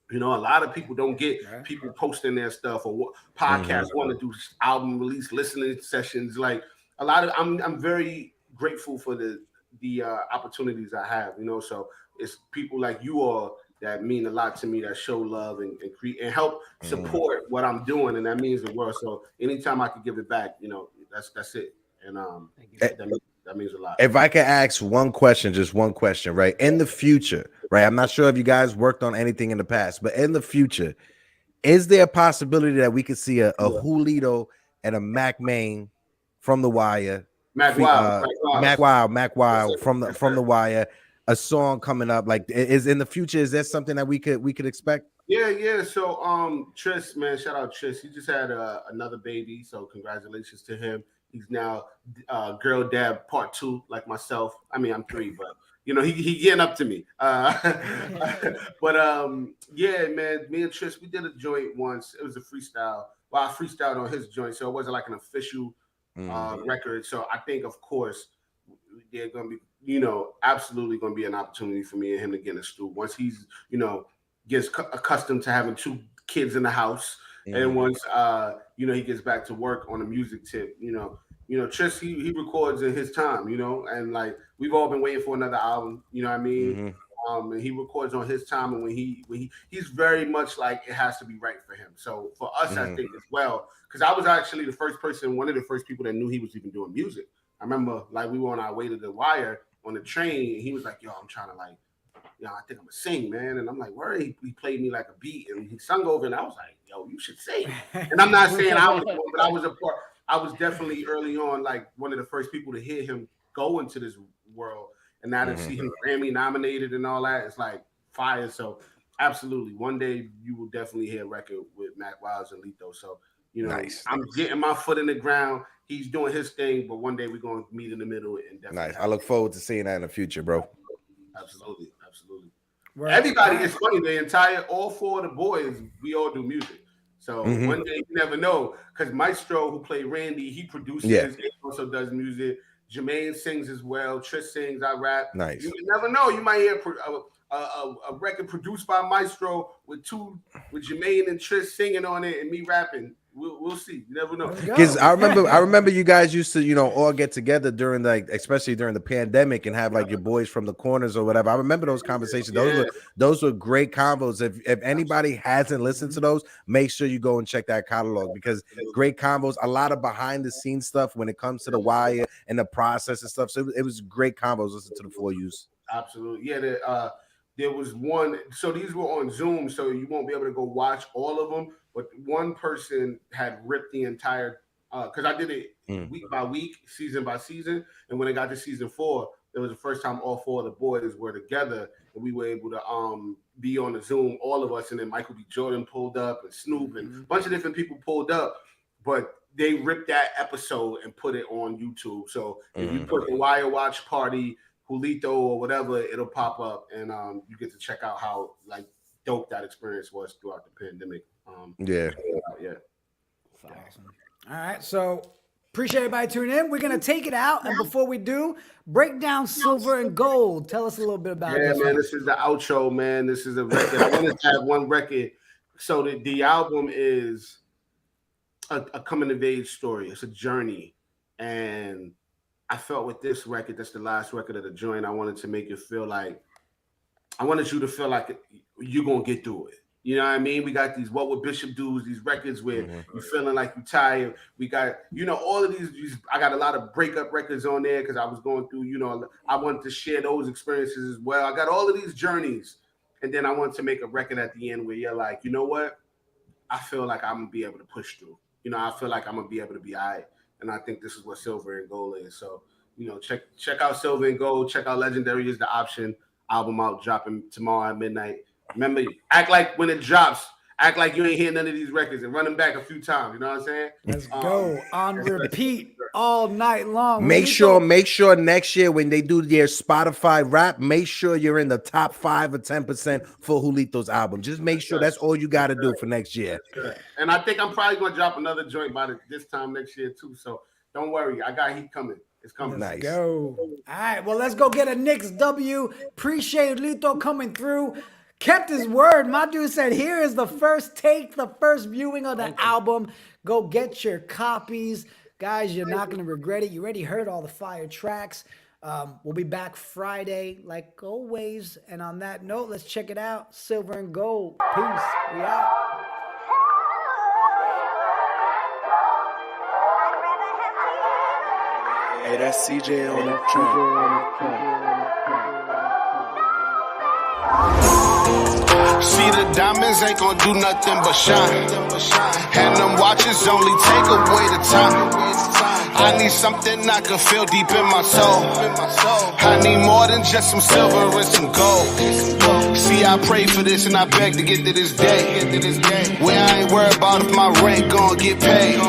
A lot of people don't get people posting their stuff or podcasts want to do album release listening sessions. Like, a lot of I'm very grateful for the opportunities I have. So it's people like you all that mean a lot to me, that show love and create and help support what I'm doing, and that means the world. So anytime I can give it back, that's it. And that means a lot. If I can ask one question, just one question, right? In the future, right? I'm not sure if you guys worked on anything in the past, but in the future, is there a possibility that we could see a Julito and a Mac Main from The Wire? Mac Wild from the Wire, a song coming up. Like, is in the future, is that something that we could expect? Yeah. So Tris, man, shout out Tris. He just had another baby, so congratulations to him. He's now girl dad part 2, like myself. I mean, I'm 3, but he getting up to me. But yeah, man, me and Tris, we did a joint once. It was a freestyle. Well, I freestyled on his joint, so it wasn't like an official record. So I think, of course, they're gonna be, absolutely gonna be an opportunity for me and him to get in the studio once he's, gets accustomed to having 2 kids in the house, and once he gets back to work on a music tip, Tris, he records in his time, and like we've all been waiting for another album, you know what I mean? And he records on his time, and when he's very much like it has to be right for him. So for us, I think as well, because I was actually one of the first people that knew he was even doing music. I remember like we were on our way to The Wire on the train, and he was like, "Yo, I'm trying to like, I think I'm gonna sing, man." And I'm like, "Where?" He played me like a beat, and he sung over, and I was like, "Yo, you should sing." And I'm not saying I was one, but I was a part. I was definitely early on, like one of the first people to hear him go into this world, and now to see him Grammy nominated and all that, it's like fire. So absolutely, one day you will definitely hear a record with Mac Wiles and Lito. So You know, Nice. I'm getting my foot in the ground. He's doing his thing, but one day we're going to meet in the middle. And Nice. I look forward to seeing that in the future, bro. Absolutely. Absolutely. Right. Everybody is funny. All four of the boys, we all do music. So one day you never know. Because Maestro, who played Randy, he produces. He also does music. Jermaine sings as well. Trish sings. I rap. Nice. You never know. You might hear a record produced by Maestro with Jermaine and Trish singing on it and me rapping. We'll see. You never know. Because I remember you guys used to, all get together during especially during the pandemic and have like your boys from the corners or whatever. I remember those conversations. Those were great combos. If anybody hasn't listened to those, make sure you go and check that catalog because great combos, a lot of behind the scenes stuff when it comes to the wire and the process and stuff. So it was great combos. Listen to the 4Us. Absolutely. Yeah. There was one. So these were on Zoom, so you won't be able to go watch all of them. But one person had ripped the entire, because I did it week by week, season by season. And when I got to season 4, it was the first time all 4 of the boys were together. And we were able to be on the Zoom, all of us. And then Michael B. Jordan pulled up and Snoop and a bunch of different people pulled up. But they ripped that episode and put it on YouTube. So if you put the Wire Watch Party, Julito or whatever, it'll pop up. And you get to check out how dope that experience was throughout the pandemic. Yeah. Awesome. All right, so appreciate everybody tuning in. We're gonna take it out, and before we do, break down Silver and Gold. Tell us a little bit about this. Yeah, man, this is the outro, man. This is a record. I wanted to have one record. So the album is a coming of age story. It's a journey, and I felt with this record, that's the last record of the joint. I wanted to make you feel like, I wanted you to feel like you're gonna get through it. You know what I mean? We got these What Would Bishop Do, these records where you're feeling like you're tired. We got, all of these, I got a lot of breakup records on there because I was going through, I wanted to share those experiences as well. I got all of these journeys. And then I wanted to make a record at the end where you're like, you know what? I feel like I'm going to be able to push through. I feel like I'm going to be able to be all right. And I think this is what Silver and Gold is. So, check out Silver and Gold. Check out Legendary is the Option. Album out, dropping tomorrow at midnight. Remember, act like when it drops, act like you ain't hear none of these records and run them back a few times. You know what I'm saying? Let's go on repeat all night long. Make sure next year when they do their Spotify rap, make sure you're in the top 5 or 10% for Julito's album. Just make sure that's all you got to do for next year. And I think I'm probably going to drop another joint by this time next year too. So don't worry, I got heat coming. It's coming. Nice. Go. All right, well, let's go get a Knicks W. Appreciate Julito coming through. Kept his word. My dude said, here is the first take, the first viewing of the album. Go get your copies. Guys, you're not going to regret it. You already heard all the fire tracks. We'll be back Friday, like always. And on that note, let's check it out. Silver and Gold. Peace. We out. Hey, that's CJ on that track. See, the diamonds ain't gonna do nothing but shine. And them watches only take away the time. I need something I can feel deep in my soul. I need more than just some silver and some gold. See, I pray for this and I beg to get to this day. Where I ain't worried about if my rent gon' get paid.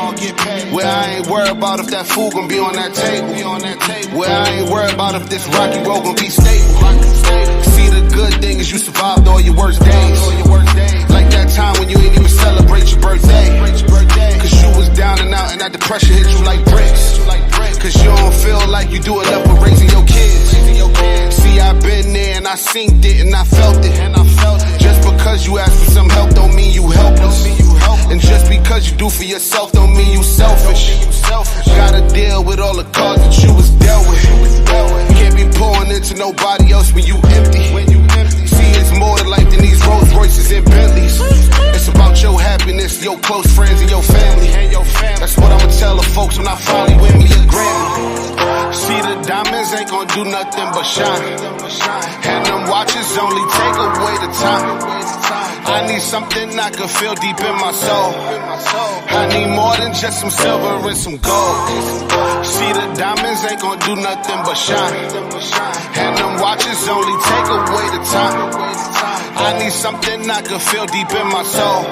Where I ain't worried about if that food gon' be on that table. Where I ain't worried about if this rocky road gon' be stable. See, the good thing is you survived all your worst days. Like that time when you ain't even celebrate your birthday. Cause you was down and out and that depression hit you like bricks. Cause you don't feel like you do enough for raising your kids. See, I've been there and I seen it and I felt it. Just because you ask for some help don't mean you helpless. And just because you do for yourself don't mean you selfish. Gotta deal with all the cards that you was dealt with. Can't be pouring into nobody else when you empty. See, it's more to life than these Rolls Royces and Bentleys. It's about your happiness, your close friends, and your family. That's what I'ma tell the folks when I finally win me a Grammy. See, the diamonds ain't gonna do nothing but shine. And them watches only take away the time. I need something I can feel deep in my soul. I need more than just some silver and some gold. See, the diamonds ain't gonna do nothing but shine. And them watches only take away the time. I need something I can feel deep in my soul.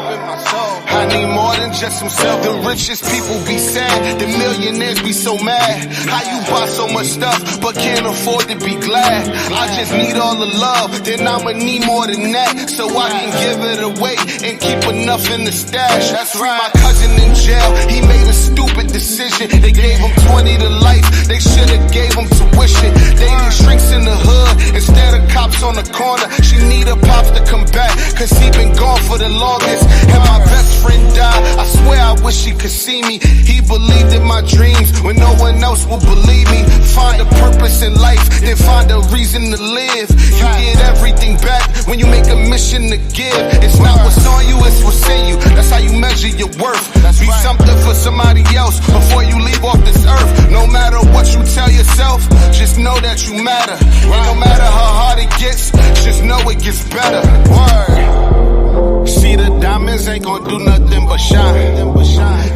I need more than just some self. The richest people be sad, the millionaires be so mad. How you buy so much stuff but can't afford to be glad? I just need all the love, then I'ma need more than that, so I can give it away and keep enough in the stash. That's right. My cousin in jail, he made a stupid decision. They gave him 20 to life, they should've gave him tuition. They need shrinks in the hood instead of cops on the corner. She need her pops to come back, cause he been gone for the longest. And my best friend died, I swear I wish he could see me. He believed in my dreams when no one else would believe me. Find a purpose in life, then find a reason to live. You get everything back when you make a mission to give. It's not what's on you, it's what's in you. That's how you measure your worth. Be something for somebody else before you leave off this earth. No matter what you tell yourself, just know that you matter. And no matter how hard it gets, just know it gets better. Word. See, the diamonds ain't gonna do nothing but shine.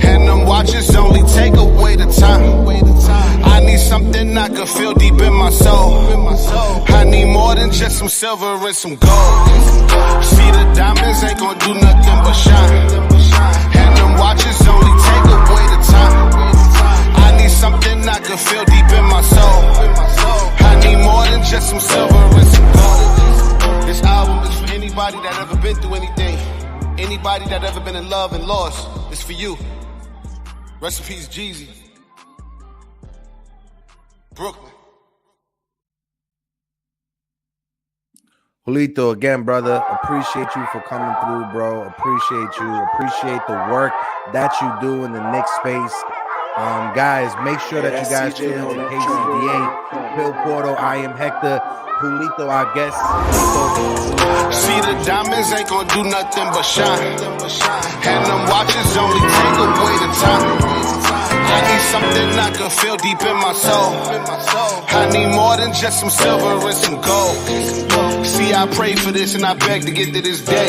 And them watches only take away the time. I need something I can feel deep in my soul. I need more than just some silver and some gold. See, the diamonds ain't gonna do nothing but shine. And them watches only take away the time. I need something I can feel deep in my soul. I need more than just some silver and some gold. This album is for anybody that ever been through anything. Anybody that ever been in love and lost. It's for you. Rest in peace, Jeezy. Brooklyn. Julito, again, brother, appreciate you for coming through, bro. Appreciate you. Appreciate the work that you do in the Knicks space. Guys, make sure that you guys tune in to KCDA, Bill Porto, I am Hector, Julito, our guest. See, the diamonds ain't gonna do nothing but shine. And them watches only take away the time. I need something I can feel deep in my soul. I need more than just some silver and some gold. See, I prayed for this and I begged to get to this day.